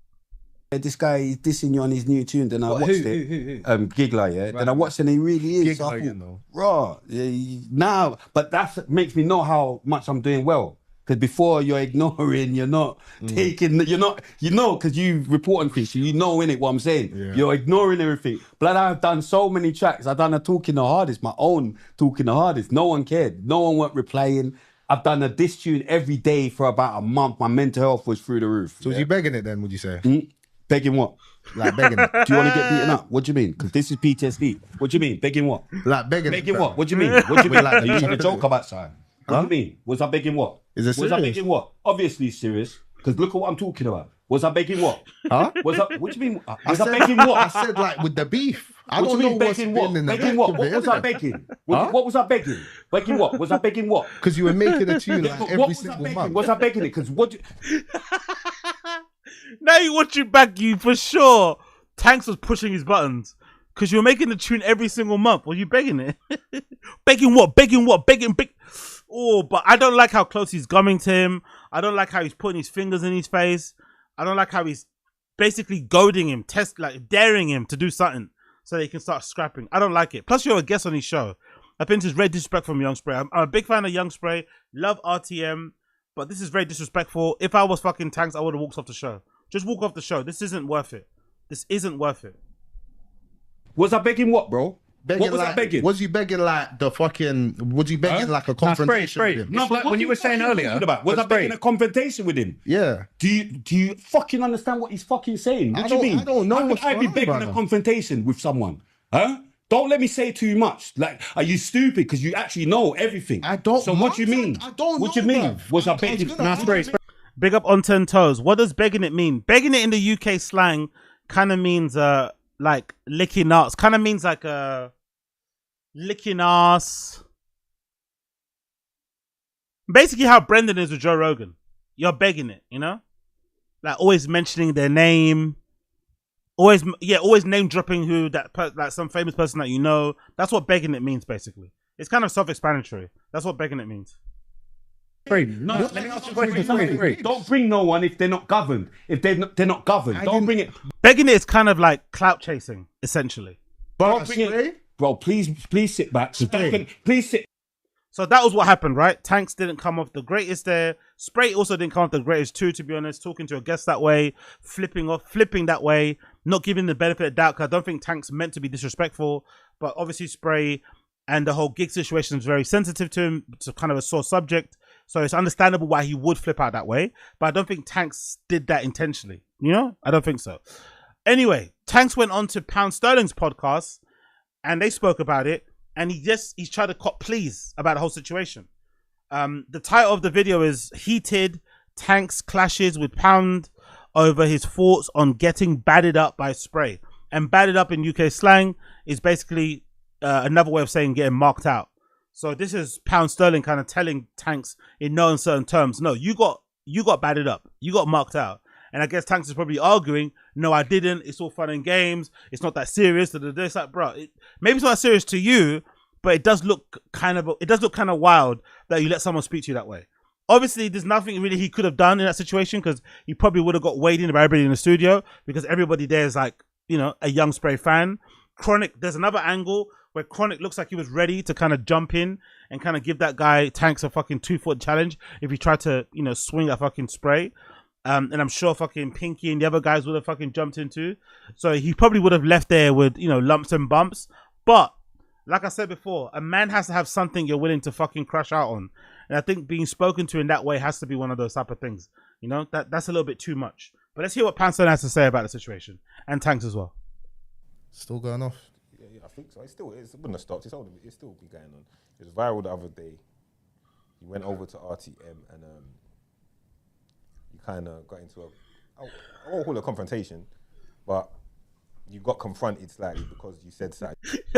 This guy is dissing you on his new tune. Then I watched it. Who? Gigler, yeah. Right. Then I watched it and he really is. So I thought, raw. Now, but that makes me know how much I'm doing well. Because before you're ignoring, you're not taking, you're not, you know, because you report on things, you know, innit, what I'm saying. Yeah. You're ignoring everything. But I've done so many tracks. I've done a Talking the Hardest, my own Talking the Hardest. No one cared. No one weren't replying. I've done a diss tune every day for about a month. My mental health was through the roof. So was you begging it then, would you say? Begging what? Like begging it. Do you want to get beaten up? What do you mean? Because this is PTSD. What do you mean? Begging what? Like begging. Begging what? What do you mean? What do you mean? Like, are you trying to joke about something? What do you mean? Was I begging what? Is it serious? Was I begging what? Obviously serious. Because look at what I'm talking about. Was I begging what? Huh? Was I? What do you mean? I Was I said, begging what? I said like with the beef. I What don't do you know mean what's begging been what? in the Begging back what? of What it, was I innit? begging? Huh? What was I begging? Begging what? Was I begging what? Because you were making a tune Yeah, like but every what was I single begging? month. Was I begging it? Because what? Now you want you back, you for sure. Tankz was pushing his buttons because you were making the tune every single month. Were you begging it? Begging what? Begging what? Begging. Oh, but I don't like how close he's gumming to him. I don't like how he's putting his fingers in his face. I don't like how he's basically goading him, daring him to do something so they can start scrapping. I don't like it. Plus, you're a guest on his show. I think this is very disrespectful from Young Spray. I'm a big fan of Young Spray. Love RTM, but this is very disrespectful. If I was fucking Tankz, I would have walked off the show. Just walk off the show. This isn't worth it. This isn't worth it. Was I begging what, bro? Begging What was like, I begging? Was you begging like the fucking? Was you begging like a confrontation? with him? No, but when you were saying earlier, was I begging a confrontation with him? Yeah. Do you fucking understand what he's fucking saying? What do you mean? I don't know How what's could I be going on begging right a now. confrontation with someone? Huh? Don't let me say too much. Like, are you stupid? Because you actually know everything. I don't. So what do you mean? I don't What know, do you mean? bruv. Was I I was begging? gonna- Big up on 10 toes. What does begging it mean? Begging it in the UK slang kind of means like licking ass. Kind of means like licking ass. Basically how Brendan is with Joe Rogan. You're begging it, you know? Like always mentioning their name. Always name dropping who like some famous person that you know. That's what begging it means basically. It's kind of self-explanatory. That's what begging it means. No, let me ask you a question. Don't bring no one if they're not governed. If they're not governed, don't bring it. Begging it is kind of like clout chasing, essentially. Don't bring it. Bro, please sit back. Please sit. So that was what happened, right? Tankz didn't come off the greatest there. Spray also didn't come off the greatest too, to be honest. Talking to a guest that way, flipping that way, not giving the benefit of doubt. Cause I don't think Tankz meant to be disrespectful, but obviously Spray and the whole gig situation is very sensitive to him. It's kind of a sore subject. So it's understandable why he would flip out that way. But I don't think Tankz did that intentionally. You know? I don't think so. Anyway, Tankz went on to Pound Sterling's podcast and they spoke about it. And he's tried to cop pleas about the whole situation. The title of the video is Heated, Tankz clashes with Pound over his thoughts on getting batted up by Spray. And batted up in UK slang is basically another way of saying getting marked out. So this is Pound Sterling kind of telling Tankz in no uncertain terms, no, you got batted up. You got marked out. And I guess Tankz is probably arguing, no, I didn't. It's all fun and games. It's not that serious. It's like, bro, maybe it's not that serious to you, but it does look kind of wild that you let someone speak to you that way. Obviously, there's nothing really he could have done in that situation because he probably would have got weighed in by everybody in the studio because everybody there is like, you know, a Young Spray fan. Chronic, there's another angle where Chronic looks like he was ready to kind of jump in and kind of give that guy Tankz a fucking 2-foot challenge if he tried to, you know, swing a fucking Spray. And I'm sure fucking Pinky and the other guys would have fucking jumped into. So he probably would have left there with, you know, lumps and bumps. But like I said before, a man has to have something you're willing to fucking crash out on. And I think being spoken to in that way has to be one of those type of things. You know, that's a little bit too much. But let's hear what Panson has to say about the situation. And Tankz as well. Still going off. Yeah, I think so. It wouldn't have stopped. It's still be going on. It was viral the other day. He went over to RTM and you kind of got into I won't call it a confrontation, but you got confronted slightly because you said something.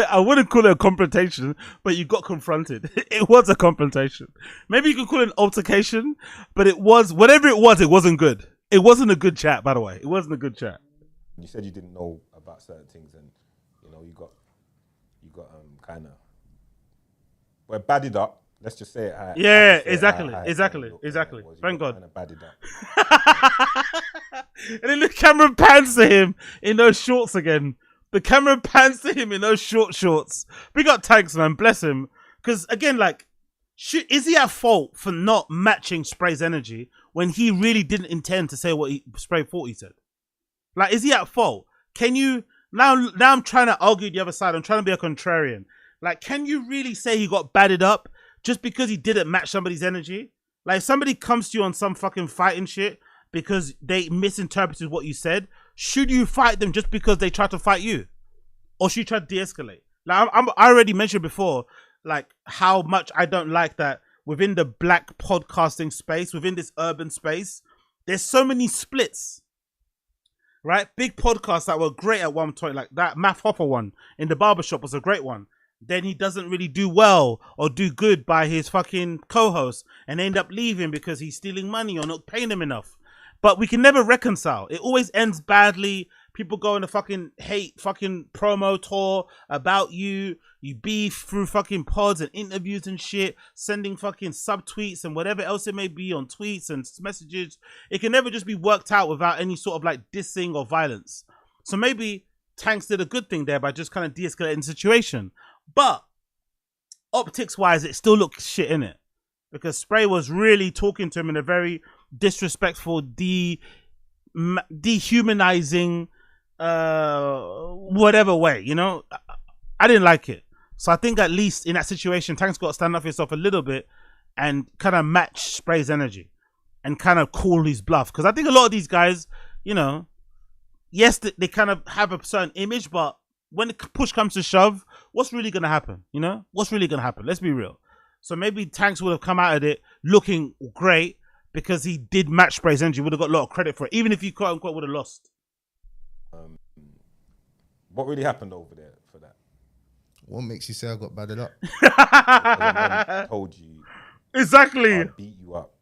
I wouldn't call it a confrontation, but you got confronted. It was a confrontation. Maybe you could call it an altercation, but it was, whatever it wasn't good. It wasn't a good chat, by the way. It wasn't a good chat. You said you didn't know about certain things and, you know, you got kind of, well, badded up. Let's just say it. Yeah, exactly. Thank God. Kind of badded up. And then the camera pans to him in those shorts again. The camera pans to him in those shorts. We got Tankz, man. Bless him. Because, again, like, is he at fault for not matching Spray's energy when he really didn't intend to say what Spray thought he said? Like, is he at fault? Can you... Now I'm trying to argue the other side. I'm trying to be a contrarian. Like, can you really say he got batted up just because he didn't match somebody's energy? Like, if somebody comes to you on some fucking fighting shit because they misinterpreted what you said, should you fight them just because they tried to fight you? Or should you try to de-escalate? Like, I already mentioned before, like, how much I don't like that within the black podcasting space, within this urban space, there's so many splits. right? Big podcasts that were great at one point, like that Math Hoffa one in the barbershop was a great one. Then he doesn't really do well or do good by his fucking co-host and end up leaving because he's stealing money or not paying him enough. But we can never reconcile. It always ends badly. People go on a fucking hate fucking promo tour about you. You beef through fucking pods and interviews and shit, sending fucking subtweets and whatever else it may be on tweets and messages. It can never just be worked out without any sort of like dissing or violence. So maybe Tankz did a good thing there by just kind of de-escalating the situation. But optics-wise, it still looks shit, innit? Because Spray was really talking to him in a very disrespectful, dehumanizing, whatever way, you know? I didn't like it. So I think at least in that situation, Tankz got to stand up for himself a little bit and kind of match Spray's energy and kind of call his bluff. Because I think a lot of these guys, you know, yes, they kind of have a certain image, but when the push comes to shove, what's really going to happen? You know, what's really going to happen? Let's be real. So maybe Tankz would have come out of it looking great because he did match Spray's energy. Would have got a lot of credit for it, even if he quote unquote would have lost. What really happened over there for that? What makes you say I got batted up? I told you. Exactly. I'll beat you up.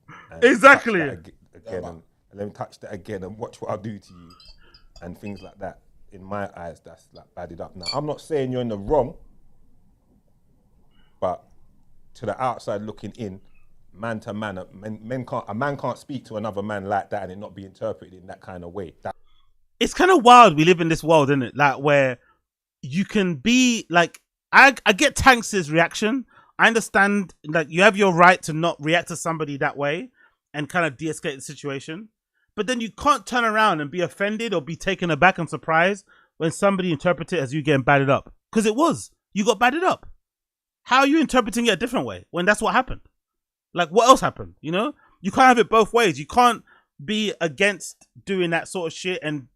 Exactly. Again, and let me touch that again and watch what I'll do to you, and things like that. In my eyes, that's like batted up. Now, I'm not saying you're in the wrong, but to the outside looking in, man to man, a man can't speak to another man like that and it not be interpreted in that kind of way. It's kind of wild. We live in this world, isn't it? Like where you can be like, I get Tankz's reaction. I understand, like you have your right to not react to somebody that way and kind of de-escalate the situation. But then you can't turn around and be offended or be taken aback and surprised when somebody interprets it as you getting batted up. Because it was. You got batted up. How are you interpreting it a different way when that's what happened? Like, what else happened? You know? You can't have it both ways. You can't be against doing that sort of shit and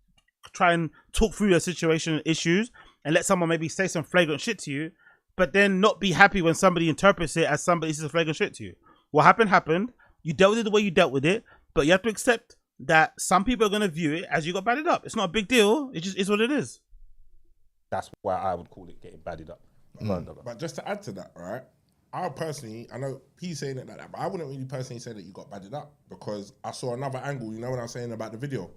try and talk through your situation and issues and let someone maybe say some flagrant shit to you, but then not be happy when somebody interprets it as somebody says flagrant shit to you. What happened. You dealt with it the way you dealt with it, but you have to accept that some people are going to view it as you got batted up. It's not a big deal. It just is what it is. That's why I would call it getting batted up. But just to add to that, right? I personally, I know he's saying it like that, but I wouldn't really personally say that you got batted up because I saw another angle, you know what I'm saying about the video?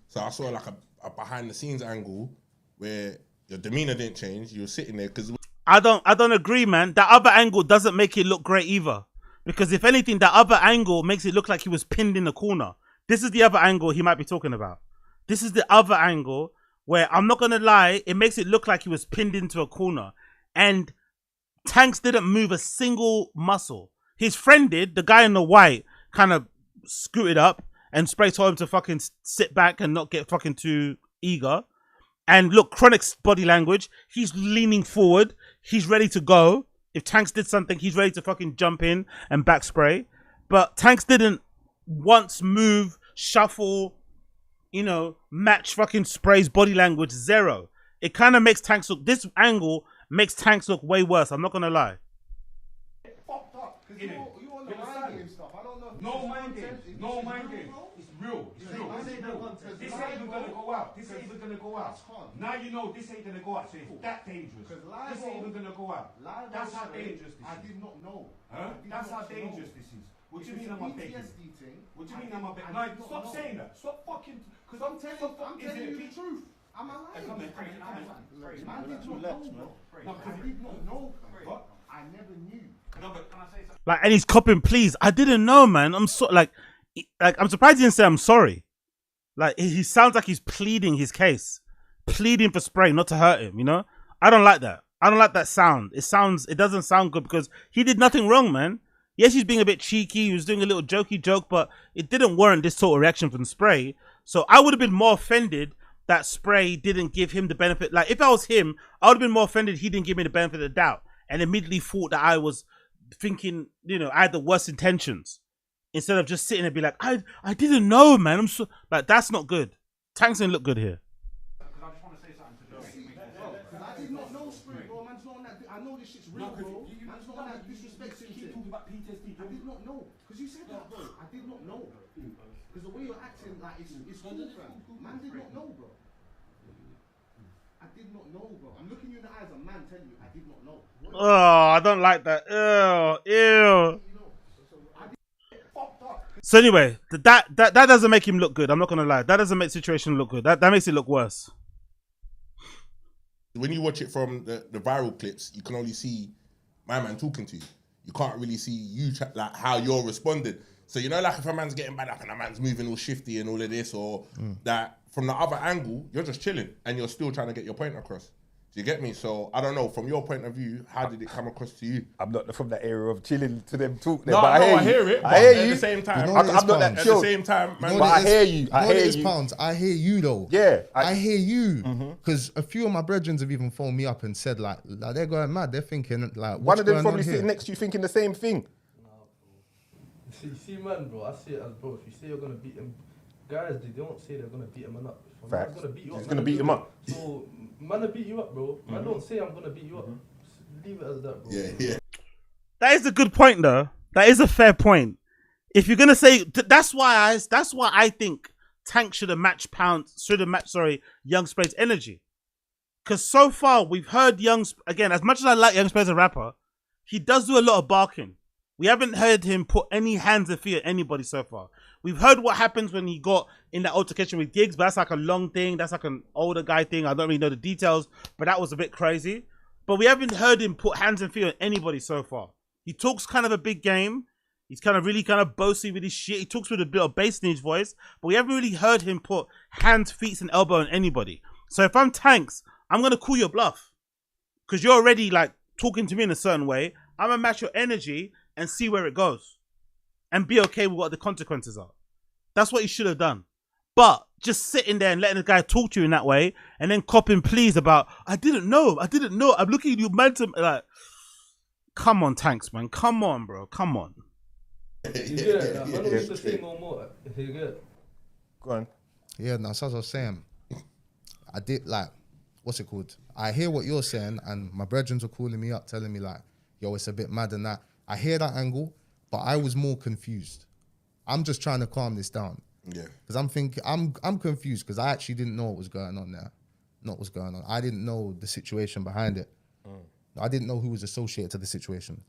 So I saw like a behind the scenes angle where your demeanor didn't change. You were sitting there because I don't agree, man. That other angle doesn't make it look great either. Because if anything, that other angle makes it look like he was pinned in the corner. This is the other angle he might be talking about. This is the other angle where, I'm not going to lie, it makes it look like he was pinned into a corner. And Tankz didn't move a single muscle. His friend did. The guy in the white kind of scooted up and Spray told him to fucking sit back and not get fucking too eager. And look, Chronic's body language, he's leaning forward. He's ready to go. If Tankz did something, he's ready to fucking jump in and back Spray. But Tankz didn't once move, shuffle, you know, match fucking Spray's body language. Zero. It kind of makes Tankz look, this angle makes Tankz look way worse. I'm not going to lie. Fucked up. Because you on the mind game stuff. I don't know. No mind game. No mind game. It's real. It's real. This ain't even going to go out. This ain't even going to go out. Now you know this ain't going to go out. So it's that dangerous. This ain't even going to go out. That's how dangerous this is. I did not know. That's how dangerous this is. What do you mean I'm a begging? What do you mean I'm a begging? No, stop saying that. Stop fucking. Because I'm telling you the truth. Am I lying? I did not know, but I never knew. No, but can I say something? Like, and he's copping pleas. I didn't know, man. I'm so like I'm surprised he didn't say I'm sorry. Like, he sounds like he's pleading his case, pleading for Spray not to hurt him. You know, I don't like that. I don't like that sound. It doesn't sound good because he did nothing wrong, man. Yes, he's being a bit cheeky. He was doing a little jokey joke, but it didn't warrant this sort of reaction from Spray. So I would have been more offended that Spray didn't give him the benefit. Like, if I was him, I would have been more offended he didn't give me the benefit of the doubt and immediately thought that I was thinking, you know, I had the worst intentions instead of just sitting and be like, I didn't know, man. I'm so, like, that's not good. Tankz didn't look good here. Because I just want to say something to Joe. I did not know Spray, bro. Man's not on that. I know this shit's real, bro. Man's not on that disrespect. Keep talking about PTSD. I did not know. Because you said that, bro. I did not know. Because the way you're acting, like, it's cool, fam. Man did not know, bro. I did not know, bro. I'm looking you in the eyes, a man telling you, I did not know. Oh, I don't like that. Ew. So anyway, that doesn't make him look good. I'm not gonna lie. That doesn't make the situation look good. That makes it look worse. When you watch it from the viral clips, you can only see my man talking to you. You can't really see you like how you're responding. So you know, like if a man's getting bad up and a man's moving all shifty and all of this, or that from the other angle, you're just chilling and you're still trying to get your point across. Do you get me? So I don't know. From your point of view, how did it come across to you? I'm not from that area of chilling to them talk. No, but I hear it. I hear you. At the same time, I'm not that at chill. the same time, man. But I hear you. I hear you. Pounds. I hear you though. Yeah, I hear you. Because a few of my brethren have even phoned me up and said like they're going mad. They're thinking like one of them probably sitting next to you thinking the same thing. You see, man, bro, I see it as bro. If you say you're gonna beat him, guys, they don't say they're gonna beat him up. Facts. Gonna beat you up. He's gonna beat him up. So, man, will beat you up, bro. Man, don't say I'm gonna beat you up. Leave it as that, bro. Yeah. That is a good point, though. That is a fair point. If you're gonna say that's why I think Tank should have matched Young Spray's energy. Because so far we've heard again, as much as I like Young Spray as a rapper, he does do a lot of barking. We haven't heard him put any hands and feet at anybody so far. We've heard what happens when he got in that altercation with Giggs, but that's like a long thing. That's like an older guy thing. I don't really know the details, but that was a bit crazy. But we haven't heard him put hands and feet on anybody so far. He talks kind of a big game. He's kind of boasty with his shit. He talks with a bit of bass in his voice, but we haven't really heard him put hands, feet, and elbow on anybody. So if I'm Tankz, I'm going to call your bluff. Because you're already like talking to me in a certain way. I'm going to match your energy and see where it goes. And be okay with what the consequences are. That's what you should have done. But just sitting there and letting the guy talk to you in that way and then copping pleas about, I didn't know. I'm looking at you, man. Like, come on, Tankz, man. Come on, bro. Come on. You get it? I don't need to say no more. You get it? Go on. Yeah, no, so as I was saying, I did like, what's it called? I hear what you're saying, and my brethren were calling me up, telling me like, yo, it's a bit mad and that. I hear that angle, but I was more confused. I'm just trying to calm this down. Yeah. Because I'm thinking, I'm confused because I actually didn't know what was going on there. Not what's going on. I didn't know the situation behind it. I didn't know who was associated to the situation.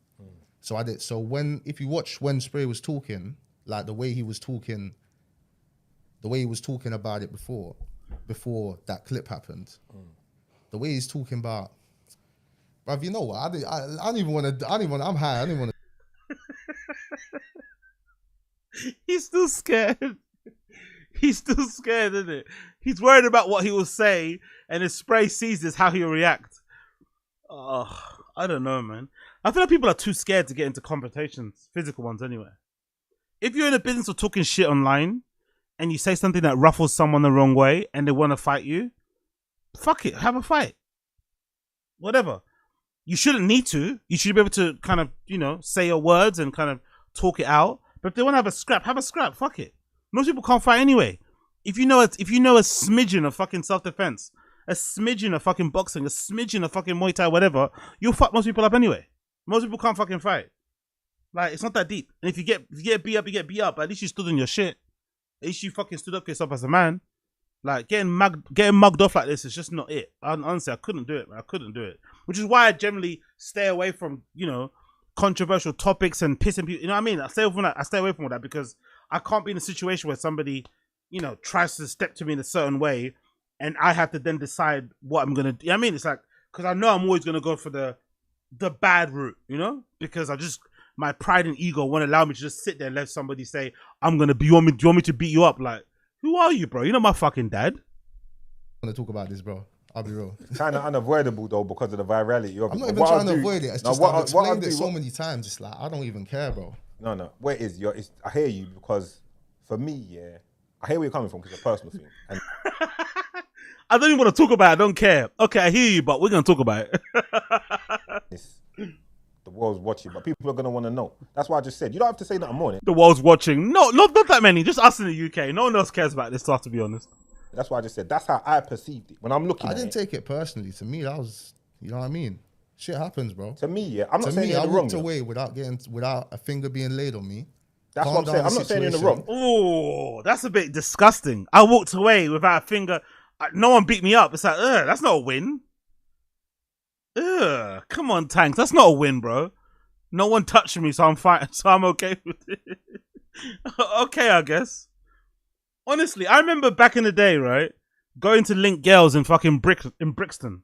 So I did. So if you watch when Spray was talking, like the way he was talking about it before that clip happened, the way he's talking about, bruv, you know what? I don't even want to. I'm high. I don't even want to. He's still scared. He's still scared, isn't it? He's worried about what he will say, and if Spray sees this, how he'll react. Oh, I don't know, man. I feel like people are too scared to get into confrontations, physical ones anyway. If you're in the business of talking shit online, and you say something that ruffles someone the wrong way, and they want to fight you, fuck it, have a fight. Whatever. You shouldn't need to. You should be able to kind of, say your words and kind of talk it out. But if they want to have a scrap, fuck it. Most people can't fight anyway. If you know a smidgen of fucking self-defense, a smidgen of fucking boxing, a smidgen of fucking Muay Thai, whatever, you'll fuck most people up anyway. Most people can't fucking fight. Like, it's not that deep. And if you get beat up, you get beat up. But at least you stood on your shit. At least you fucking stood up for yourself as a man. Like, getting mugged off like this is just not it. Honestly, I couldn't do it, man. I couldn't do it. Which is why I generally stay away from, controversial topics and pissing people. You know what I mean? I stay away from all that because I can't be in a situation where somebody, tries to step to me in a certain way and I have to then decide what I'm going to do. You know what I mean? It's like, because I know I'm always going to go for the bad route, because my pride and ego won't allow me to just sit there and let somebody say, do you want me to beat you up? Like, who are you, bro? You're not my fucking dad. I want to talk about this, bro. I'll be real. It's kind of unavoidable, though, because of the virality of it. I'm not even trying to avoid it. It's just I've explained it so many times. It's like, I don't even care, bro. No. What it is, I hear you because for me, yeah, I hear where you're coming from because it's a personal thing. And I don't even want to talk about it. I don't care. Okay, I hear you, but we're going to talk about it. The world's watching, but people are going to want to know. That's why I just said, you don't have to say nothing more. The world's watching. No, not that many. Just us in the UK. No one else cares about this stuff, to be honest. That's why I just said, that's how I perceived it. When I'm looking at it. I didn't take it personally. To me, that was, you know what I mean? Shit happens, bro. To me, yeah. I'm not saying I you're wrong. walked away without a finger being laid on me. That's what I'm saying. I'm not saying you're in the wrong. Oh, that's a bit disgusting. I walked away without a finger. No one beat me up. It's like, that's not a win. Come on, Tankz. That's not a win, bro. No one touched me, so I'm fine. So I'm okay with it. Okay, I guess. Honestly, I remember back in the day, right? Going to link girls in fucking Brixton.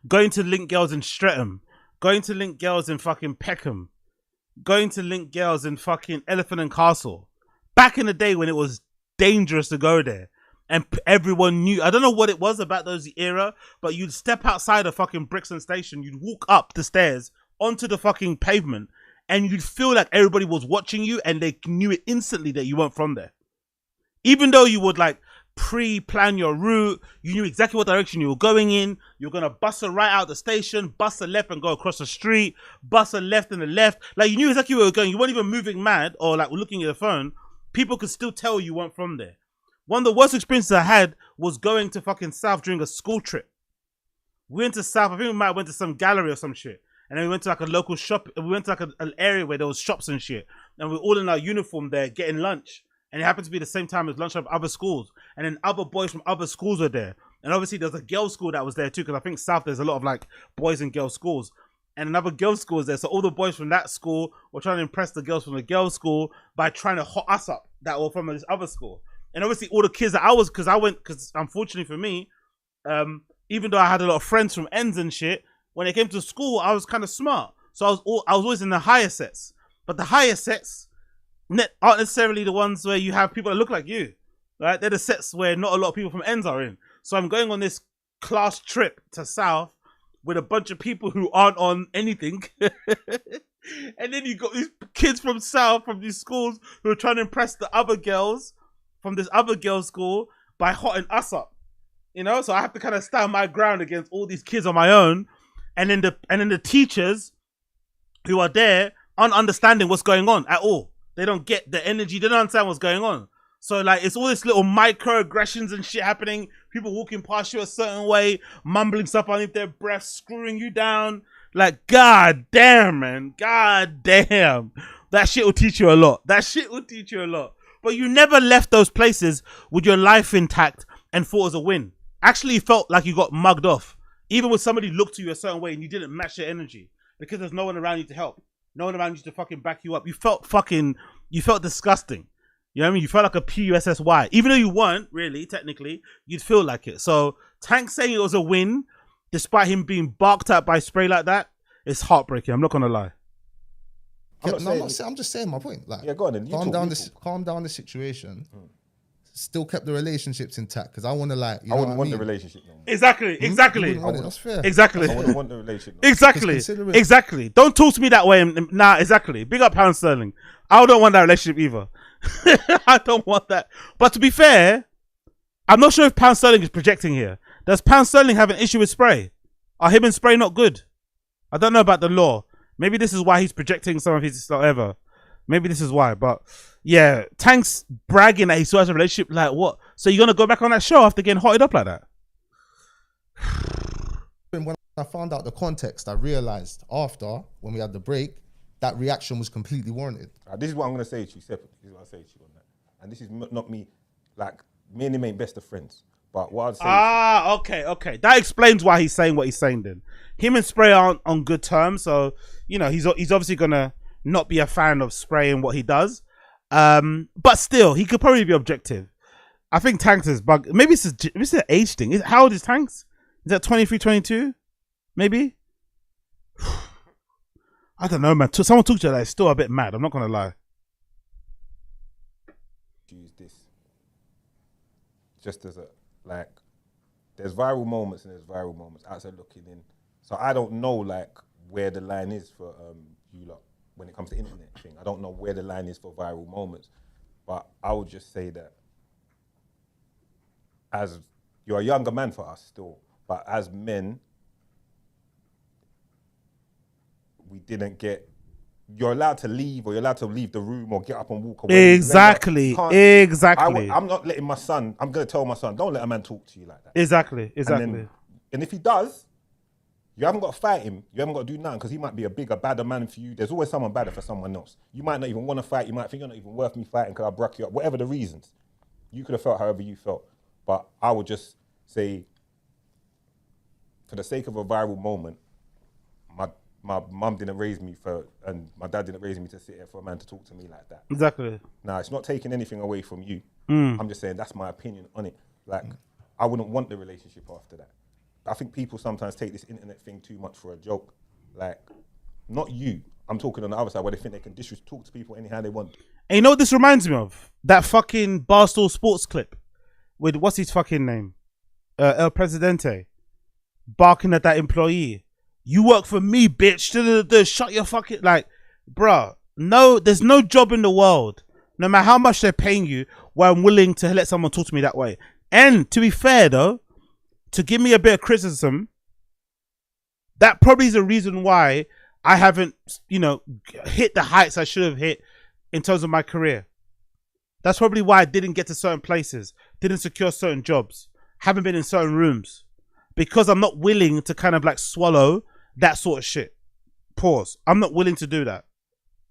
Going to link girls in Streatham. Going to link girls in fucking Peckham. Going to link girls in fucking Elephant and Castle. Back in the day when it was dangerous to go there. And everyone knew. I don't know what it was about those era, but you'd step outside of fucking Brixton Station. You'd walk up the stairs onto the fucking pavement. And you'd feel like everybody was watching you. And they knew it instantly that you weren't from there. Even though you would like pre-plan your route, you knew exactly what direction you were going in. You're gonna bust a right out the station, bust a left and go across the street, bust a left and the left. Like you knew exactly where you were going. You weren't even moving mad or like looking at your phone. People could still tell you weren't from there. One of the worst experiences I had was going to fucking South during a school trip. We went to South. I think we might have went to some gallery or some shit. And then we went to like a local shop. We went to like an area where there was shops and shit. And we were all in our uniform there getting lunch. And it happened to be the same time as lunch of other schools. And then other boys from other schools were there. And obviously there's a girls' school that was there too. Because I think South, there's a lot of like boys and girls' schools. And another girls' school was there. So all the boys from that school were trying to impress the girls from the girls' school by trying to hot us up that were from this other school. And obviously all the kids that I was, because unfortunately for me, even though I had a lot of friends from ends and shit, when it came to school, I was kind of smart. So I was always in the higher sets. But the higher sets aren't necessarily the ones where you have people that look like you, right? They're the sets where not a lot of people from ends are in. So I'm going on this class trip to South with a bunch of people who aren't on anything. And then you got these kids from South, from these schools, who are trying to impress the other girls from this other girls' school by hotting us up. You know, so I have to kind of stand my ground against all these kids on my own. And then the teachers who are there aren't understanding what's going on at all. They don't get the energy. They don't understand what's going on. So like, it's all this little microaggressions and shit happening. People walking past you a certain way, mumbling stuff underneath their breath, screwing you down. Like, god damn, man. God damn. That shit will teach you a lot. That shit will teach you a lot. But you never left those places with your life intact and thought it was a win. Actually, you felt like you got mugged off. Even when somebody looked to you a certain way and you didn't match their energy. Because there's no one around you to help. No one around you to fucking back you up. You felt disgusting. You know what I mean? You felt like a PUSSY. Even though you weren't, really, technically, you'd feel like it. So, Tankz saying it was a win, despite him being barked at by spray like that, it's heartbreaking. I'm not going to lie. I'm just saying my point. Like, yeah, go on then. Calm down the situation. Still kept the relationships intact because I want to like. I wouldn't want the relationship. No more. Exactly. That's fair. Exactly. I wouldn't want the relationship. No. Exactly. Don't talk to me that way. Nah, exactly. Big up pound sterling. I don't want that relationship either. I don't want that. But to be fair, I'm not sure if pound sterling is projecting here. Does pound sterling have an issue with spray? Are him and spray not good? I don't know about the law. Maybe this is why he's projecting some of his whatever. Maybe this is why, but yeah, Tankz bragging that he still has a relationship. Like what? So you're gonna go back on that show after getting hotted up like that? When I found out the context, I realized after when we had the break that reaction was completely warranted. This is what I'm gonna say to you separately. This is what I'll say to you on that. And this is not me. Like me and him ain't best of friends. But what I'd say. Okay. That explains why he's saying what he's saying. Then him and Spray aren't on good terms, so you know he's obviously gonna not be a fan of Spray and what he does. But still, he could probably be objective. I think Tankz is bug. Maybe it's an age thing. How old is Tankz? Is that 23, 22? Maybe? I don't know, man. Someone talk to you that is still a bit mad. I'm not going to lie. Use this. Just as like, there's viral moments and there's viral moments outside looking in. So I don't know, like, where the line is for you lot. When it comes to internet thing, I don't know where the line is for viral moments, but I would just say that as you're a younger man for us still, but as men, we didn't get. You're allowed to leave, or you're allowed to leave the room, or get up and walk away. Exactly. I'm not letting my son. I'm gonna tell my son, don't let a man talk to you like that. Exactly. And if he does, You haven't got to fight him. You haven't got to do nothing because he might be a bigger, badder man for you. There's always someone badder for someone else. You might not even want to fight. You might think you're not even worth me fighting because I broke you up. Whatever the reasons. You could have felt however you felt. But I would just say, for the sake of a viral moment, my mum didn't raise me and my dad didn't raise me to sit here for a man to talk to me like that. Exactly. Now, it's not taking anything away from you. Mm. I'm just saying that's my opinion on it. Like, I wouldn't want the relationship after that. I think people sometimes take this internet thing too much for a joke. Like, not you. I'm talking on the other side where they think they can talk to people anyhow they want. And you know what this reminds me of? That fucking Barstool Sports clip with what's his fucking name? El Presidente barking at that employee. You work for me, bitch. Shut your fucking... Like, bruh, no, there's no job in the world, no matter how much they're paying you, where I'm willing to let someone talk to me that way. And to be fair, though, to give me a bit of criticism, that probably is a reason why I haven't, you know, hit the heights I should have hit in terms of my career. That's probably why I didn't get to certain places, didn't secure certain jobs, haven't been in certain rooms, because I'm not willing to kind of like swallow that sort of shit. Pause. I'm not willing to do that,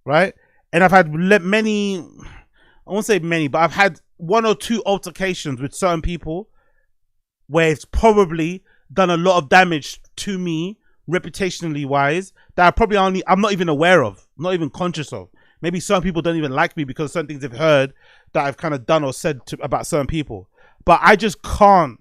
right? And I've had many, I won't say many, but I've had 1 or 2 altercations with certain people where it's probably done a lot of damage to me, reputationally wise, that I'm not even aware of, not even conscious of. Maybe some people don't even like me because of certain things they've heard that I've kind of done or said about certain people. But I just can't,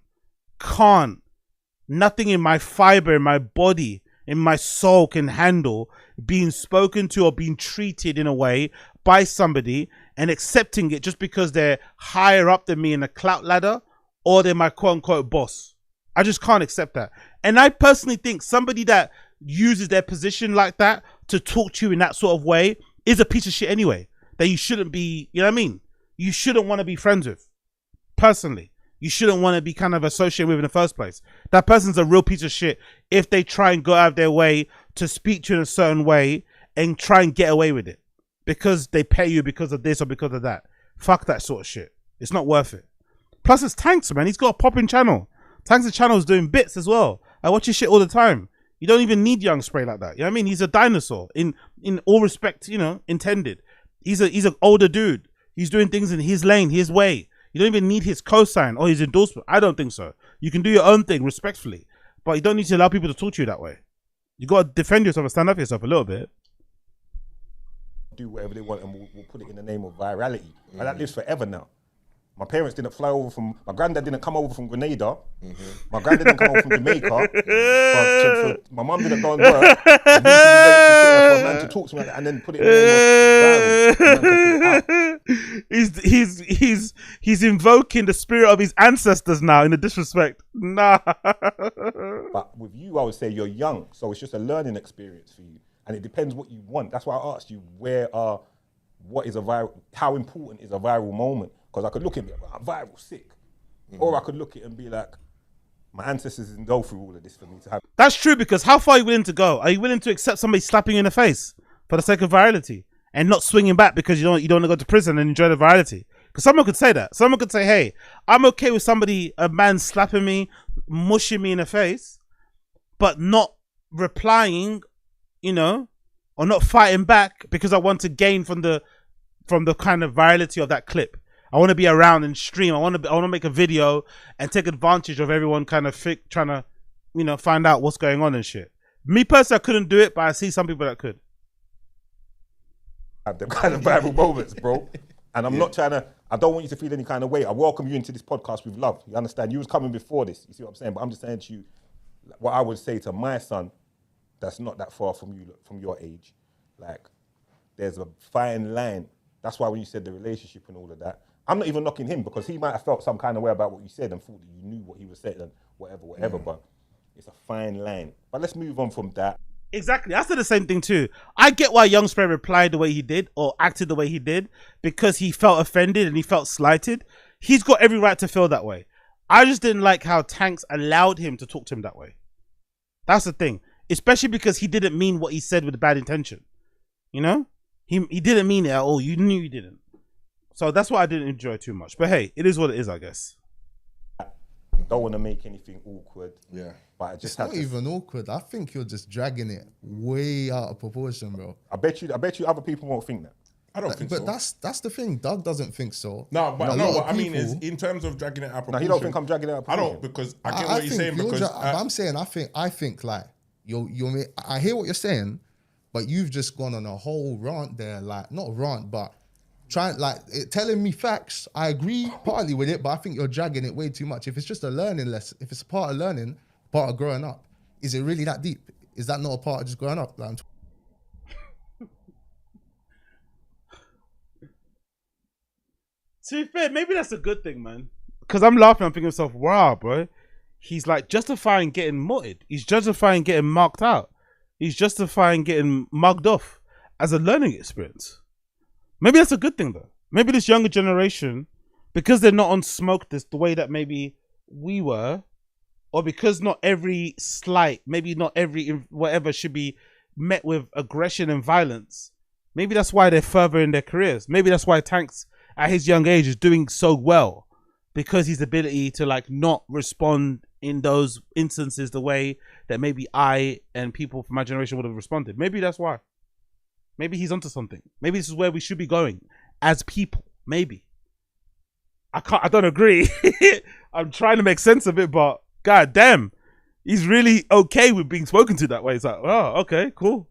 nothing in my fiber, in my body, in my soul can handle being spoken to or being treated in a way by somebody and accepting it just because they're higher up than me in a clout ladder or they're my quote unquote boss. I just can't accept that. And I personally think somebody that uses their position like that to talk to you in that sort of way is a piece of shit anyway, that you shouldn't be, you know what I mean? You shouldn't want to be friends with. Personally, you shouldn't want to be kind of associated with in the first place. That person's a real piece of shit if they try and go out of their way to speak to you in a certain way and try and get away with it because they pay you because of this or because of that. Fuck that sort of shit. It's not worth it. Plus it's Tankz, man. He's got a popping channel. Tankz' channel is doing bits as well. I watch his shit all the time. You don't even need Young Spray like that. You know what I mean? He's a dinosaur in all respect, you know, intended. He's an older dude. He's doing things in his lane, his way. You don't even need his cosign or his endorsement. I don't think so. You can do your own thing respectfully, but you don't need to allow people to talk to you that way. You got to defend yourself and stand up for yourself a little bit. Do whatever they want and we'll put it in the name of virality. And that lives forever now. My parents didn't fly over from, my granddad didn't come over from Grenada. My granddad didn't come over from Jamaica. My mum didn't go and work. And for a man to talk to me and then put it in the name of viral. He's invoking the spirit of his ancestors now in a disrespect. Nah. But with you, I would say you're young, so it's just a learning experience for you. And it depends what you want. That's why I asked you what is a viral, how important is a viral moment? Because I could look at it, viral, sick. Or I could look at it and be like, my ancestors didn't go through all of this for me to have. That's true, because how far are you willing to go? Are you willing to accept somebody slapping you in the face for the sake of virality and not swinging back because you don't want to go to prison and enjoy the virality? Because someone could say that. Someone could say, hey, I'm okay with a man slapping me, mushing me in the face, but not replying, you know, or not fighting back because I want to gain from the kind of virality of that clip. I want to be around and stream. I want to make a video and take advantage of everyone kind of trying to, you know, find out what's going on and shit. Me personally, I couldn't do it, but I see some people that could. Have them kind of viral moments, bro. And I'm not trying to, I don't want you to feel any kind of way. I welcome you into this podcast with love. You understand? You was coming before this. You see what I'm saying? But I'm just saying to you, what I would say to my son, that's not that far from you, from your age. Like, there's a fine line. That's why when you said the relationship and all of that, I'm not even knocking him because he might have felt some kind of way about what you said and thought that you knew what he was saying and whatever, but it's a fine line. But let's move on from that. Exactly. I said the same thing too. I get why Young Spray replied the way he did or acted the way he did because he felt offended and he felt slighted. He's got every right to feel that way. I just didn't like how Tankz allowed him to talk to him that way. That's the thing. Especially because he didn't mean what he said with a bad intention. You know? He didn't mean it at all. You knew he didn't. So that's why I didn't enjoy too much. But hey, it is what it is, I guess. Don't want to make anything awkward. Yeah. But I just It's had not to. even awkward. I think you're just dragging it way out of proportion, bro. I bet you other people won't think that. I don't think but so. that's the thing. Doug doesn't think so. No, but A no, lot what of I mean is, people- in terms of dragging it out of No, proportion. he don't think I'm dragging it out of I proportion. don't, because I get what he's saying, you're because but I'm saying I think like I hear what you're saying, but you've just gone on a whole rant there, like not a rant, but telling me facts. I agree partly with it, but I think you're dragging it way too much. If it's just a learning lesson, if it's a part of learning, part of growing up, is it really that deep? Is that not a part of just growing up? Like, To be fair, maybe that's a good thing, man. Because I'm laughing, I'm thinking to myself, wow, bro. He's like justifying getting mutted. He's justifying getting marked out. He's justifying getting mugged off as a learning experience. Maybe that's a good thing, though. Maybe this younger generation, because they're not on smoke this the way that maybe we were, or because not every slight, maybe not every whatever should be met with aggression and violence. Maybe that's why they're further in their careers. Maybe that's why Tankz at his young age is doing so well, because his ability to like not respond in those instances the way that maybe I and people from my generation would have responded. Maybe that's why. Maybe he's onto something. Maybe this is where we should be going as people. Maybe. I don't agree. I'm trying to make sense of it, but god damn, he's really okay with being spoken to that way. It's like, oh, okay, cool.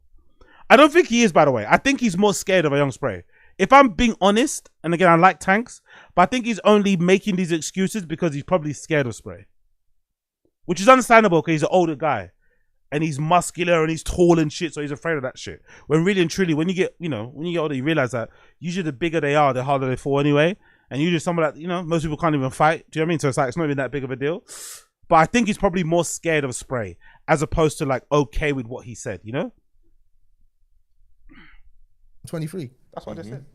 I don't think he is, by the way. I think he's more scared of a young Spray. If I'm being honest, and again, I like Tankz, but I think he's only making these excuses because he's probably scared of Spray. Which is understandable because he's an older guy. And he's muscular and he's tall and shit, so he's afraid of that shit. When really and truly, when you get older, you realize that usually the bigger they are, the harder they fall anyway. And usually someone that, most people can't even fight. Do you know what I mean? So it's like, it's not even that big of a deal. But I think he's probably more scared of Spray as opposed to like okay with what he said, 23. That's what I just said.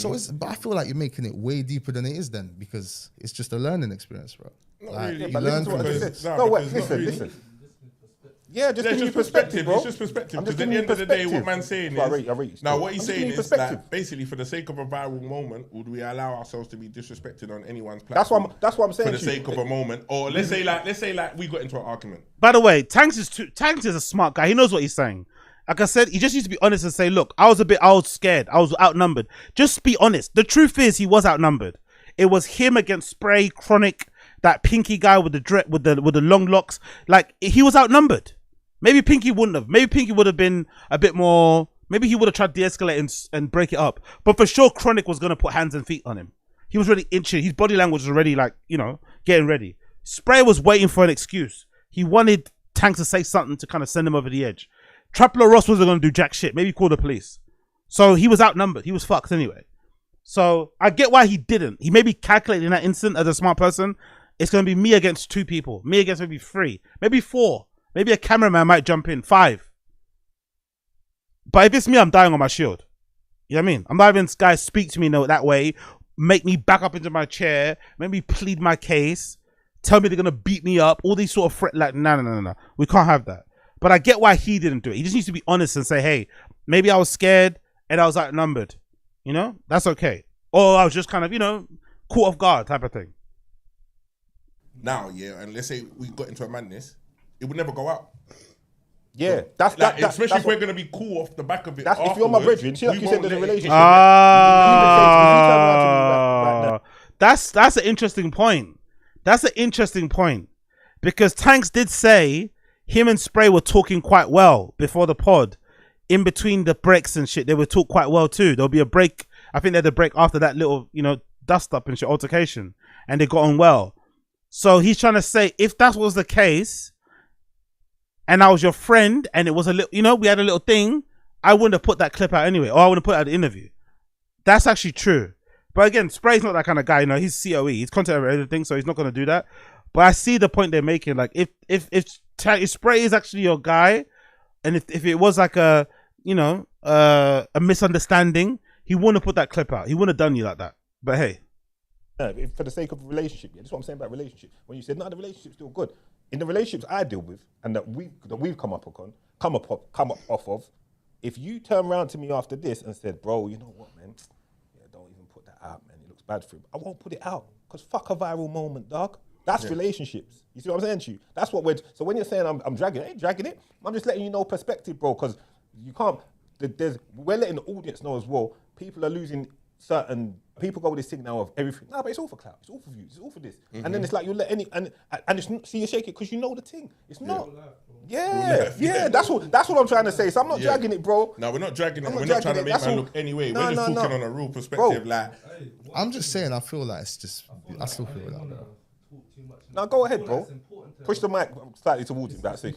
So but I feel like you're making it way deeper than it is then, because it's just a learning experience, bro. Not Like, really. you But learn listen to from what I it. just said. No, wait, because it's not listen. really- Yeah, just Yeah, give it's me just perspective, bro. It's just perspective. I'm Because just at the giving end you of the day, what perspective. man's saying So I is, rate you now still. what he's I'm just saying giving you is perspective. that basically for the sake of a viral moment, would we allow ourselves to be disrespected on anyone's platform? That's what I'm saying For the to you. sake of a moment, or let's say like we got into an argument. By the way, Tankz is a smart guy. He knows what he's saying. Like I said, he just needs to be honest and say, look, I was scared. I was outnumbered. Just be honest. The truth is he was outnumbered. It was him against Spray, Chronic, that Pinky guy with the long locks. Like, he was outnumbered. Maybe Pinky wouldn't have. Maybe Pinky would have been a bit more, maybe he would have tried to de-escalate and break it up. But for sure, Chronic was going to put hands and feet on him. He was already itching. His body language was already like, getting ready. Spray was waiting for an excuse. He wanted Tankz to say something to kind of send him over the edge. Traplo Ross wasn't going to do jack shit. Maybe call the police. So he was outnumbered. He was fucked anyway. So I get why he didn't. He maybe calculated in that instant as a smart person. It's going to be me against 2 people. Me against maybe 3. Maybe 4. Maybe a cameraman might jump in. 5. But if it's me, I'm dying on my shield. You know what I mean? I'm not having guys speak to me that way. Make me back up into my chair. Make me plead my case. Tell me they're going to beat me up. All these sort of threats. Like, no. We can't have that. But I get why he didn't do it. He just needs to be honest and say, hey, maybe I was scared and I was outnumbered. That's okay. Or I was just kind of, caught off guard type of thing. Now, yeah, and let's say we got into a madness, it would never go out. Yeah, especially if we're going to be cool off the back of it. That's if you're my brethren. See, like you said, there's a relationship. That's an interesting point. That's an interesting point. Because Tankz did say him and Spray were talking quite well before the pod. In between the breaks and shit, they would talk quite well too. There'll be a break. I think they had a break after that little, dust up and shit altercation. And they got on well. So he's trying to say, if that was the case, and I was your friend, and it was a little, we had a little thing, I wouldn't have put that clip out anyway, or I wouldn't have put it out the interview. That's actually true. But again, Spray's not that kind of guy, he's COE, he's content over everything, so he's not going to do that. But I see the point they're making. Like, if Spray is actually your guy, and if it was like a misunderstanding, he wouldn't have put that clip out. He wouldn't have done you like that. But hey. For the sake of a relationship, that's what I'm saying about relationship. When you said, no, the relationship's still good. In the relationships I deal with and that we've come up off of, if you turn around to me after this and said, bro, you know what, man? Yeah, don't even put that out, man. It looks bad for him. I won't put it out because fuck a viral moment, dog. That's relationships. You see what I'm saying to you? That's what we're. So when you're saying I'm dragging it, I ain't dragging it. I'm just letting you know perspective, bro. Because you can't. We're letting the audience know as well. People are losing certain. People go with this thing now of everything. No, but it's all for clout. It's all for views. It's all for this. And then it's like you let any and it's not, see you shake it because you know the thing. It's not. Yeah. That's what I'm trying to say. So I'm not dragging it, bro. No, we're not dragging it. I'm We're not not trying to dragging make it. man That's look anyway. No, We're just no, talking no. on a real perspective. Bro. Like, I'm just saying, I feel like it's just. I still feel that. No, go ahead, bro. Push the mic slightly towards him. That's it.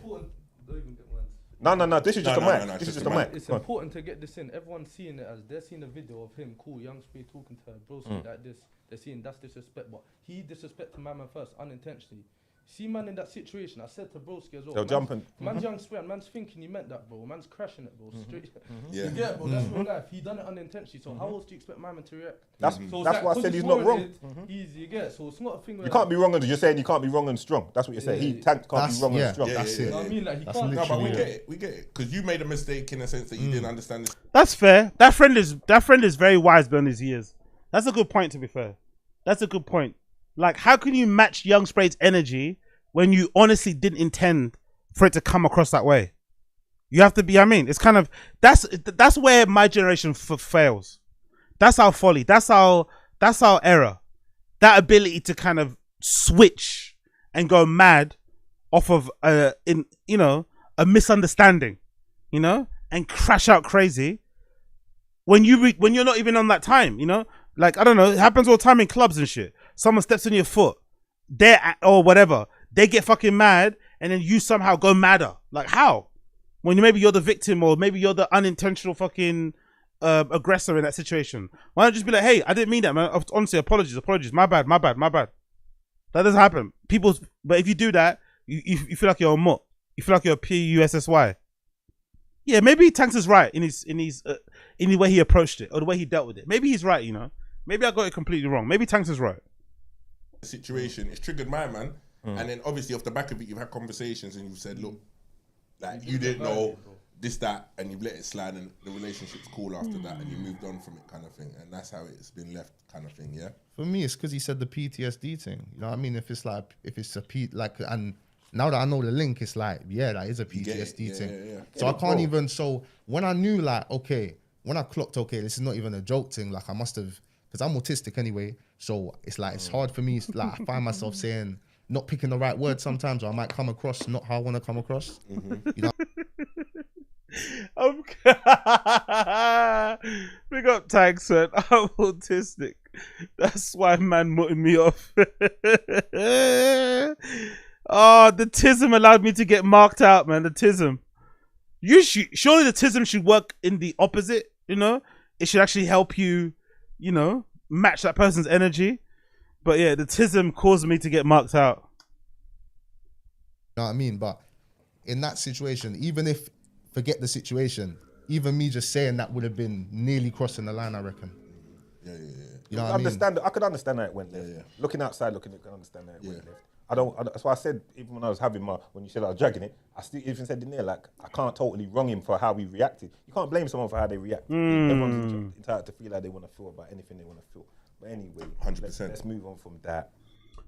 No. This is just a mic. This is just a mic. It's important to get this in. Everyone's seeing it as they're seeing a video of him, cool, young spray talking to her, bro, like this. They're seeing that's disrespect, but he disrespected my man first, unintentionally. See, man, in that situation, I said to Broski as well. They'll jump and man's young spray, and man's thinking he meant that, bro. Man's crashing it, bro. Straight. Yeah. You get it, bro. That's real life. He done it unintentionally. So how else do you expect my man to react? That's why I said he's not wrong. Easy, you get it. So it's not a thing where You can't be wrong and you're saying you can't be wrong and strong. That's what you're saying. Tankz can't be wrong and strong. That's it. I mean, like he That's can't. no, but we get it. Because you made a mistake in the sense that you didn't understand this. That's fair. That friend is very wise beyond his years. That's a good point, to be fair. That's a good point. Like, how can you match Young Spray's energy when you honestly didn't intend for it to come across that way? You have to be, I mean, it's kind of, that's where my generation fails. That's our folly. That's our error. That ability to kind of switch and go mad off of, a misunderstanding, and crash out crazy when you're not even on that time, Like, I don't know, it happens all the time in clubs and shit. Someone steps on your foot, or whatever, they get fucking mad, and then you somehow go madder. Like, how? When maybe you're the victim, or maybe you're the unintentional fucking aggressor in that situation. Why not just be like, hey, I didn't mean that, man. Honestly, apologies. My bad. That doesn't happen. But if you do that, you feel like you're a mutt. You feel like you're a PUSSY. Yeah, maybe Tankz is right in the way he approached it, or the way he dealt with it. Maybe he's right, Maybe I got it completely wrong. Maybe Tankz is right. The situation, it's triggered my man. And then obviously off the back of it, you've had conversations and you've said, look, like you didn't know this, that, and you've let it slide and the relationship's cool after that and you moved on from it kind of thing. And that's how it's been left kind of thing, yeah? For me, it's because he said the PTSD thing. You know what I mean? If it's and now that I know the link, it's like, yeah, that is a PTSD thing. Yeah. So I can't even, so when I knew like, okay, when I clocked, okay, this is not even a joke thing, like I must have, because I'm autistic anyway, so it's like, it's hard for me, it's like I find myself saying, not picking the right word sometimes, or I might come across not how I want to come across. You know? Big up Tankz, man. I'm autistic. That's why man mutting me off. Oh, the tism allowed me to get marked out, man. The tism. Surely the tism should work in the opposite, It should actually help you, match that person's energy. But yeah, the tism caused me to get marked out. You know what I mean? But in that situation, even if, forget the situation, even me just saying that would have been nearly crossing the line, I reckon. Yeah. You know what I mean? I could understand how it went left. Yeah. Looking outside, I could understand how it went left. That's why I said, even when I was having when you said I was dragging it, I still even said in there, like, I can't totally wrong him for how he reacted. You can't blame someone for how they react. Everyone's entitled to feel how they want to feel about anything they want to feel. But anyway, 100%. Let's move on from that.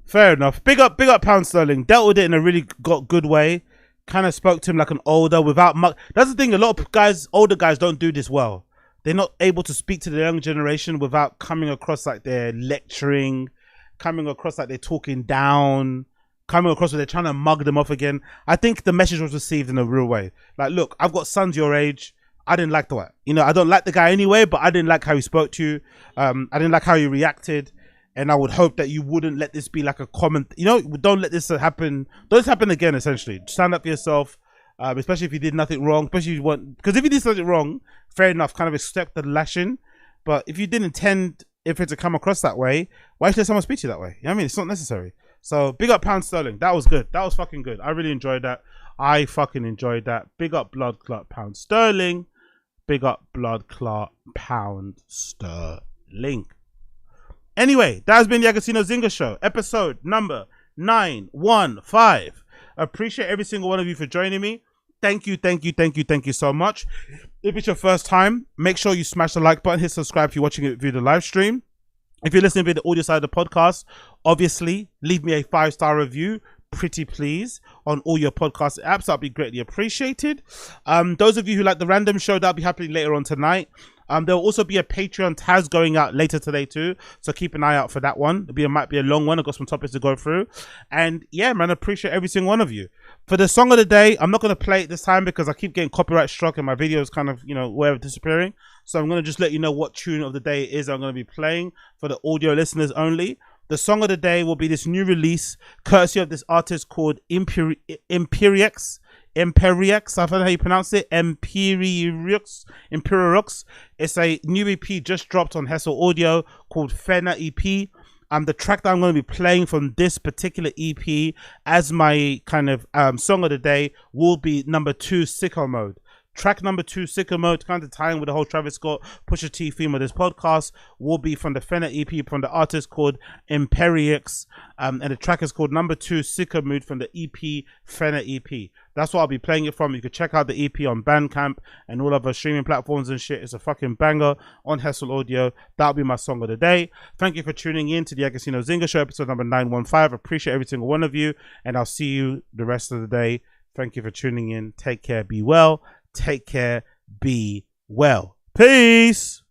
Fair enough. Big up Pound Sterling. Dealt with it in a really good way. Kind of spoke to him like an older without much. That's the thing. A lot of older guys don't do this well. They're not able to speak to the young generation without coming across like they're lecturing, coming across like they're talking down, coming across like they're trying to mug them off again. I think the message was received in a real way. Like, look, I've got sons your age. I didn't like the way. I don't like the guy anyway, but I didn't like how he spoke to you. I didn't like how he reacted. And I would hope that you wouldn't let this be like a common, don't let this happen. Don't let this happen again, essentially. Stand up for yourself, especially if you did nothing wrong. Especially because if you did something wrong, fair enough, kind of expect the lashing. But if you didn't intend for it to come across that way, why should someone speak to you that way? I mean, it's not necessary. So big up Pound Sterling. That was good. That was fucking good. I really enjoyed that. I fucking enjoyed that. Big up Blood Clot Pound Sterling. Big up Blood Clot Pound Sterling. Anyway, that has been the Agostinho Zinga Show, episode number 915. Appreciate every single one of you for joining me. Thank you so much. If it's your first time, make sure you smash the like button, hit subscribe if you're watching it via the live stream. If you're listening via the audio side of the podcast, Obviously, leave me a 5-star review, pretty please, on all your podcast apps. That'd be greatly appreciated. Those of you who like the random show, that'll be happening later on tonight. There will also be a Patreon Tazz going out later today too, so keep an eye out for that one. It might be a long one. I've got some topics to go through, and yeah, man, I appreciate every single one of you. For the song of the day, I'm not going to play it this time because I keep getting copyright struck and my video is kind of, you know, where disappearing. So I'm going to just let you know what tune of the day it is I'm going to be playing for the audio listeners only. The song of the day will be this new release, courtesy of this artist called Impérieux. Impérieux, I don't know how you pronounce it. Impérieux. It's a new EP just dropped on Hessel Audio called Fena EP. The track that I'm going to be playing from this particular EP as my kind of song of the day will be number 2, Sickomode. Track number 2, Sickomode, kind of tying with the whole Travis Scott Pusha T theme of this podcast, will be from the Fena EP from the artist called Impérieux, and the track is called number 2, Sickomode, from the EP Fena EP. That's what I'll be playing it from. You can check out the EP on Bandcamp and all other streaming platforms and shit. It's a fucking banger on Hessel Audio. That'll be my song of the day. Thank you for tuning in to the Agostinho Zinga Show, episode number 915. Appreciate every single one of you, and I'll see you the rest of the day. Thank you for tuning in. Take care. Be well. Take care. Be well. Peace.